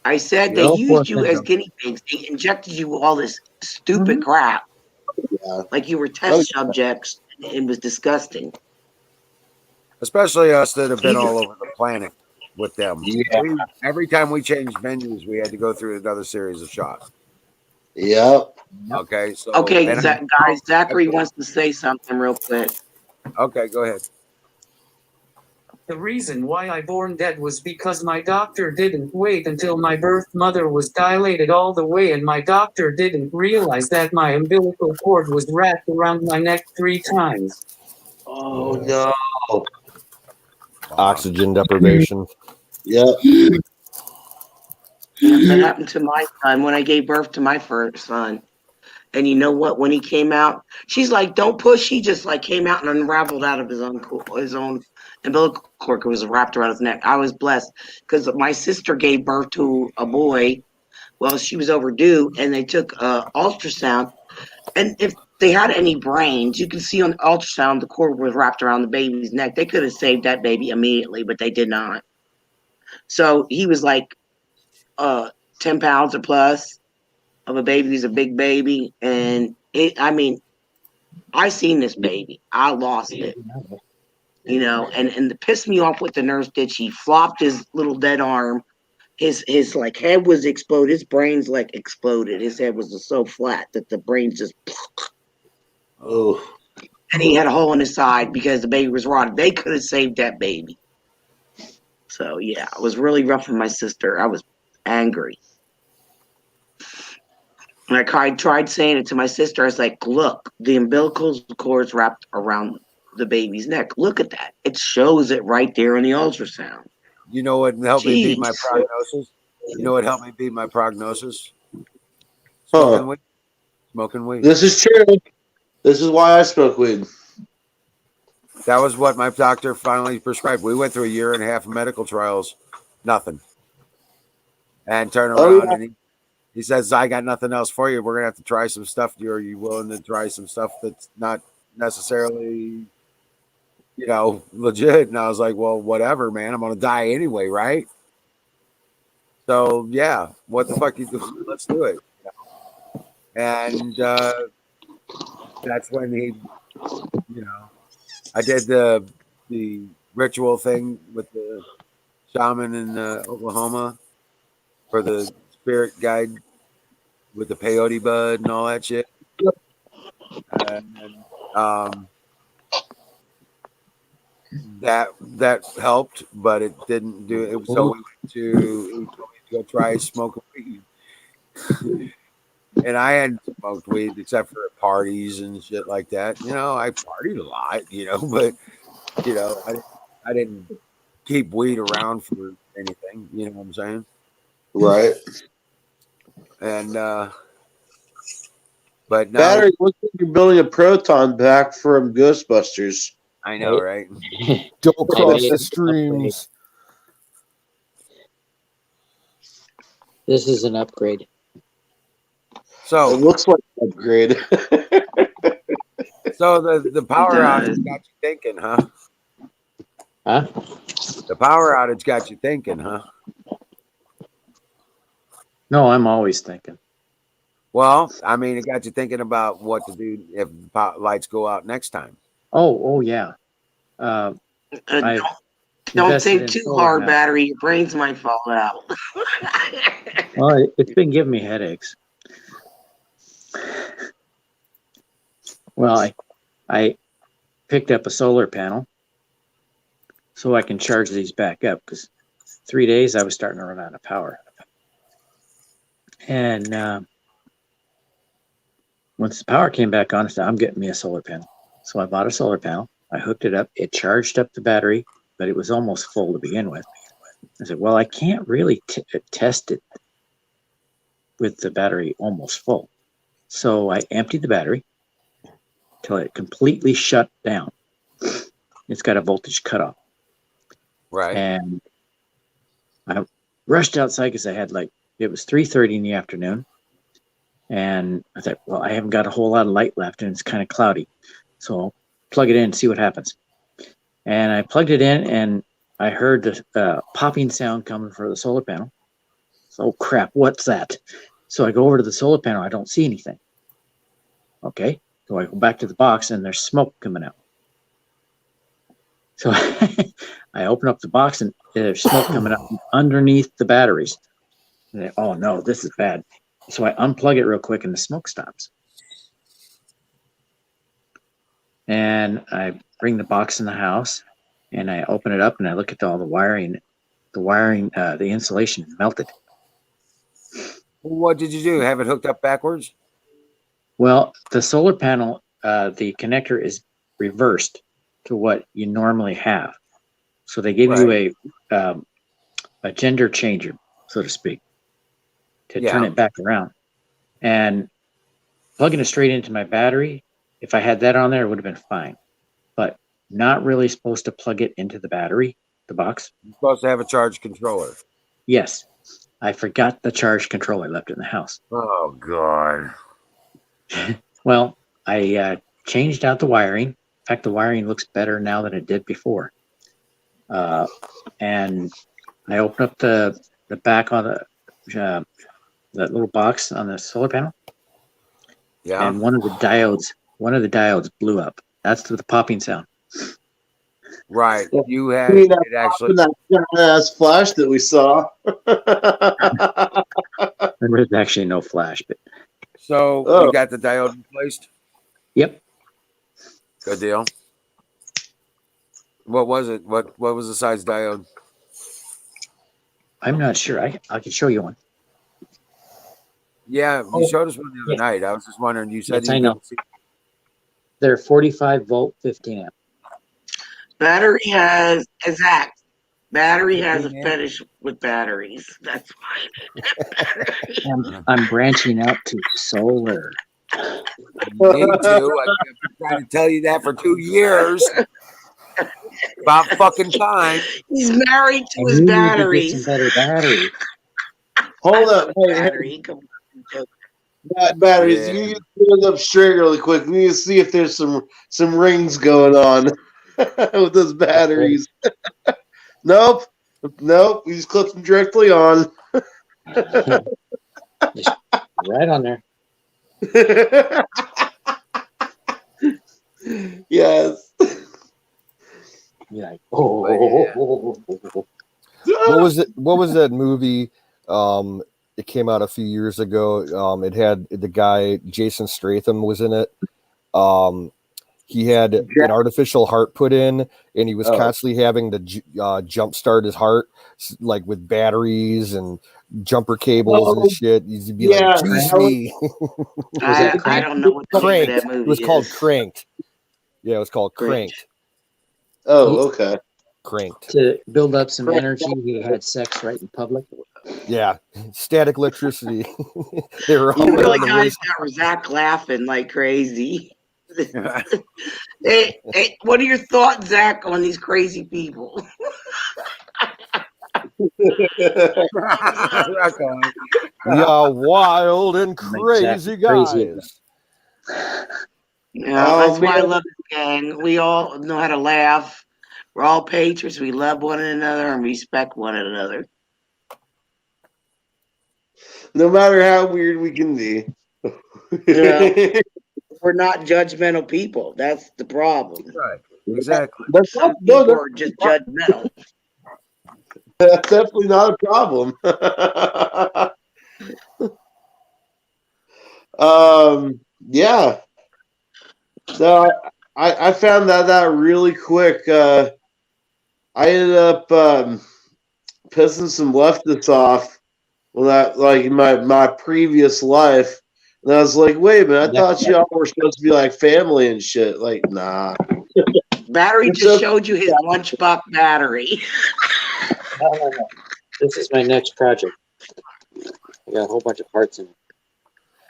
I said they
Go for
used
it,
you as
Pedro.
guinea pigs. They injected you with all this stupid crap.
Yeah.
Like you were test subjects. It was disgusting.
Especially us that have been all over the planet with them.
Yeah.
Every time we changed venues, we had to go through another series of shots.
Yep.
Okay. So
Okay,
and
guys, Zachary wants to say something real quick.
okay, go ahead.
The reason why I born dead was because my doctor didn't wait until my birth mother was dilated all the way, and my doctor didn't realize that my umbilical cord was wrapped around my neck 3 times.
Oh no.
Oxygen deprivation.
Yep.
That happened to my son when I gave birth to my first son. And you know what? When he came out, she's like, "Don't push." He just like came out and unraveled out of his own umbilical cord. Was wrapped around his neck. I was blessed because my sister gave birth to a boy. Well, she was overdue, and they took ultrasound. And if they had any brains, you can see on the ultrasound the cord was wrapped around the baby's neck. They could have saved that baby immediately, but they did not. So he was like 10 pounds or plus of a baby. He's a big baby. And I seen this baby. I lost it. And it pissed me off what the nurse did. She flopped his little dead arm. His like head was exploded. His brains like exploded. His head was just so flat that the brains just.
Oh.
And he had a hole in his side because the baby was rotted. They could have saved that baby. So yeah, it was really rough for my sister. I was angry. And I tried saying it to my sister. I was like, "Look, the umbilical cord's wrapped around the baby's neck. Look at that. It shows it right there in the ultrasound."
You know what helped me beat my
Jeez.
prognosis? You know what helped me beat my prognosis?
Huh.
Smoking weed. Smoking weed.
This is true. This is why I smoke weed.
That was what my doctor finally prescribed. We went through 1.5 years of medical trials, nothing. And turn around and he says, "I got nothing else for you. We're gonna have to try some stuff. Are you willing to try some stuff that's not necessarily, legit?" And I was like, "Well, whatever, man. I'm gonna die anyway, right?" So yeah, what the fuck you do? Let's do it. And that's when I did the ritual thing with the shaman in Oklahoma for the spirit guide with the peyote bud and all that shit. And that helped, but it didn't do it. So we went to go try smoking weed. And I hadn't smoked weed except for at parties and shit like that. I partied a lot, but I didn't keep weed around for anything. You know what I'm saying?
Right.
And but now
Battery, looks like you're building a proton pack from Ghostbusters.
I know, right?
Don't cross the streams.
This is an upgrade.
So
it looks like an upgrade.
So the power outage got you thinking, huh?
Huh?
The power outage got you thinking, huh?
No, I'm always thinking.
Well, I mean, it got you thinking about what to do if lights go out next time.
Oh yeah.
Don't think too hard, battery. Your brains might fall out.
Well, it's been giving me headaches. Well, I picked up a solar panel so I can charge these back up because 3 days I was starting to run out of power. And once the power came back on, I said, I'm getting me a solar panel. So I bought a solar panel. I hooked it up. It charged up the battery, but it was almost full to begin with. I said, well, I can't really test it with the battery almost full. So I emptied the battery till it completely shut down. It's got a voltage cutoff.
Right.
And I rushed outside because it was 3:30 in the afternoon. And I thought, well, I haven't got a whole lot of light left and it's kind of cloudy. So I'll plug it in and see what happens. And I plugged it in and I heard the popping sound coming from the solar panel. So, oh, crap, what's that? So I go over to the solar panel. I don't see anything. Okay. So I go back to the box and there's smoke coming out. So I open up the box and there's smoke coming out underneath the batteries. And oh, no, this is bad. So I unplug it real quick and the smoke stops. And I bring the box in the house and I open it up and I look at all the wiring. The insulation melted.
What did you do? Have it hooked up backwards?
Well, the solar panel, the connector is reversed to what you normally have. So they give you a gender changer, so to speak, to turn it back around. And plugging it straight into my battery, if I had that on there, it would have been fine. But not really supposed to plug it into the battery, the box.
You're supposed to have a charge controller.
Yes. I forgot the charge controller left in the house.
Oh, God.
Well, I changed out the wiring. In fact, the wiring looks better now than it did before. And I opened up the back on that little box on the solar panel.
Yeah.
And one of the diodes blew up. That's the popping sound.
Right. You had
You mean
it actually.
that ass flash that we saw.
There was actually no flash, but
So you got the diode replaced?
yep.
Good deal. What was it? What was the size diode?
I'm not sure. I can show you one.
Yeah, you showed us one the other night. I was just wondering. You said
Yes, I know.
couldn't see.
They're 45 volt, 15 amp.
Battery has Zach. Battery has a fetish with batteries. That's why.
I'm branching out to solar.
You need to. I've been trying to tell you that for 2 years. About fucking time.
He's married to
And
his
you need to get
batteries.
some better battery.
Hold up. Wait,
Battery. Come on.
batteries.
Yeah.
You need to put it up straight really quick. We need to see if there's some rings going on with those batteries. Nope. We just clip them directly on.
Just right on there.
Yes.
You're like, oh.
What was that movie? It came out a few years ago. It had the guy Jason Statham was in it. He had an artificial heart put in, and he was constantly having to jumpstart his heart, like with batteries and jumper cables and shit. He'd be like, "Geez, me."
I don't know what the name of that movie
It was called
is.
Cranked. Yeah, it was called Cranked.
Oh, okay.
Cranked.
To build up some energy, he had sex right in public.
Yeah, static electricity. They were all
You really
around the
got Zach laughing like crazy. Hey, what are your thoughts, Zach, on these crazy people?
We are wild and crazy guys.
Yeah, that's why I love this gang. We all know how to laugh. We're all patriots. We love one another and respect one another.
No matter how weird we can be.
Yeah. We're not judgmental people. That's the problem.
Right. Exactly.
Some people are just judgmental.
That's definitely not a problem. Yeah. So I found that out really quick. I ended up pissing some leftists off in my previous life. And I was like, wait a minute, I thought y'all were supposed to be like family and shit. Like, nah.
Battery just showed you his lunchbox battery.
No. This is my next project. I got a whole bunch of parts in it.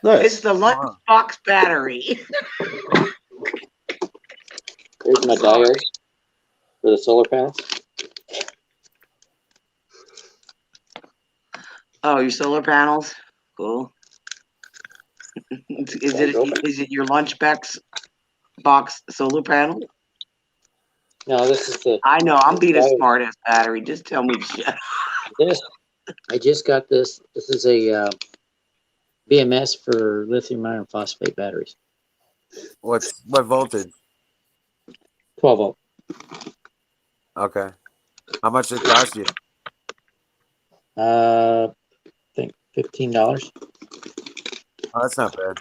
Nice.
It's the lunchbox battery.
Here's my diodes for the solar panels.
Oh, your solar panels? Cool. Is it your lunchbox box solar panel?
No, this is the.
I know, I'm being a smart ass battery. Just tell me shit.
This, I just got this. This is a BMS for lithium iron phosphate batteries.
What voltage?
12 volt.
Okay. How much did it cost you?
I think $15.
Oh, that's not bad.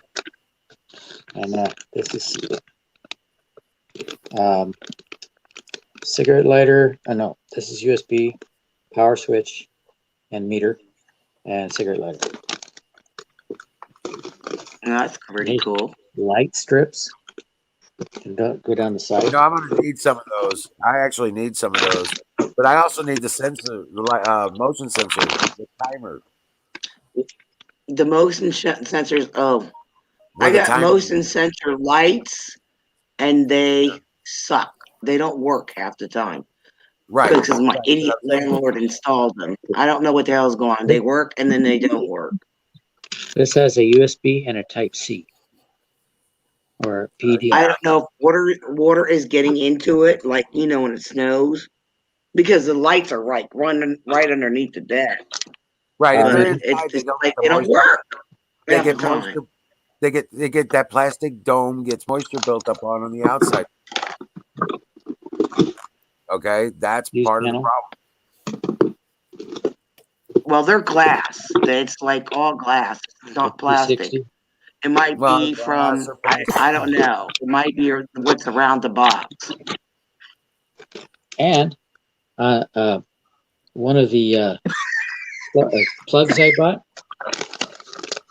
And this is cigarette lighter. No, this is USB, power switch, and meter, and cigarette lighter.
That's pretty cool.
Light strips. And go down the side.
You know, I'm going to need some of those. I actually need some of those. But I also need the sensor, the motion sensor, the timer.
The motion sensors. Oh, I got motion sensor lights, and they suck. They don't work half the time.
Right.
Because my idiot landlord installed them. I don't know what the hell's going on. They work and then they don't work.
This has a USB and a Type C. Or PD.
I don't know if water is getting into it, like, when it snows. Because the lights are running right underneath the deck.
Right.
But it's just like they don't work.
They get moisture. They get that plastic dome gets moisture built up on the outside. Okay, that's part of the problem.
Well, they're glass. It's like all glass. It's not plastic. It might be from, I don't know. It might be what's around the box.
And one of the plugs I bought,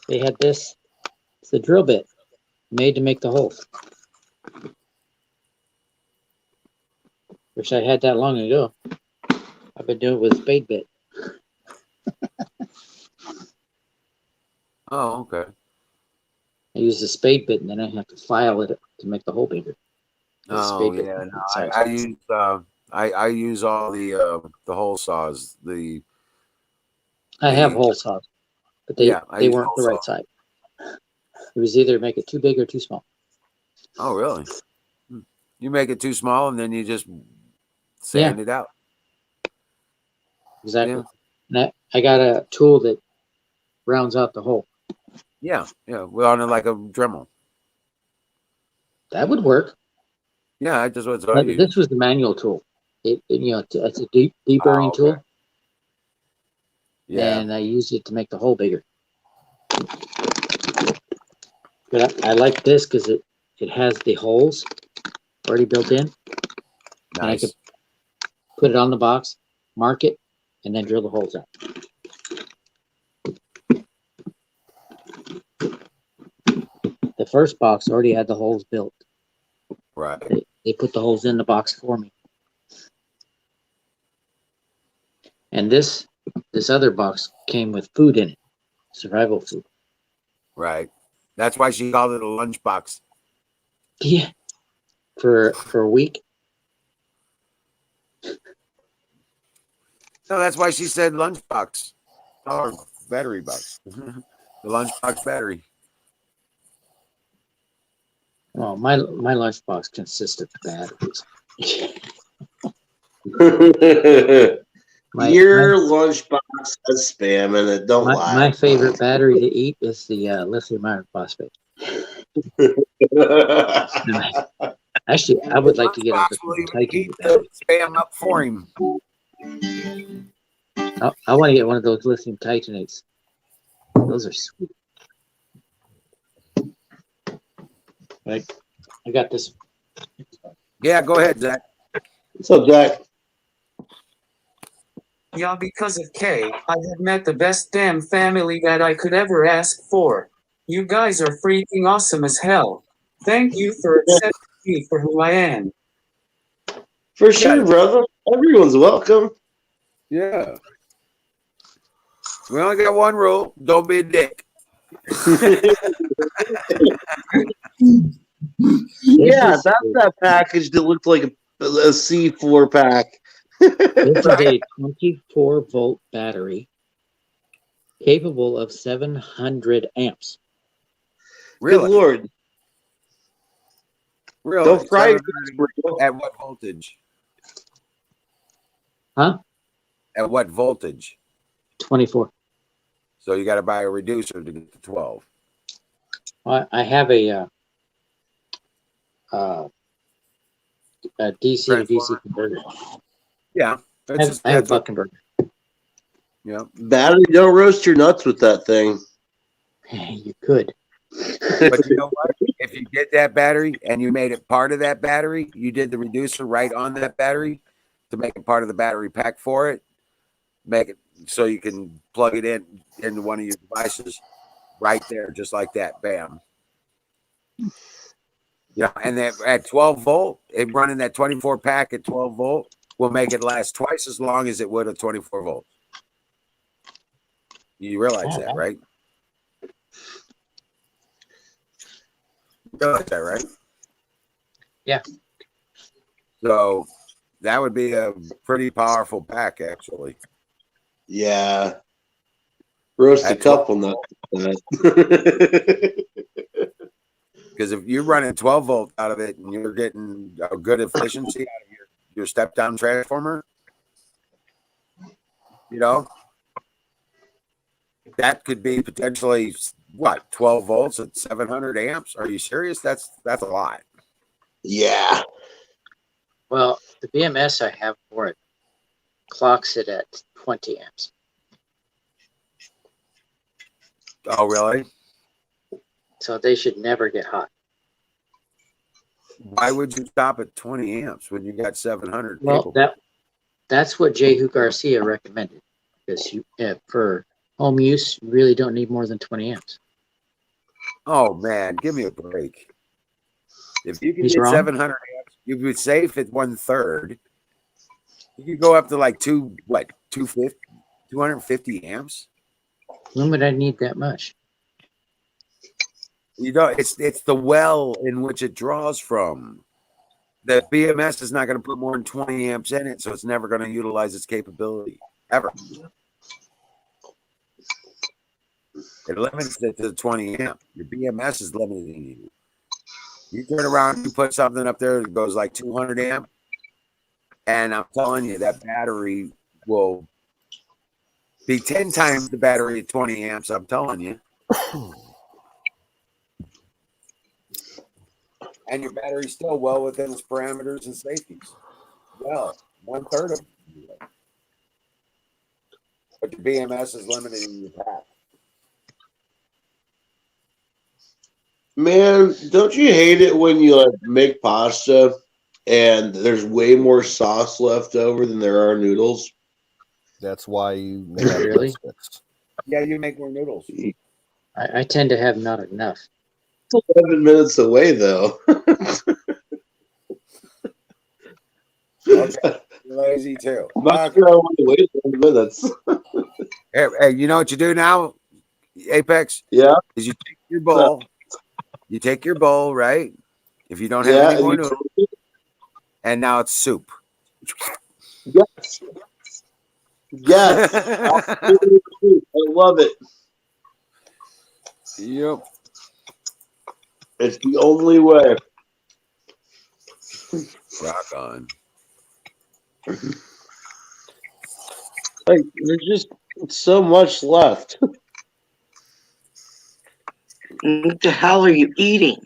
they had this. It's a drill bit made to make the holes. Wish I had that long ago. I've been doing it with a spade bit.
Oh, okay.
I use the spade bit and then I have to file it to make the hole bigger.
Oh yeah, no, I use all the hole saws.
I have hole saws, but they weren't the right size. It was either make it too big or too small.
Oh really? You make it too small and then you just sand it out.
Exactly. Yeah. And I got a tool that rounds out the hole.
Yeah. We're on it like a Dremel.
That would work.
Yeah, that's what I use.
This was the manual tool. It's a deep burying tool. Yeah. And I used it to make the hole bigger. But I like this because it has the holes already built in. Nice. And I could put it on the box, mark it, and then drill the holes out. The first box already had the holes built.
Right.
They put the holes in the box for me. And this other box came with food in it, survival food.
Right. That's why she called it a lunchbox.
Yeah. For a week.
No, that's why she said lunchbox. Or battery box. The lunchbox battery.
Well, my lunchbox consists of batteries.
Your lunchbox has spam in it. Don't lie.
My favorite battery to eat is the lithium iron phosphate. Actually, I would like to get a Titan.
Spam up for him.
I want to get one of those lithium titanates. Those are sweet. I got this.
Yeah, go ahead, Zach.
What's up, Zach?
Yeah, because of Kay, I have met the best damn family that I could ever ask for. You guys are freaking awesome as hell. Thank you for accepting me for who I am.
For sure, brother. Everyone's welcome.
Yeah. We only got one rule. Don't be a dick.
Yeah, that's that package that looked like a C4 pack.
This is a 24-volt battery capable of 700 amps.
Really?
Good Lord.
Really?
Don't fry it.
At what voltage?
Huh?
At what voltage?
24.
So you got to buy a reducer to get to 12.
I have a DC to DC converter.
Yeah.
I have a buck converter.
Yeah.
Battery, don't roast your nuts with that thing.
You could.
But you know what? If you get that battery and you made it part of that battery, you did the reducer right on that battery to make it part of the battery pack for it. Make it so you can plug it into one of your devices right there, just like that. Bam. Yeah, and then at 12 volt, it running that 24 pack at 12 volt will make it last twice as long as it would at 24 volts. You realize that, right? realize that, right?
Yeah.
So that would be a pretty powerful pack, actually.
Yeah. Roast a
At
couple nuts.
Because if you're running 12 volt out of it and you're getting a good efficiency out of your step down transformer, you know, that could be potentially what, 12 volts at 700 amps? Are you serious? That's a lot.
Yeah.
Well, the BMS I have for it clocks it at 20 amps.
Oh, really?
So they should never get hot.
Why would you stop at 20 amps when you got 700?
Well, that's what Jehu Garcia recommended, because you for home use, you really don't need more than 20 amps.
Oh man, give me a break. If you can
He's
get
wrong.
700 amps, you'd be safe at 1/3. You could go up to like 250 amps.
When would I need that much?
You know, it's the well in which it draws from. The BMS is not going to put more than 20 amps in it, so it's never going to utilize its capability ever. It limits it to 20 amp. Your BMS is limiting you. You turn around, you put something up there that goes like 200 amp, and I'm telling you, that battery will be 10 times the battery at 20 amps. I'm telling you. And your battery's still well within its parameters and safeties. Well, 1/3 of it. But the BMS is limiting your pack.
Man, don't you hate it when you like make pasta and there's way more sauce left over than there are noodles?
That's why you make
Really?
breadsticks.
Yeah, you make more noodles.
I tend to have not enough.
It's 11 minutes away, though.
Okay, you're lazy too.
I'm not sure I want to wait 11 minutes.
Hey, you know what you do now, Apex?
Yeah.
Is you take your bowl. You take your bowl, right? If you don't have
Yeah,
any more
and
noodles, and now it's soup.
Yes. Yes. I love it.
Yep.
It's the only way.
Rock on.
Like, there's just so much left.
What the hell are you eating?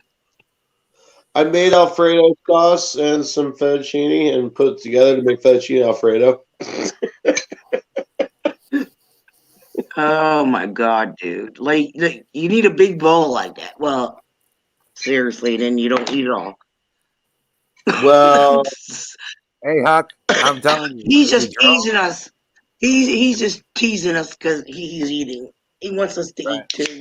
I made Alfredo sauce and some fettuccine and put it together to make fettuccine Alfredo.
Oh my god, dude! Like you need a big bowl like that. Well, seriously, then you don't eat it all.
Well,
Hey, Huck, I'm telling you.
He's
if
just
you drove-
teasing us. He's just teasing us because he's eating. He wants us to eat too.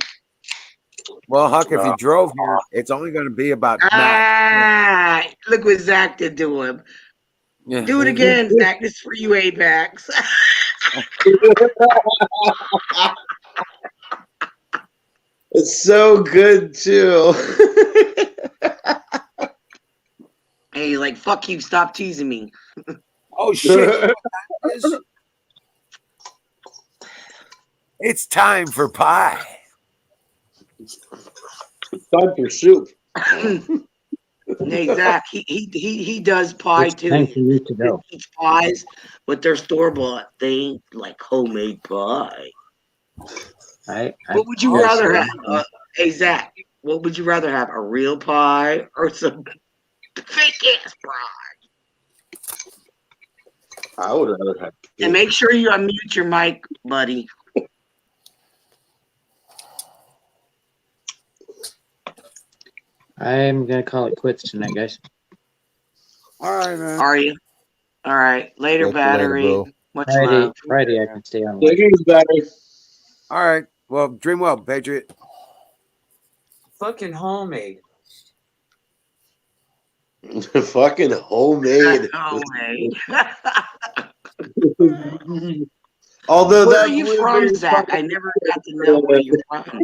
Well, Huck, if you drove here, it's only going to be about
Ah, look what Zach did to him. Do it again, Zach. This is for you, Apex.
it's so good too.
Hey, like fuck you. Stop teasing me.
Oh shit! It's time for pie.
It's time for soup.
Hey, Zach, he does pie
It's
too.
time for you to go.
He eats pies, but they're store bought. They ain't like homemade pie. What would you rather have? Hey, Zach, what would you rather have? A real pie or some fake ass pie?
I would rather have.
And make sure you unmute your mic, buddy.
I'm gonna call it quits tonight, guys.
All right, man.
Are you? All right. Later,
Later,
battery.
bro.
Much love.
Friday, I can stay on.
Digging's better.
All right. Well, dream well, Patriot.
Fucking homemade.
Fucking homemade.
Homemade.
Although
Where
that
are you from,
blueberry
Zach? I never got to know where you're from.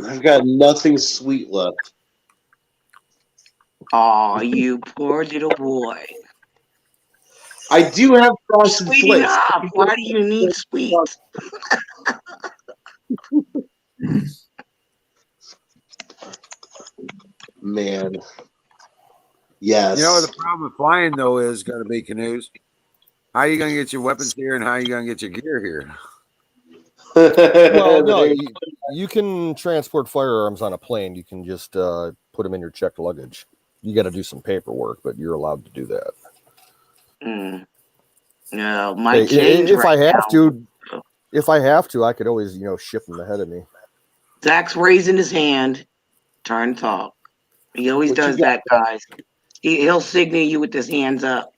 I've got nothing sweet left.
Oh, you poor little boy.
I do have frosted
Sweeten
flakes.
up. Why do you need sweets?
Man. Yes.
You know, the problem with flying, though, is going to be canoes. How are you going to get your weapons here and how are you going to get your gear here?
Well, no, you can transport firearms on a plane. You can just put them in your checked luggage. You got to do some paperwork, but you're allowed to do that.
No, my change
if
right
I have
now.
to, I could always, ship them ahead of me.
Zach's raising his hand, trying to talk. He always does that, guys. He'll signal you with his hands up.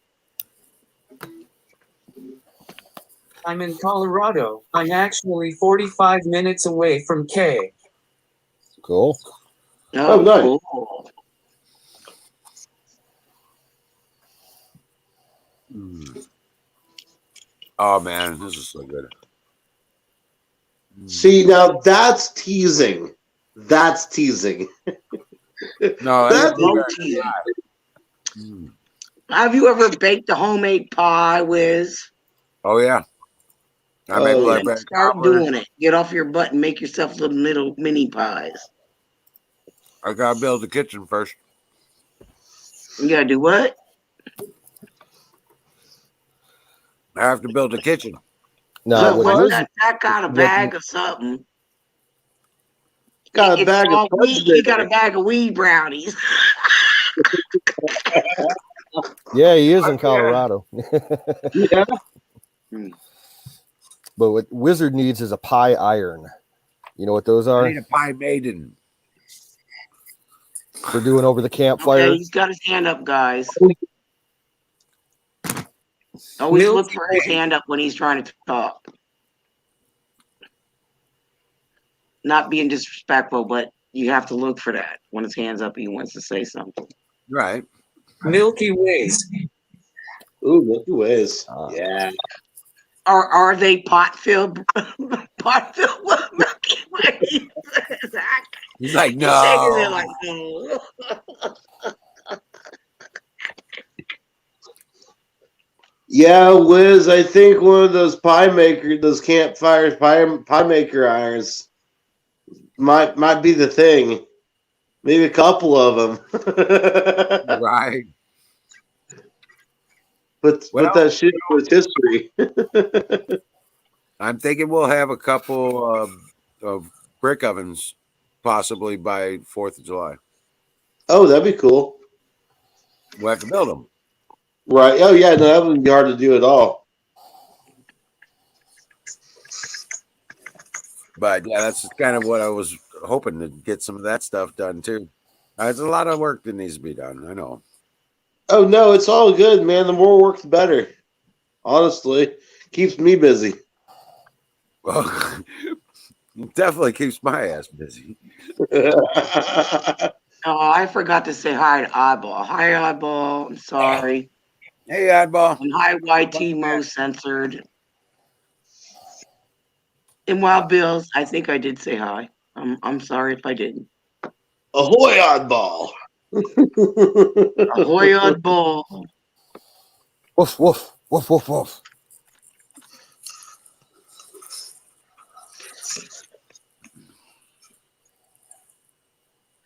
I'm in Colorado. I'm actually 45 minutes away from K.
Cool.
Oh, nice.
Cool.
Oh, man, this is so good.
See, now that's teasing. That's teasing.
No,
That's
No teasing. Have you ever baked a homemade pie, Wiz?
Oh, yeah. I make blackberry
Start
cobbler.
doing it. Get off your butt and make yourself little mini pies.
I got to build the kitchen first.
You gotta do what?
I have to build a kitchen.
No,
That got a bag of something.
Got a bag of
weed. He got a bag of weed brownies.
yeah, he is in Colorado.
Yeah.
But what Wizard needs is a pie iron. You know what those are?
I need a pie maiden.
For doing over the campfire.
Okay, he's got his hand up, guys. Always look for his hand up when he's trying to talk. Not being disrespectful, but you have to look for that when his hand's up. He wants to say something.
Right.
Milky Ways.
Ooh, Milky Ways. Yeah.
Are they pot-filled Milky Ways?
He's like,
He's
no.
shaking it like, no.
Yeah, Wiz, I think one of those those campfire pie maker irons might be the thing. Maybe a couple of them.
Right.
But that shit was history.
I'm thinking we'll have a couple of brick ovens possibly by 4th of July.
Oh, that'd be cool.
We'll have to build them.
Right. Oh, yeah. No, that wouldn't be hard to do at all.
But yeah, that's kind of what I was hoping to get some of that stuff done too. There's a lot of work that needs to be done. I know.
Oh, no, it's all good, man. The more work, the better. Honestly, keeps me busy.
Well, definitely keeps my ass busy.
Oh, I forgot to say hi to Oddball. Hi, Oddball. I'm sorry.
Hey, Oddball.
And hi, YT Mo Censored. And Wild Bills, I think I did say hi. I'm sorry if I didn't.
Ahoy, Oddball.
Ahoy, Oddball.
Woof, woof, woof, woof, woof.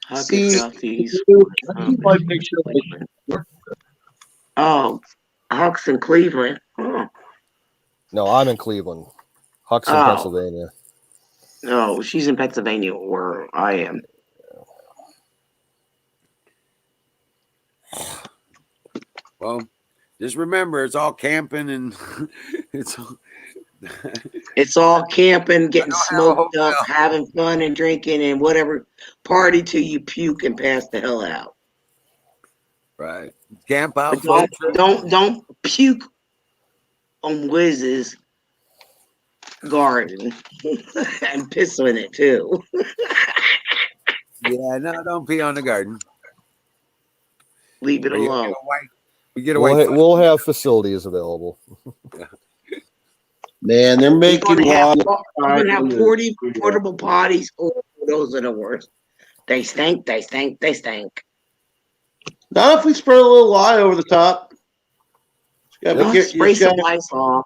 Southeast. Oh, Huck's in Cleveland. Huh.
No, I'm in Cleveland. Huck's in Pennsylvania.
No, she's in Pennsylvania where I am.
Well, just remember, it's all camping and
it's all camping, getting smoked up, having fun and drinking and whatever. Party till you puke and pass the hell out.
Right. Camp out.
Don't puke on Wiz's garden and piss in it too.
Yeah, no, don't pee on the garden.
Leave it alone.
We'll have facilities available.
Man, they're making
We're gonna have 40 portable potties. Those are the worst. They stink. They stink. They stink.
Not if we spread a little lye over the top.
Spray some Lysol.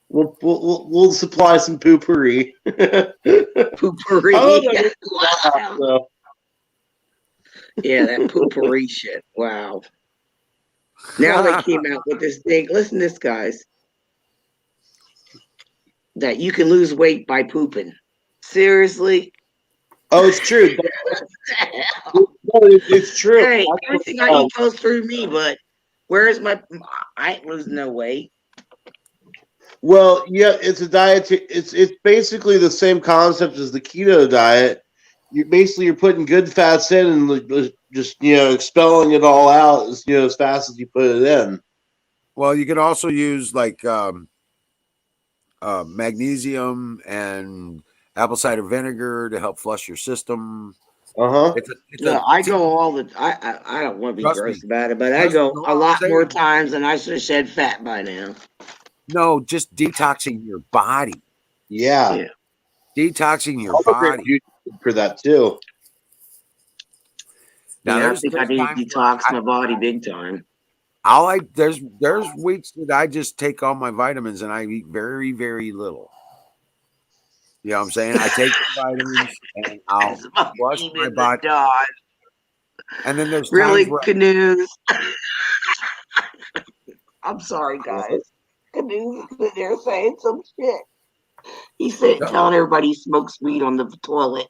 We'll supply some poopery.
Poopery. Wow. Yeah, that poopery shit. Wow. Now they came out with this thing. Listen to this, guys. That you can lose weight by pooping. Seriously?
Oh, it's true. It's true.
Hey, everything I eat goes through me, but where's I ain't losing no weight.
Well, yeah, it's a diet. It's basically the same concept as the keto diet. You're putting good fats in and just expelling it all out as fast as you put it in.
Well, you can also use like magnesium and apple cider vinegar to help flush your system.
I go all the. I don't want to be gross about it, but I go a lot more times than I should have shed fat by now.
No, just detoxing your body.
Yeah.
Detoxing your body
for that too.
Now, I think I need to detox my body big time.
There's weeks that I just take all my vitamins and I eat very, very little. You know what I'm saying? I take the vitamins and I'll flush my body. And then there's
really
times where
Canoes. I'm sorry, guys. Canoes is in there saying some shit. He said, telling everybody he smokes weed on the toilet.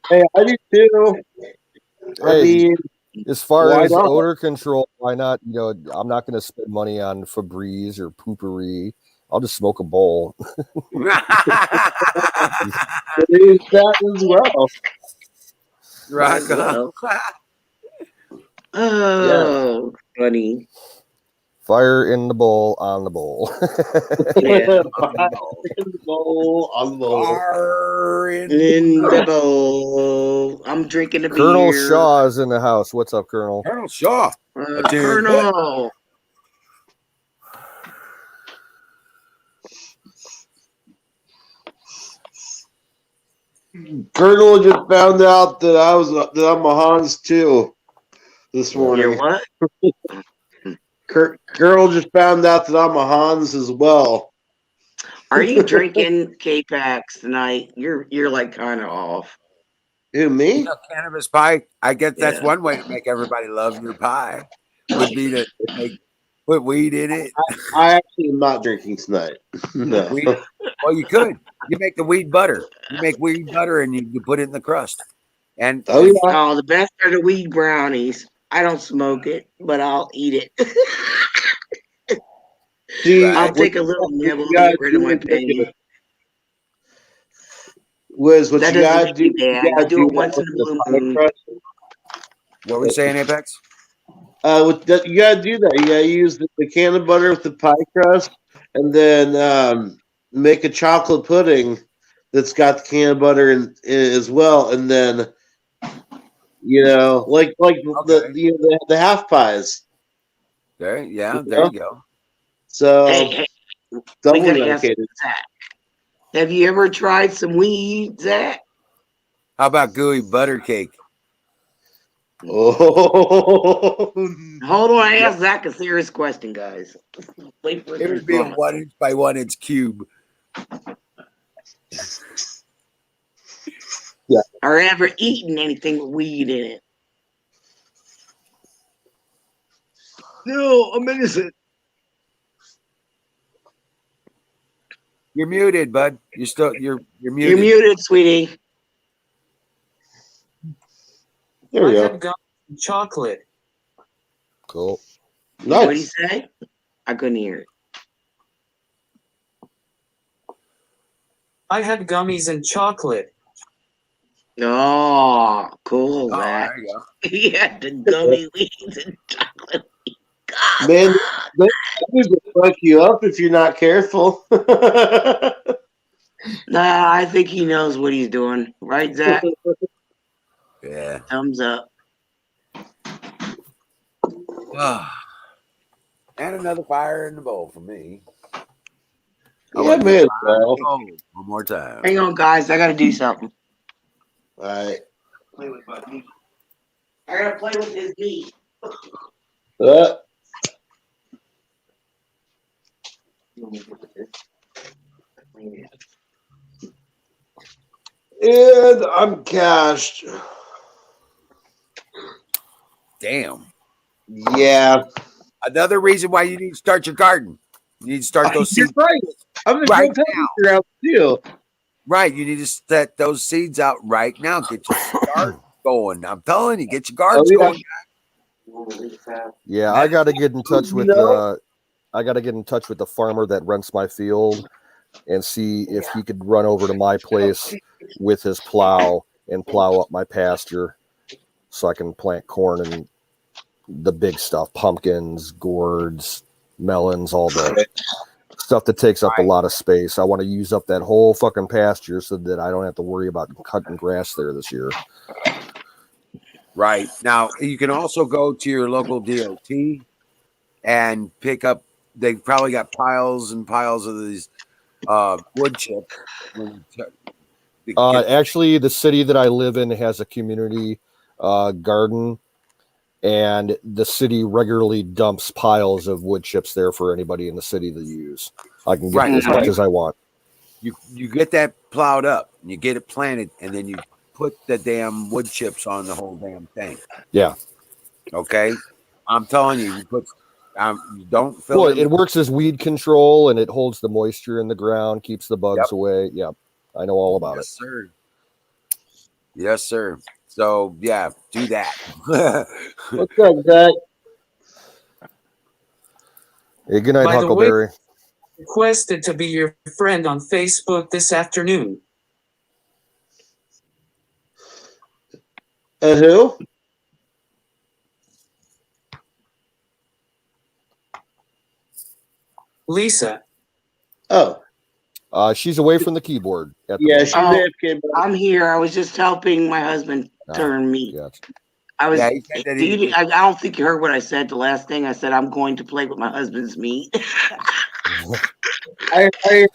Hey, I do too.
I mean, as far as odor control, why not? I'm not going to spend money on Febreze or Poopery. I'll just smoke a bowl.
That as well.
Rock
Oh, funny.
Fire in the bowl, on the bowl.
Yeah.
In the bowl, on the bowl.
Fire
in the bowl. I'm drinking a beer.
Colonel Shaw is in the house. What's up, Colonel?
Colonel Shaw.
Colonel.
Colonel just found out that I'm a Hans too this morning.
You're what?
Girl just found out that I'm a Hans as well.
Are you drinking K-Pax tonight? You're like kind of off.
Who, me?
Cannabis pie. I guess that's one way to make everybody love your pie. Would be to put weed in it.
I actually am not drinking tonight. No.
Well, you could. You make the weed butter. You make weed butter and you put it in the crust. And
the best are the weed brownies. I don't smoke it, but I'll eat it. I'll take a little nibble to get rid of my pain.
Wiz, what
that
you gotta do?
I do it once in a blue moon.
What were you saying, Apex?
You gotta do that. You gotta use the can of butter with the pie crust, and then make a chocolate pudding that's got the can of butter in as well, and then like the half pies.
There you go.
So
hey,
double medicated.
Have you ever tried some weed, Zach?
How about gooey butter cake?
Oh,
hold on! I asked Zach a serious question, guys. Wait for
it would be a 1-inch by 1-inch cube.
Yeah.
Or ever eaten anything with weed in it? No, I'm innocent.
You're muted, bud. You're muted.
You're muted, sweetie.
There we go.
Got chocolate.
Cool.
Nice.
What did he say? I couldn't hear it.
I had gummies and chocolate.
Oh, cool, Zach.
There you go.
He had the gummy weeds and chocolate. God,
Man, they will fuck you up if you're not careful.
Nah, I think he knows what he's doing. Right, Zach?
Yeah.
Thumbs up.
And another fire in the bowl for me.
Yeah, man. Well,
one more time.
Hang on, guys. I got to do something.
all right.
Play with my meat. I got to play with his meat.
Uh, and I'm cashed.
Damn.
Yeah.
Another reason why you need to start your garden. You need to start those
You're
seeds
right. I'm gonna
right
go
now.
tell you out too.
Right. You need to set those seeds out right now. Get your garden going. I'm telling you, get your gardens going.
Yeah, I got to get in touch with the farmer that rents my field and see if he could run over to my place with his plow and plow up my pasture so I can plant corn and the big stuff, pumpkins, gourds, melons, all the stuff that takes up a lot of space. I want to use up that whole fucking pasture so that I don't have to worry about cutting grass there this year.
Right. Now, you can also go to your local DOT and pick up, they probably got piles and piles of these wood chips.
Actually, the city that I live in has a community garden, and the city regularly dumps piles of wood chips there for anybody in the city to use. I can get as much as I want.
You get that plowed up, and you get it planted, and then you put the damn wood chips on the whole damn thing.
Yeah.
Okay? I'm telling you, you put you don't fill
it works as weed control, and it holds the moisture in the ground, keeps the bugs away. Yep. I know all about it.
Sir. Yes, sir. So, yeah, do that.
What's up, Zach?
Hey, good night,
By the way,
Huckleberry.
requested to be your friend on Facebook this afternoon.
Who?
Lisa.
Oh.
She's away from the keyboard.
She's
AFK. I'm here. I was just helping my husband turn meat.
Yeah.
I was.
Yeah, he said that
I don't think you heard what I said. The last thing I said, I'm going to play with my husband's meat.
I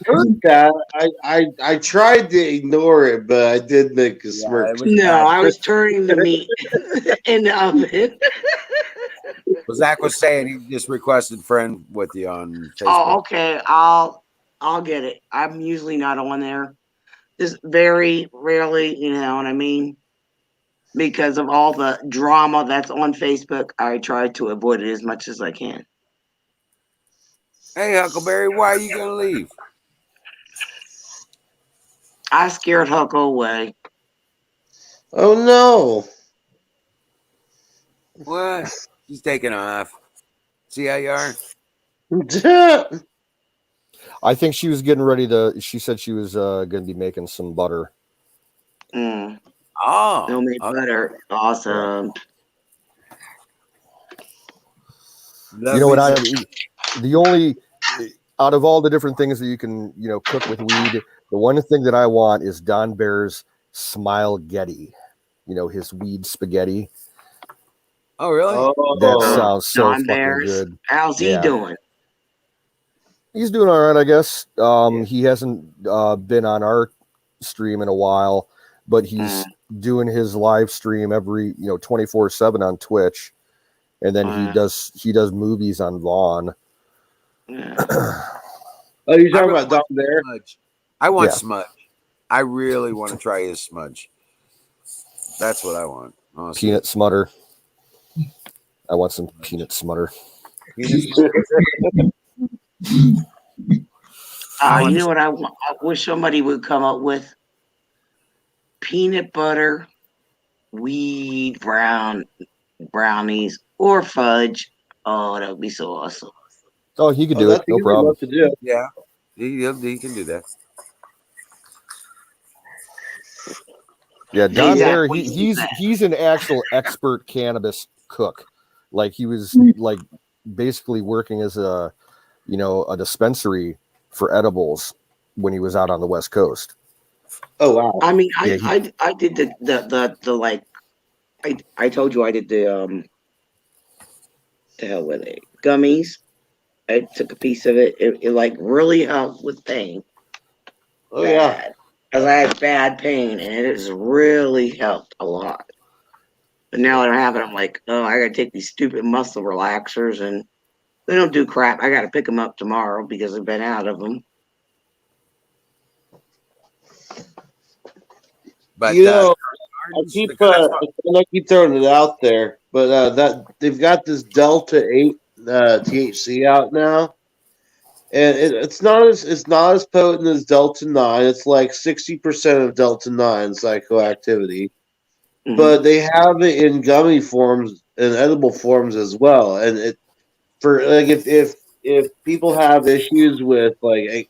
heard that. I tried to ignore it, but I did make a smirk.
No, I was turning the meat in the oven.
Well, Zach was saying he just requested friend with you on Facebook.
Oh, okay. I'll get it. I'm usually not on there. Just very rarely, you know what I mean? Because of all the drama that's on Facebook, I try to avoid it as much as I can.
Hey, Huckleberry, why are you going to leave?
I scared Huckle away.
Oh, no.
What? He's taking off. See how you are?
I think she was getting ready to. She said she was going to be making some butter.
Mm.
Oh,
homemade butter, awesome.
You know what? The only out of all the different things that you can cook with weed, the one thing that I want is Don Bear's Smile-Getty. His weed spaghetti.
Oh, really?
That sounds so
Don
fucking
Bears.
good.
How's he doing?
He's doing all right, I guess. He hasn't been on our stream in a while, but he's doing his live stream every 24/7 on Twitch, and then he does movies on Vaughn.
Oh, you're talking about Don Bear?
I want smudge. I really want to try his smudge. That's what I want. Honestly.
Peanut smutter. I want some peanut smutter.
You know what I want? I wish somebody would come up with peanut butter, weed brownies, or fudge. Oh, that would be so awesome.
Oh, he could do it. No problem.
Yeah, he can do that.
Yeah, Don Bear, he's an actual expert cannabis cook. Like he was like basically working as a dispensary for edibles when he was out on the West Coast.
Oh wow!
I mean, I did the like I told you I did the hell with it gummies. I took a piece of it. It like really helped with pain.
Oh yeah.
Because I had bad pain, and it has really helped a lot. But now that I have it, I'm like, oh, I gotta take these stupid muscle relaxers, and they don't do crap. I gotta pick them up tomorrow because I've been out of them.
But
I keep throwing it out there, but that they've got this Delta 8 THC out now, and it's not as potent as Delta 9. It's like 60% of Delta 9 psychoactivity, but they have it in gummy forms and edible forms as well. And it for like if people have issues with like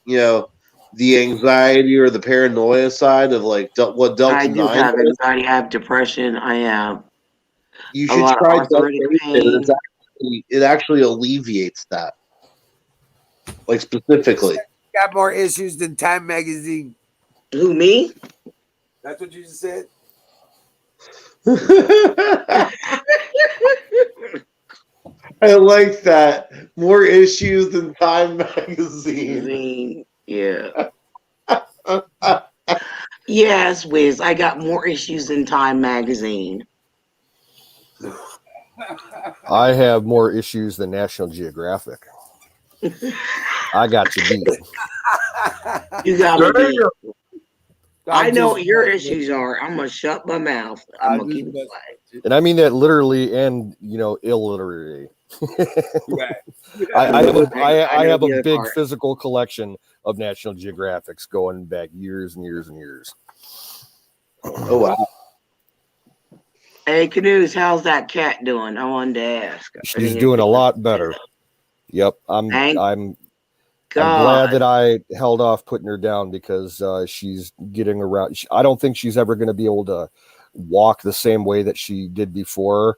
the anxiety or the paranoia side of like what Delta
I do
9
have
is,
anxiety. I have depression. I have
you
a
should
lot of
try
arthritic
Delta 8.
pain.
It actually alleviates that, like specifically.
got more issues than Time Magazine.
Who, me?
That's what you just said?
I like that. More issues than Time Magazine.
Yeah. Yes, Wiz. I got more issues than Time Magazine.
I have more issues than National Geographic. I got you beat.
You got me beat. I know what your issues are. I'm gonna shut my mouth. I'm gonna keep it quiet.
And I mean that literally and illiterally.
Right.
I have a big physical collection of National Geographics going back years and years and years.
Oh wow.
Hey, Canoes, how's that cat doing? I wanted to ask.
She's doing a lot better. Yep, I'm glad that I held off putting her down because she's getting around. I don't think she's ever going to be able to walk the same way that she did before,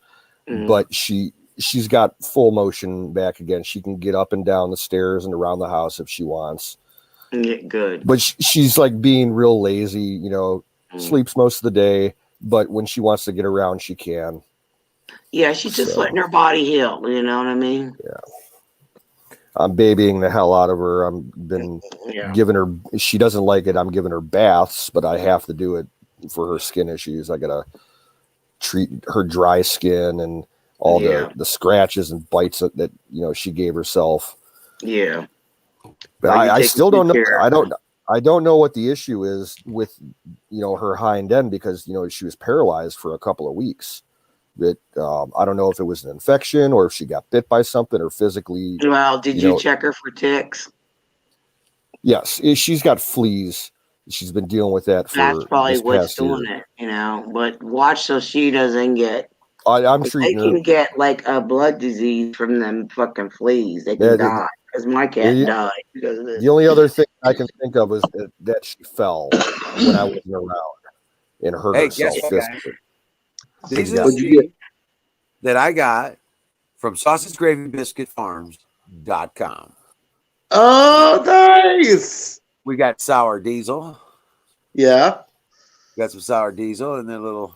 but she's got full motion back again. She can get up and down the stairs and around the house if she wants.
Good.
But she's like being real lazy, sleeps most of the day, but when she wants to get around, she can.
Yeah, she's just letting her body heal. You know what I mean?
Yeah. I'm babying the hell out of her. I've been giving her, she doesn't like it. I'm giving her baths, but I have to do it for her skin issues. I got to treat her dry skin and all the scratches and bites that she gave herself.
Yeah.
But I still don't know. I don't know what the issue is with, her hind end because, she was paralyzed for a couple of weeks. But I don't know if it was an infection or if she got bit by something or physically.
Well, did you check her for ticks?
Yes, she's got fleas. She's been dealing with that for
That's probably
this
what's
past
doing
year.
it, But watch so she doesn't get.
I'm treating her.
They can get like a blood disease from them fucking fleas. They can die. Because my cat died because of this.
The only other thing I can think of is that she fell when I wasn't around and hurt herself physically.
These are the that I got from sausagegravybiscuitfarms.com.
Oh, nice.
We got sour diesel.
Yeah.
Got some sour diesel and then a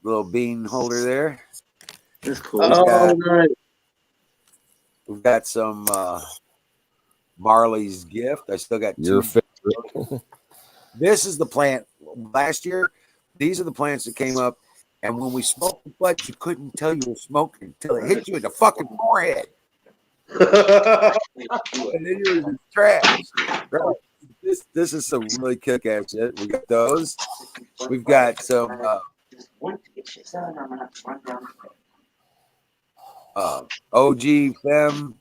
little bean holder there.
That's cool.
Nice.
We've got some Marley's Gift. I still got
your favorite.
This is the plant. Last year, these are the plants that came up, and when we smoked the butt, you couldn't tell you were smoking until it hit you in the fucking forehead. And then you were in trash. Right. This is some really kick-ass shit. We got those. We've got some OG Femme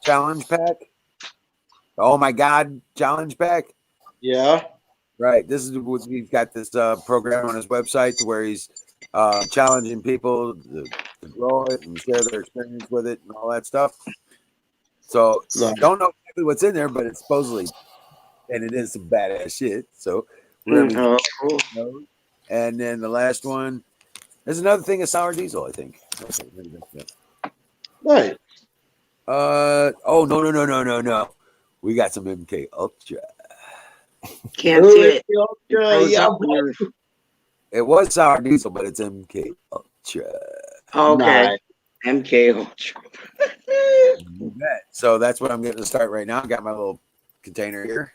Challenge Pack. Oh my God, Challenge Pack.
Yeah.
Right. This is what we've got this program on his website to where he's challenging people to grow it and share their experience with it and all that stuff. So don't know exactly what's in there, but it's supposedly, and it is some badass shit. So we're gonna
cool.
And then the last one, there's another thing of sour diesel, I think.
Right.
Oh no. We got some MK Ultra.
Can't see it.
It was sour diesel, but it's MK Ultra.
Okay. Nice. MK Ultra.
You bet. So that's what I'm getting to start right now. I got my little container here.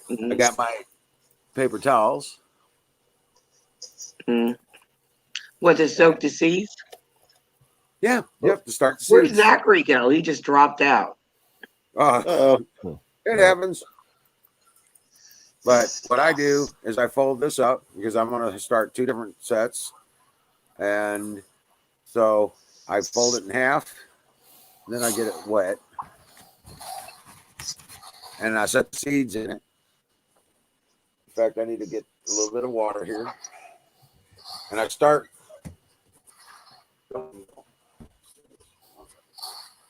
I got my paper towels.
Was it soak the seeds?
Yeah, yep. To start the
Where'd
seeds.
Zachary go? He just dropped out.
It happens. But what I do is I fold this up because I'm going to start 2 different sets. And so I fold it in half. Then I get it wet. And I set the seeds in it. In fact, I need to get a little bit of water here. And I start.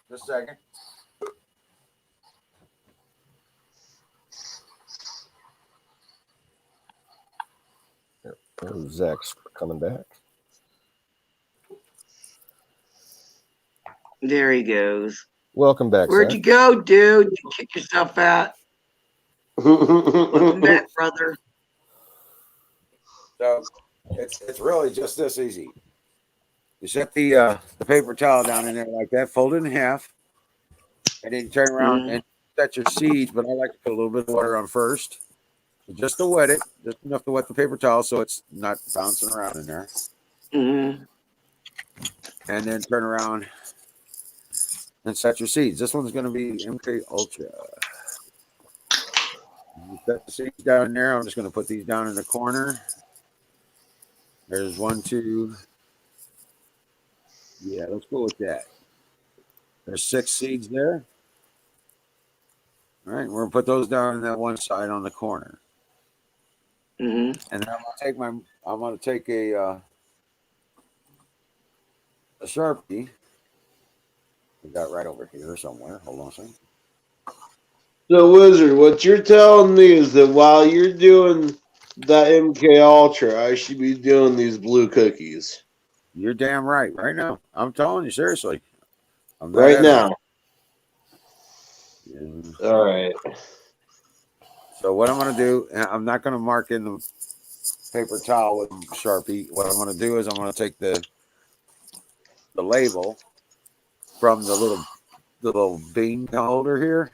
Just a second.
Oh, Zach's coming back.
There he goes.
Welcome back,
Where'd
Zach.
you go, dude? You kick yourself out. Welcome back, brother.
So it's really just this easy. You set the paper towel down in there like that, fold it in half, and then you turn around and set your seeds. But I like to put a little bit of water on first, just to wet it, just enough to wet the paper towel so it's not bouncing around in there. And then turn around and set your seeds. This one's going to be MK Ultra. You set the seeds down there. I'm just going to put these down in the corner. There's 1, 2. Yeah, let's go with that. There's 6 seeds there. All right, we're gonna put those down on that one side on the corner. And then I'm gonna take a Sharpie. We got right over here somewhere. Hold on a second.
So, Wizard, what you're telling me is that while you're doing the MK Ultra, I should be doing these blue cookies.
You're damn right. Right now, I'm telling you seriously. I'm
right now.
Yeah.
All right.
So what I'm gonna do, I'm not gonna mark in the paper towel with Sharpie. What I'm gonna do is I'm gonna take the label from the little bean holder here.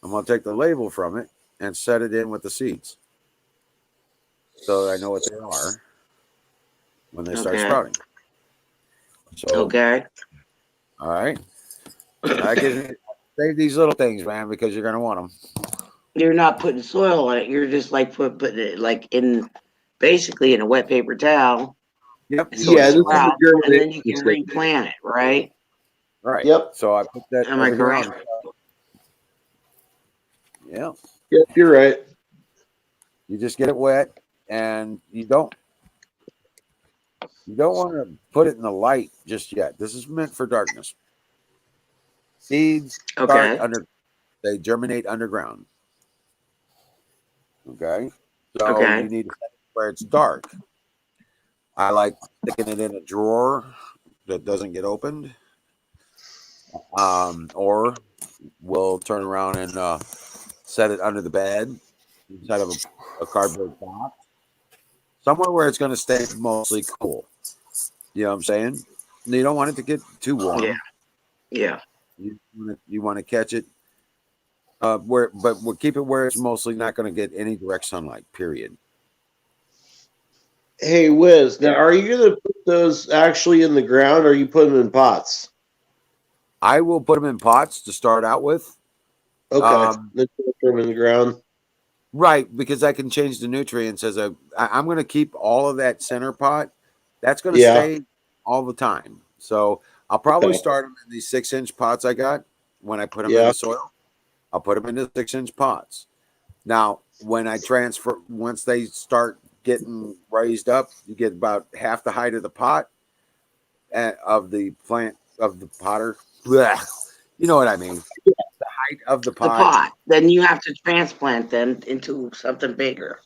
I'm going to take the label from it and set it in with the seeds so that I know what they are when they start sprouting. So, all right. I can save these little things, man, because you're going to want them.
You're not putting soil on it. You're just like putting it like basically in a wet paper towel.
Yep.
So it sprouts, and then you can replant it, right?
Right.
Yep.
So I put that.
Am I correct?
Yeah.
Yep, you're right.
You just get it wet, and you don't want to put it in the light just yet. This is meant for darkness. Seeds start they germinate underground. Okay. So you need to set it where it's dark. I like sticking it in a drawer that doesn't get opened. Or we'll turn around and set it under the bed inside of a cardboard box. Somewhere where it's going to stay mostly cool. You know what I'm saying? You don't want it to get too warm.
Yeah.
You want to catch it but we'll keep it where it's mostly not going to get any direct sunlight, period.
Hey, Wiz, now are you going to put those actually in the ground or are you putting them in pots?
I will put them in pots to start out with.
Okay. Then put them in the ground.
Right, because I can change the nutrients as I'm going to keep all of that center pot. That's going to stay all the time. So I'll probably start them in these 6-inch pots I got when I put them in the soil. I'll put them into 6-inch pots. Now, when I transfer, once they start getting raised up, you get about half the height of the pot of the plant of the potter. Blech. You know what I mean? The height of the pot.
Then you have to transplant them into something bigger.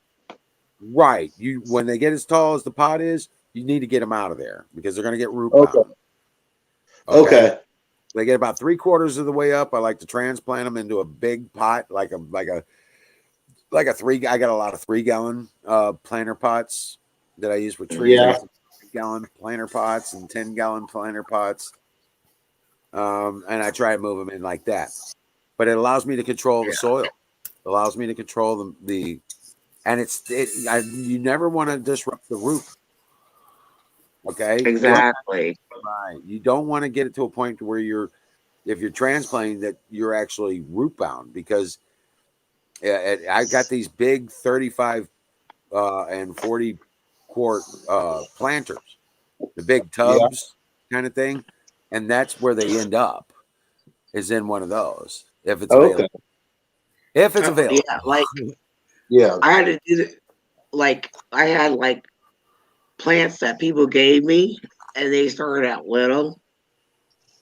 Right. When they get as tall as the pot is, you need to get them out of there because they're going to get root bound. Okay. They get about 3/4 of the way up. I like to transplant them into a big pot, like a 3. I got a lot of 3-gallon planter pots that I use with trees. 3-gallon planter pots and 10-gallon planter pots. and I try to move them in like that. But it allows me to control the soil. It allows me to control and you never want to disrupt the root. Okay.
Exactly.
Right. You don't want to get it to a point where if you're transplanting, that you're actually root bound, because I got these big 35 and 40 quart planters, the big tubs kind of thing, and that's where they end up, is in one of those, if it's available. If it's available.
Yeah, like
Yeah.
I had to do the, like I had like plants that people gave me, and they started out little,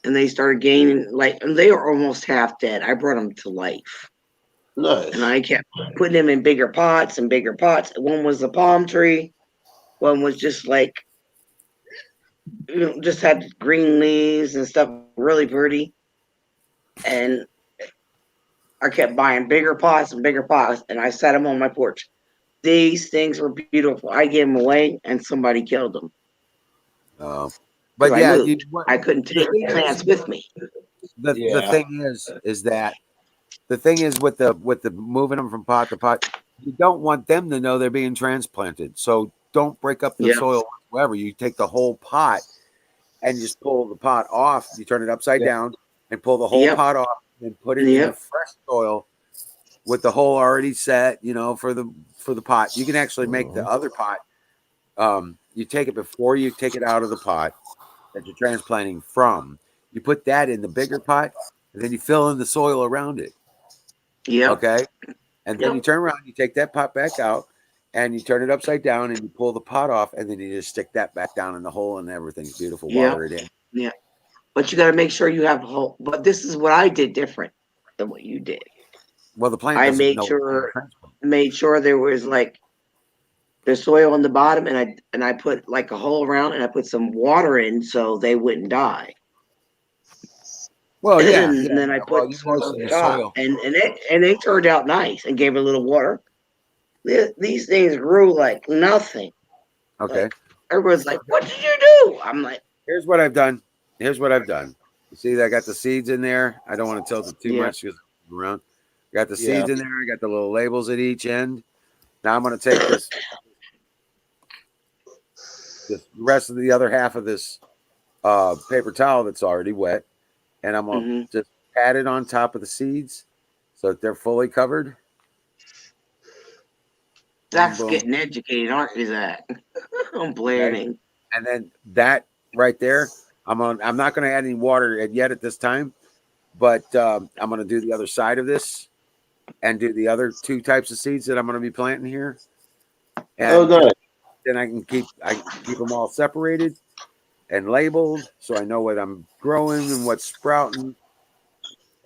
and they started gaining and they were almost half dead. I brought them to life.
Nice.
And I kept putting them in bigger pots and bigger pots. One was a palm tree. One was just just had green leaves and stuff, really pretty. And I kept buying bigger pots and bigger pots, and I set them on my porch. These things were beautiful. I gave them away, and somebody killed them.
But
I
yeah,
moved. I couldn't take plants with me.
The thing is that the thing is with the moving them from pot to pot, you don't want them to know they're being transplanted. So don't break up the soil whatsoever. You take the whole pot and just pull the pot off. You turn it upside down and pull the whole pot off and put it in the fresh soil with the hole already set, for the pot. You can actually make the other pot. You take it before you take it out of the pot that you're transplanting from. You put that in the bigger pot, and then you fill in the soil around it.
Yeah.
Okay. And then you turn around, you take that pot back out, and you turn it upside down, and you pull the pot off, and then you just stick that back down in the hole, and everything's beautiful. Water it in.
Yeah. But you got to make sure you have a hole. But this is what I did different than what you did.
Well, the plant
I
doesn't
made sure there was the soil on the bottom, and I put a hole around, and I put some water in so they wouldn't die.
Well, yeah.
And then I put some on top, and they turned out nice, and gave it a little water. These things grew like nothing.
Okay.
Everyone's like, "What did you do?" I'm like,
"Here's what I've done. Here's what I've done. You see, I got the seeds in there. I don't want to tilt it too much because around. Got the seeds in there. I got the little labels at each end. Now I'm going to take this rest of the other half of this paper towel that's already wet, and I'm going to just pat it on top of the seeds so that they're fully covered.
That's getting educated, aren't you, Zach? I'm planning.
Okay. And then that right there, I'm not going to add any water yet at this time, but I'm going to do the other side of this and do the other two types of seeds that I'm going to be planting here. And then I can keep them all separated and labeled so I know what I'm growing and what's sprouting.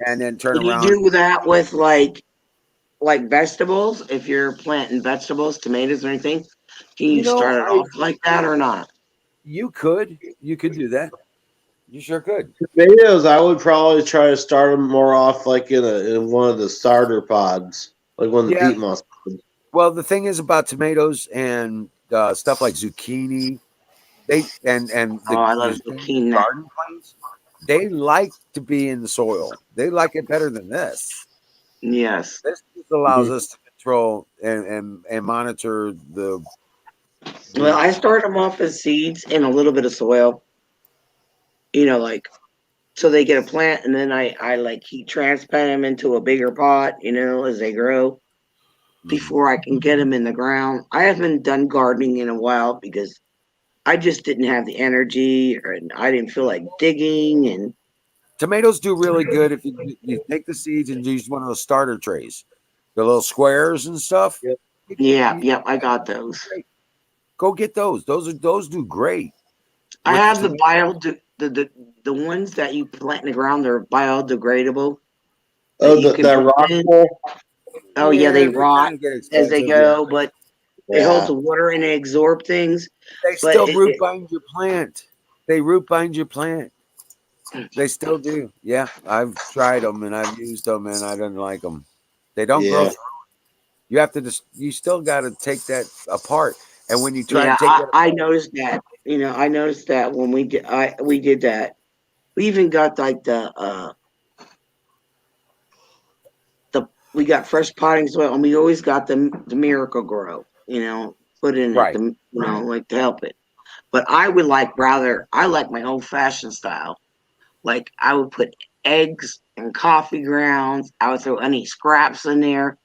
And then turn around.
You do that with like vegetables? If you're planting vegetables, tomatoes or anything, can you start it off like that or not?
You could do that. You sure could.
Tomatoes, I would probably try to start them more off in one of the starter pods, like one of the peat moss pods.
Well, the thing is about tomatoes and stuff like zucchini, I love zucchini garden plants. They like to be in the soil. They like it better than this.
Yes,
this allows us to control and monitor the.
Well, I start them off as seeds in a little bit of soil. So they get a plant, and then I keep transplanting them into a bigger pot, as they grow, before I can get them in the ground. I haven't done gardening in a while because I just didn't have the energy, and I didn't feel like digging. And
tomatoes do really good if you take the seeds and use one of those starter trays, the little squares and stuff.
Yep, I got those.
Go get those. Those do great.
I have the ones that you plant in the ground. They're biodegradable.
The rock wool.
Oh yeah, they rot as they go, but it holds the water and it absorbs things.
They still root bind your plant. They root bind your plant. They still do. Yeah, I've tried them and I've used them and I didn't like them. They don't grow. You have to you still got to take that apart. And when you try to take it apart,
I noticed that. I noticed that when we did that. We even got like we got fresh potting soil, and we always got the Miracle Grow, put in it, like to help it. But I would I like my old fashioned style. Like I would put eggs and coffee grounds. I would throw any scraps in there,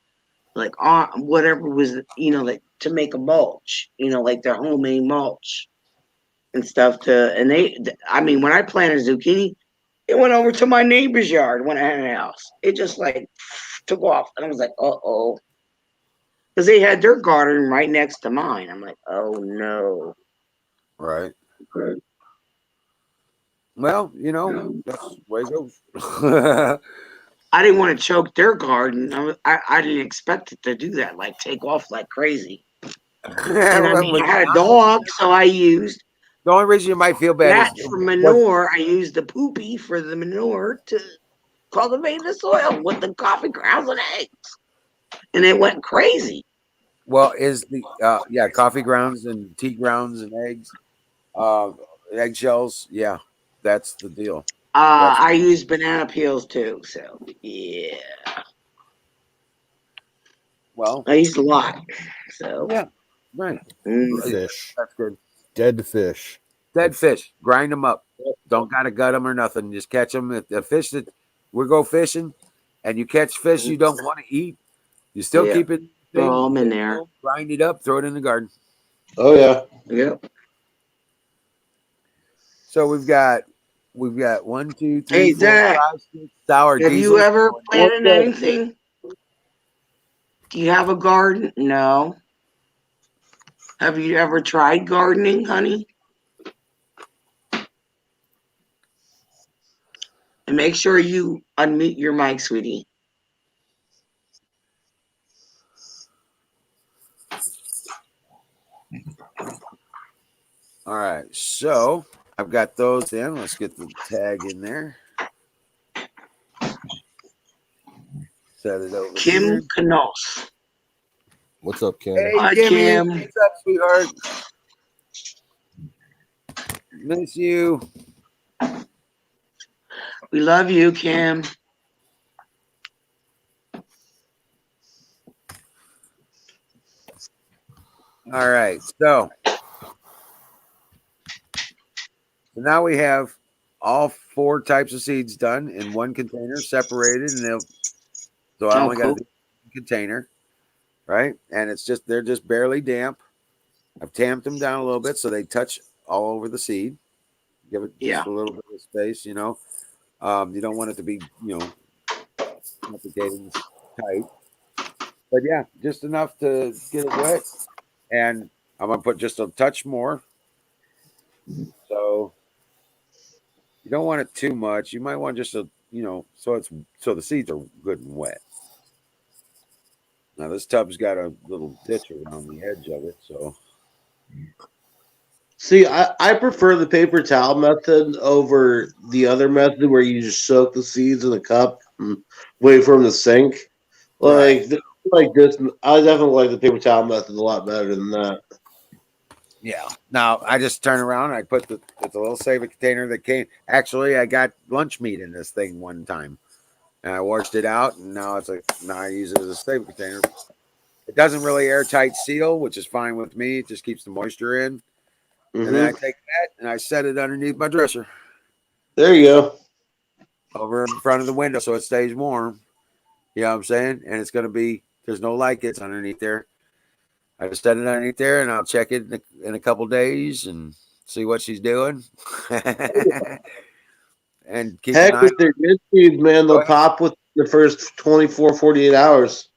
like on whatever was, like to make a mulch, like their homemade mulch and stuff. I mean, when I planted zucchini, it went over to my neighbor's yard when I had a house. It just like took off, and I was like, uh-oh. Because they had their garden right next to mine. I'm like, oh no.
Right. Well, that's the way it goes.
I didn't want to choke their garden. I didn't expect it to do that, like take off like crazy. And I mean, I had a dog, so I used
the only reason you might feel bad
that
is
for manure. I used the poopy for the manure to cultivate the soil with the coffee grounds and eggs, and it went crazy.
Well, is the coffee grounds and tea grounds and eggs, eggshells? Yeah, that's the deal.
I use banana peels too, so yeah.
Well,
I used a lot, so
yeah, right.
Fish.
That's good.
Dead fish.
Dead fish. Grind them up. Don't gotta gut them or nothing. Just catch them. If the fish that we go fishing, and you catch fish you don't want to eat, you still keep it.
Throw them in there.
Grind it up. Throw it in the garden.
Oh yeah.
Yep.
So we've got 1, 2, 3,
Hey,
4,
Zach,
5, 6 sour
have
diesel.
you ever planted anything? Do you have a garden? No. Have you ever tried gardening, honey? And make sure you unmute your mic, sweetie.
All right, so I've got those in. Let's get the tag in there. Set it over.
Kim
here.
Knos.
What's up, Kim?
Hey,
Hi,
Kimmy.
Kim.
What's up, sweetheart? Miss you.
We love you, Kim.
All right, so now we have all 4 types of seeds done in one container, separated, and so I only got a container, right? And they're just barely damp. I've tamped them down a little bit so they touch all over the seed. Give it just a little bit of space, you don't want it to be, complicated tight. But yeah, just enough to get it wet. And I'm gonna put just a touch more. So you don't want it too much. You might want just so the seeds are good and wet. Now this tub's got a little ditch around the edge of it, so.
See, I prefer the paper towel method over the other method where you just soak the seeds in a cup and wait for them to sink. Like this, I definitely like the paper towel method a lot better than that.
Yeah. Now I just turn around. I put it's a little saving container that came. Actually, I got lunch meat in this thing one time, and I washed it out, and now I use it as a saving container. It doesn't really airtight seal, which is fine with me. It just keeps the moisture in. Mm-hmm. And then I take that and I set it underneath my dresser.
There you go.
Over in front of the window so it stays warm. You know what I'm saying? And it's going to be, there's no light gets underneath there. I just set it underneath there and I'll check it in a couple days and see what she's doing. And keep
Heck, with their good seeds, man, they'll pop with the first 24, 48 hours.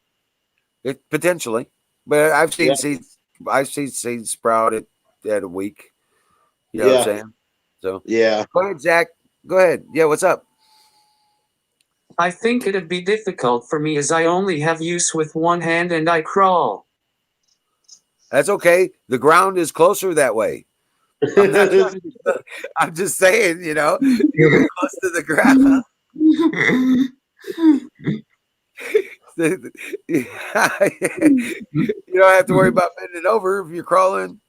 Potentially. But I've seen seeds sprout at a week. You know what I'm saying? So
yeah.
Go ahead, Zach. Go ahead. Yeah, what's up?
I think it'd be difficult for me as I only have use with one hand and I crawl.
That's okay. The ground is closer that way. I'm just saying, you're close to the ground. You don't have to worry about bending over if you're crawling,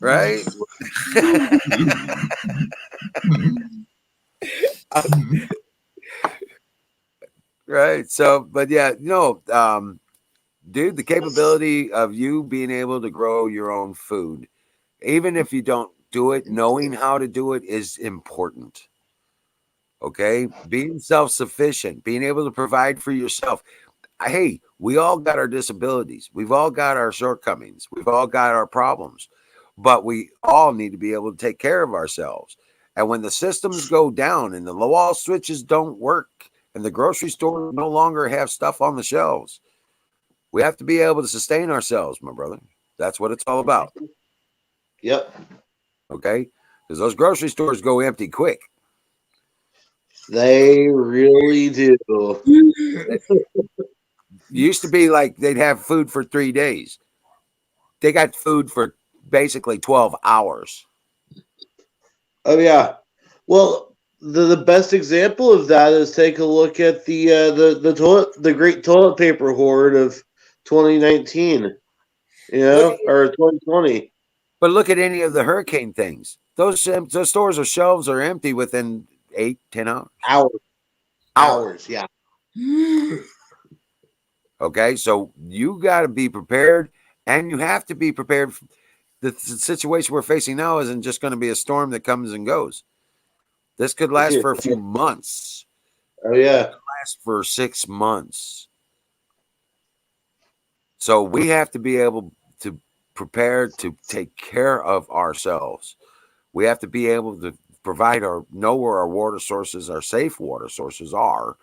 right? Right. So, but yeah, dude, the capability of you being able to grow your own food, even if you don't do it, knowing how to do it is important. Okay. Being self sufficient, being able to provide for yourself. Hey, we all got our disabilities. We've all got our shortcomings. We've all got our problems, but we all need to be able to take care of ourselves. And when the systems go down and the wall switches don't work and the grocery store no longer have stuff on the shelves, we have to be able to sustain ourselves, my brother. That's what it's all about.
Yep.
Okay. Because those grocery stores go empty quick.
They really do.
It used to be like they'd have food for 3 days. They got food for basically 12 hours.
Oh yeah. Well, the best example of that is take a look at the great toilet paper hoard of 2019. Or 2020.
But look at any of the hurricane things. Those stores or shelves are empty within 8-10 hours.
Hours, yeah.
Okay, so you got to be prepared, and you have to be prepared. The situation we're facing now isn't just going to be a storm that comes and goes. This could last for a few months.
Oh yeah.
Last for 6 months. So we have to be able to prepare to take care of ourselves. We have to be able to provide or know where our water sources, our safe water sources are,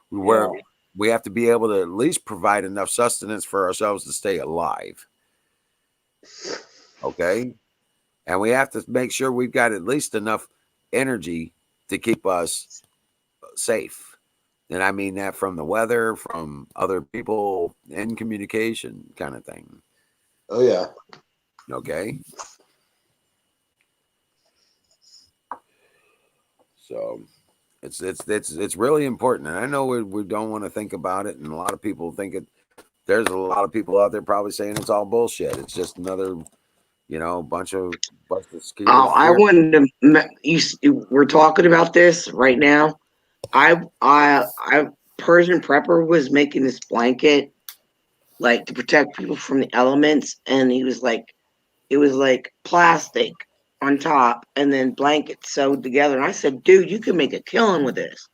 where we have to be able to at least provide enough sustenance for ourselves to stay alive. Okay. And we have to make sure we've got at least enough energy to keep us safe. And I mean that from the weather, from other people, in communication kind of thing.
Oh yeah.
Okay. So it's really important. And I know we don't want to think about it. And a lot of people think there's a lot of people out there probably saying it's all bullshit. It's just another, bunch of scared.
Oh, I wanted to. We're talking about this right now. I Persian Prepper was making this blanket, like to protect people from the elements, and he was like, it was like plastic on top, and then blankets sewed together. And I said, dude, you can make a killing with this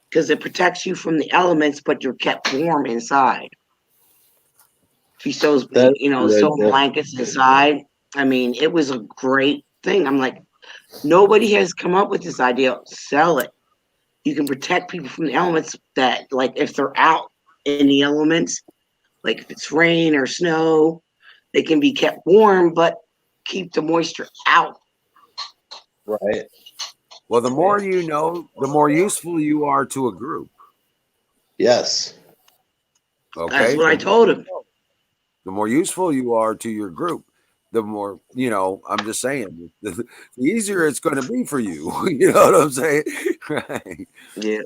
because it protects you from the elements, but you're kept warm inside. She sews, sew blankets inside. I mean, it was a great thing. I'm like, nobody has come up with this idea. Sell it. You can protect people from the elements that, like, if they're out in the elements, like if it's rain or snow, they can be kept warm, but keep the moisture out.
Right.
Well, the more you know, the more useful you are to a group.
Yes.
Okay.
That's what I told him.
The more useful you are to your group, the more, I'm just saying, the easier it's going to be for you. You know what I'm saying? Right.
Yeah.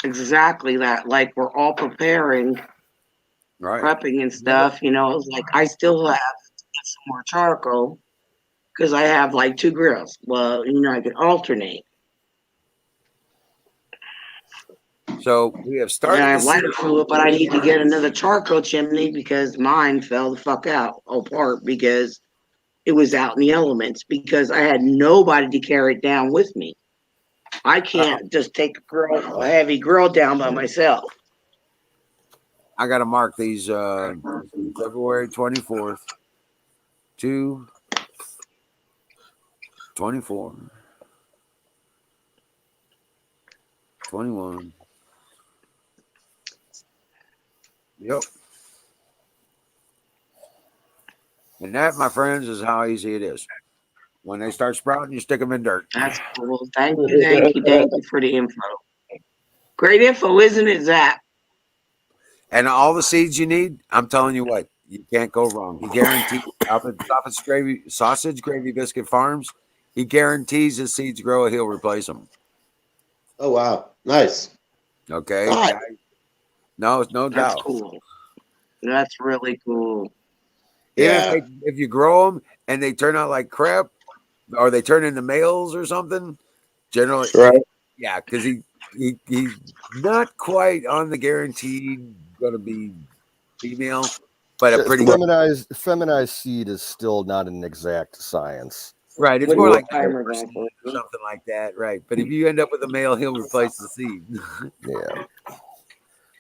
Exactly that. Like, we're all preparing,
right,
prepping and stuff. Like, I still have to get some more charcoal because I have like 2 grills. Well, I can alternate.
So we have started.
And I have lighter fluid, but I need to get another charcoal chimney because mine fell the fuck apart because it was out in the elements because I had nobody to carry it down with me. I can't just take a heavy grill down by myself.
I got to mark these February 24th, 24, 21. Yep. And that, my friends, is how easy it is. When they start sprouting, you stick them in dirt.
That's cool. Thank you for the info. Great info, isn't it, Zach?
And all the seeds you need, I'm telling you what, you can't go wrong. He guarantees sausage gravy biscuit farms. He guarantees his seeds grow. He'll replace them.
Oh wow, nice.
Okay.
God.
No doubt.
That's cool. That's really cool.
Even if you grow them and they turn out like crap, or they turn into males or something, Generally,
Right.
yeah, because he's not quite on the guaranteed going to be female, but a pretty
feminized seed is still not an exact science.
right. It's
Wouldn't
more
put
like
timers on
seed
for
or
it.
something like that, right? But if you end up with a male, he'll replace the seed.
Yeah.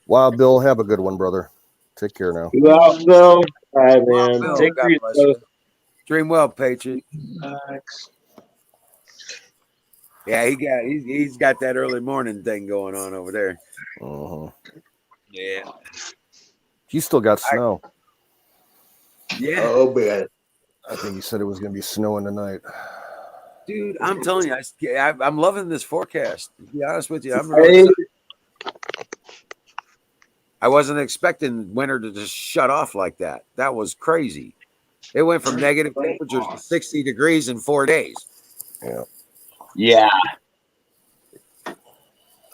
Wow, Bill, have a good one, brother. Take care now.
Well, Bill. All right,
Well,
man.
Bill,
Take
God
care.
bless you. Dream well, Patriot. Yeah, he's got that early morning thing going on over there.
Uh-huh.
Yeah.
He still got snow.
Yeah.
Oh man.
I think he said it was going to be snowing tonight.
Dude, I'm telling you, I'm loving this forecast. To be honest with you, I'm
Hey,
really I wasn't expecting winter to just shut off like that. That was crazy. It went from negative temperatures to 60 degrees in 4 days.
Yeah.
yeah.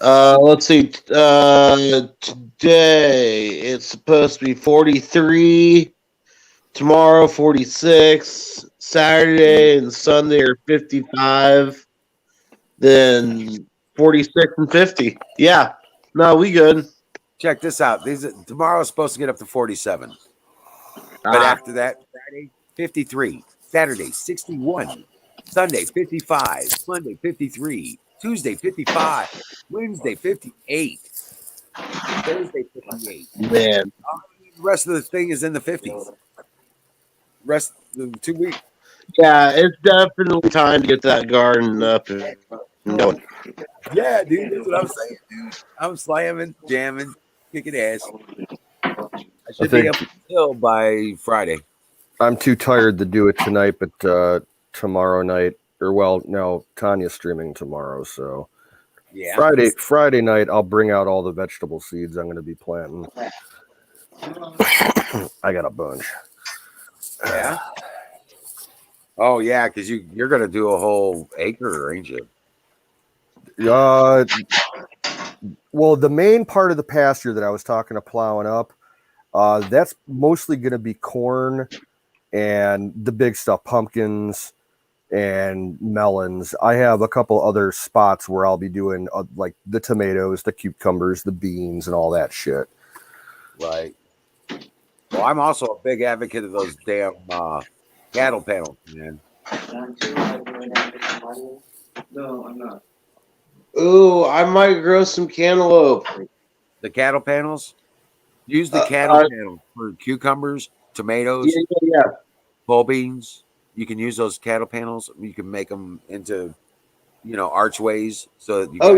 Let's see. Today it's supposed to be 43. Tomorrow 46. Saturday and Sunday are 55. Then 46 and 50. Yeah. No, we good.
Check this out. Tomorrow's supposed to get up to 47. But after that, Friday, 53. Saturday, 61. Sunday, 55. Monday, 53. Tuesday, 55. Wednesday, 58. Thursday, 58.
Man.
The rest of the thing is in the 50s. Rest of the 2 weeks.
Yeah, it's definitely time to get that garden up and going.
Yeah, dude. That's what I'm saying, dude. I'm slamming, jamming, kicking ass. I should be up until by Friday.
I'm too tired to do it tonight, but tomorrow night, no, Tanya's streaming tomorrow, so
Yeah.
Friday night, I'll bring out all the vegetable seeds I'm going to be planting. I got a bunch.
Yeah. Oh yeah, because you're gonna do a whole acre, ain't you?
Well, the main part of the pasture that I was talking to plowing up, that's mostly going to be corn and the big stuff, pumpkins and melons. I have a couple other spots where I'll be doing like the tomatoes, the cucumbers, the beans, and all that shit.
Right. Well, I'm also a big advocate of those damn cattle panels, man.
No, I'm not.
Ooh, I might grow some cantaloupe.
The cattle panels. Use the cattle panels for cucumbers, tomatoes,
Yeah.
pole beans. You can use those cattle panels. You can make them into, archways. So that you
I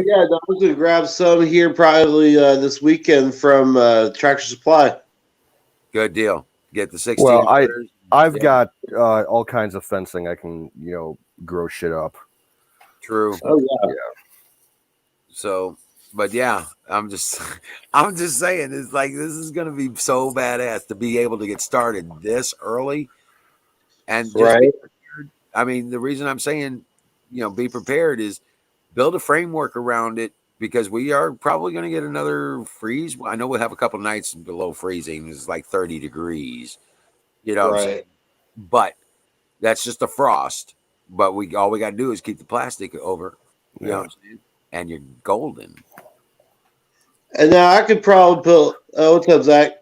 was gonna grab some here probably this weekend from Tractor Supply.
Good deal. Get the 16.
Well, I've got all kinds of fencing. I can grow shit up.
True.
Oh yeah.
So, but yeah, I'm just saying, it's like this is gonna be so badass to be able to get started this early, and just be prepared. I mean, the reason I'm saying, be prepared is build a framework around it because we are probably going to get another freeze. I know we'll have a couple nights below freezing. It's like 30 degrees, but that's just a frost. But all we got to do is keep the plastic over, you know what I'm saying? And you're golden.
And now I could probably build. What's up, Zach?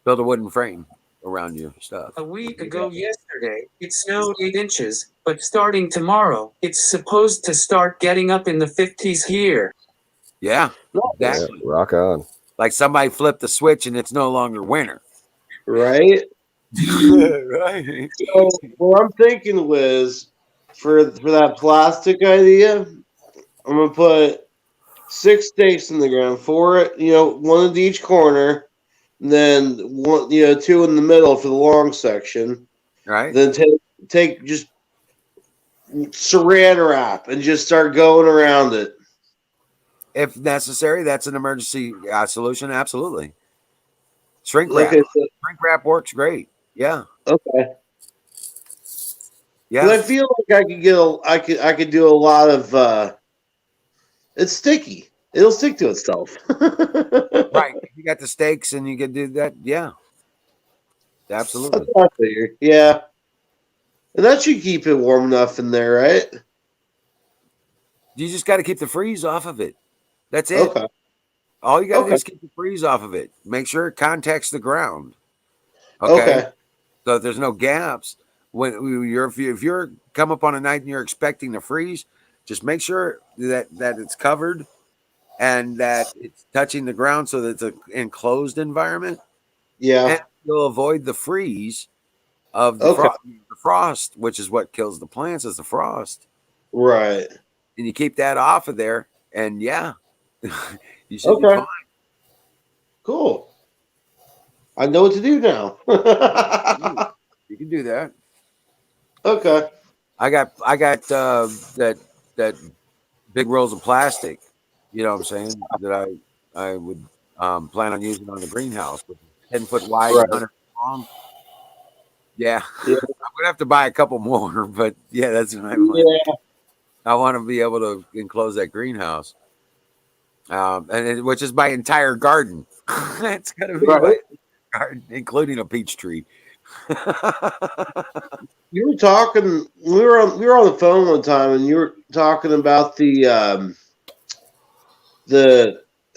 Build a wooden frame around your stuff.
A week ago yesterday, it snowed 8 inches, but starting tomorrow, it's supposed to start getting up in the 50s here.
Yeah, exactly.
Yeah, rock on.
Like somebody flipped the switch and it's no longer winter.
Right?
Right.
So what I'm thinking was for that plastic idea, I'm gonna put 6 stakes in the ground, 4, one at each corner, and then 1, 2 in the middle for the long section.
Right.
Then take just saran wrap and just start going around it.
If necessary, that's an emergency solution. Absolutely. Shrink
Like
wrap. Shrink wrap works great. Yeah.
Okay.
Yeah.
I feel like I could do a lot of. It's sticky. It'll stick to itself.
Right. You got the stakes and you can do that. Yeah. Absolutely.
That's what I figured. Yeah. And that should keep it warm enough in there, right?
You just got to keep the freeze off of it. That's it.
Okay.
All you got to do
Okay.
is keep the freeze off of it. Make sure it contacts the ground. Okay.
Okay.
So there's no gaps. When if you're come up on a night and you're expecting to freeze, just make sure that it's covered and that it's touching the ground so that it's an enclosed environment.
Yeah.
And you'll avoid the freeze of the
Okay.
frost, which is what kills the plants, is the frost.
Right.
And you keep that off of there, and yeah, you should be
Okay.
fine.
Cool. I know what to do now.
You can do that.
Okay.
I got that big rolls of plastic. You know what I'm saying? That I would plan on using on the greenhouse, 10 foot wide,
Right.
100 long. Yeah.
Yeah.
I'm gonna have to buy a couple more, but yeah, that's what I want.
Yeah.
I want to be able to enclose that greenhouse, which is my entire garden. It's gonna be
Right.
my garden, including a peach tree.
You were talking. We were on the phone one time, and you were talking about the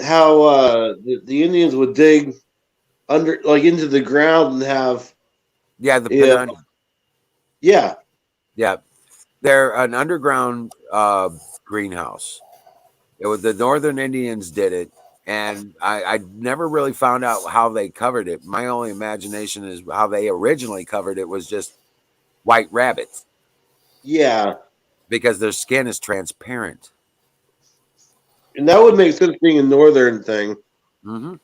how the Indians would dig under, like, into the ground and have
Yeah, the
Yeah.
Penani.
yeah.
Yeah, they're an underground greenhouse. It was the Northern Indians did it, and I never really found out how they covered it. My only imagination is how they originally covered it was just white rabbits
Yeah.
because their skin is transparent.
And that would make sense being a northern thing.
Mm-hmm.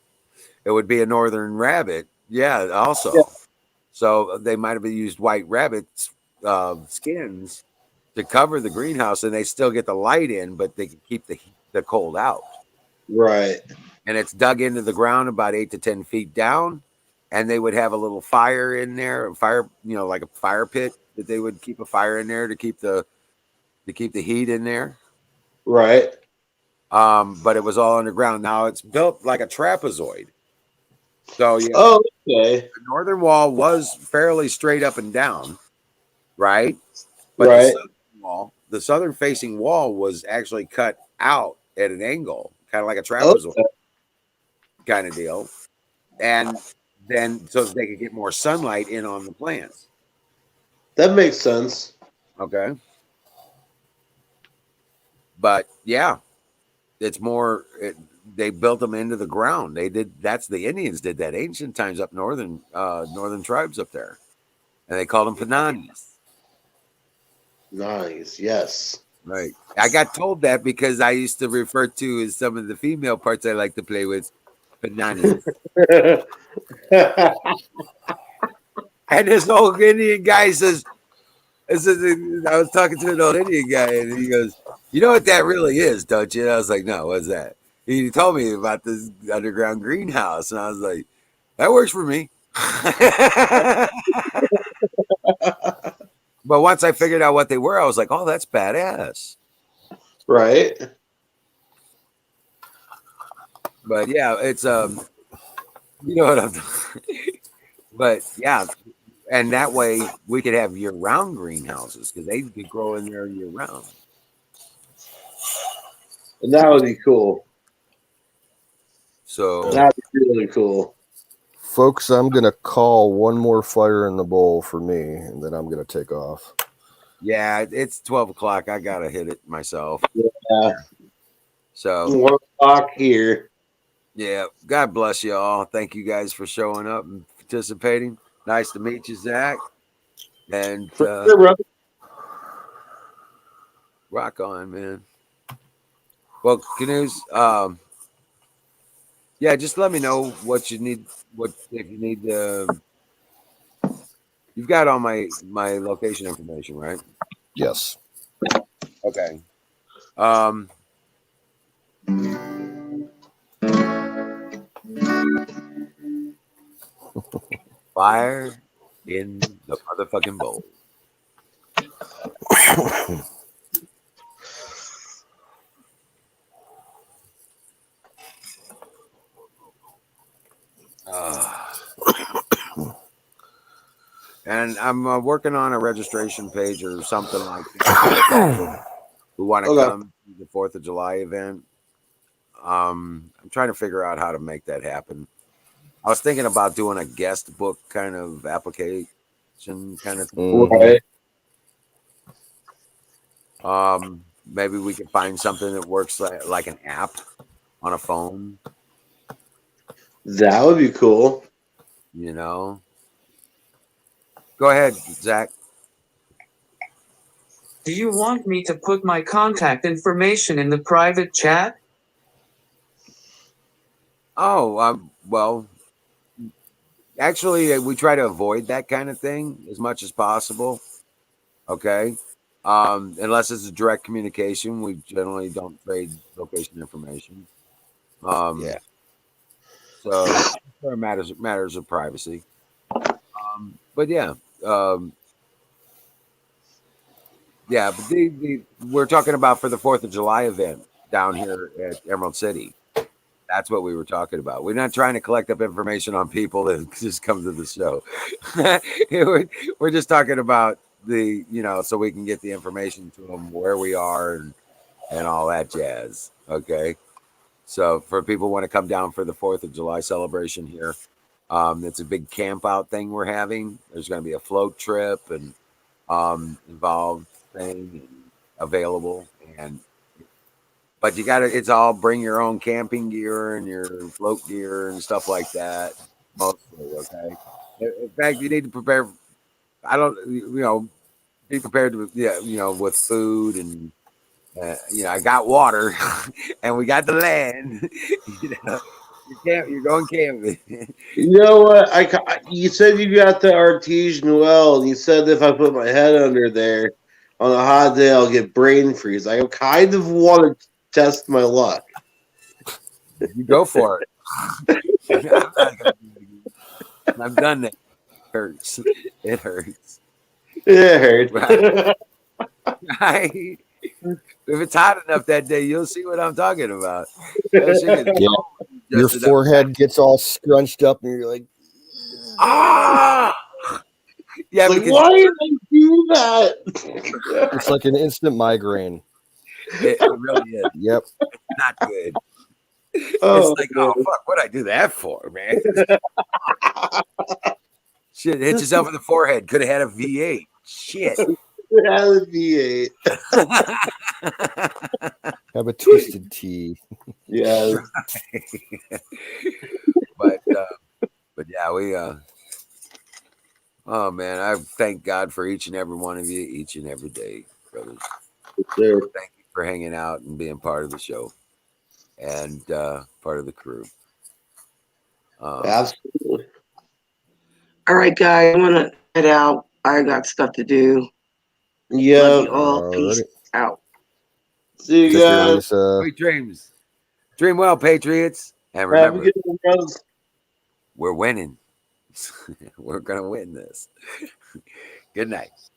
It would be a northern rabbit, yeah. Also,
Yeah.
so they might have used white rabbits' skins to cover the greenhouse, and they still get the light in, but they can keep the cold out.
Right.
And it's dug into the ground about 8 to 10 feet down, and they would have a little fire in there, like a fire pit that they would keep a fire in there to keep the heat in there.
Right.
But it was all underground. Now it's built like a trapezoid. So yeah,
Oh, okay.
the northern wall was fairly straight up and down, right? But
Right.
the southern facing wall was actually cut out at an angle, kind of like a trapezoid kind of deal. And then so that they could get more sunlight in on the plants.
That makes sense.
Okay. But yeah, it's more. They built them into the ground. The Indians did that ancient times up northern tribes up there, and they called them Pananis.
Nice. Yes.
Right. I got told that because I used to refer to as some of the female parts I like to play with, Pananis. And this old Indian guy says, I was talking to an old Indian guy, and he goes, "You know what that really is, don't you?" And I was like, "No, what's that?" He told me about this underground greenhouse, and I was like, "That works for me." But once I figured out what they were, I was like, "Oh, that's badass."
Right.
But yeah, it's you know what I'm. But yeah, and that way we could have year-round greenhouses because they could grow in there year-round.
And that would be cool.
So
That'd be really cool.
Folks, I'm going to call one more fire in the bowl for me, and then I'm going to take off.
yeah, it's 12 o'clock. I gotta hit it myself.
Yeah.
So
1 o'clock here.
yeah, God bless you all. Thank you guys for showing up and participating. Nice to meet you, Zach. And
Sure, brother.
rock on, man. Well, Canoes, yeah, just let me know what you need. What if you need? You've got all my location information, right?
Yes.
Okay. Fire in the motherfucking bowl. And I'm working on a registration page or something like that who want to
Okay.
come to the 4th of July event. I'm trying to figure out how to make that happen. I was thinking about doing a guest book kind of application kind of thing.
Right.
Maybe we could find something that works like an app on a phone,
That would be cool.
you know. Go ahead, Zach.
Do you want me to put my contact information in the private chat?
Oh, well, actually, we try to avoid that kind of thing as much as possible. Okay. Unless it's a direct communication, we generally don't trade location information.
Yeah.
So there are matters of privacy. But yeah, yeah. But we're talking about for the 4th of July event down here at Emerald City. That's what we were talking about. We're not trying to collect up information on people that just come to the show. We're just talking about so we can get the information to them where we are and all that jazz. Okay. So for people who want to come down for the 4th of July celebration here, it's a big camp out thing we're having. There's going to be a float trip and involved thing available. But you got to, it's all bring your own camping gear and your float gear and stuff like that. Mostly, okay. In fact, you need to prepare. Be prepared with, with food and, I got water and we got the land. You're going camping.
You know what? You said you got the artesian well, and you said if I put my head under there on a hot day, I'll get brain freeze. I kind of want to test my luck.
You go for it. I've done that. It hurts. It hurts.
It hurts.
Right? If it's hot enough that day, you'll see what I'm talking about.
Your forehead gets all scrunched up, and you're like,
ah, yeah.
Like, why did I do that?
It's like an instant migraine.
It really is.
Yep.
Not good.
Oh,
it's like, oh fuck, what'd I do that for, man? Shit, hit yourself in the forehead. Could have had a V8. Shit.
That would be it.
Have a twisted tea.
Yeah.
but yeah, we oh man, I thank God for each and every one of you, each and every day, brothers.
Sure.
Thank you for hanging out and being part of the show and part of the crew.
Absolutely.
All right, guys, I'm gonna head out. I got stuff to do.
Yeah.
Love you all. Peace out.
See you
Take care,
guys.
Lisa.
Sweet dreams. Dream well, Patriots. And
Have a
remember,
good one, brothers.
we're winning. We're gonna win this. Good night.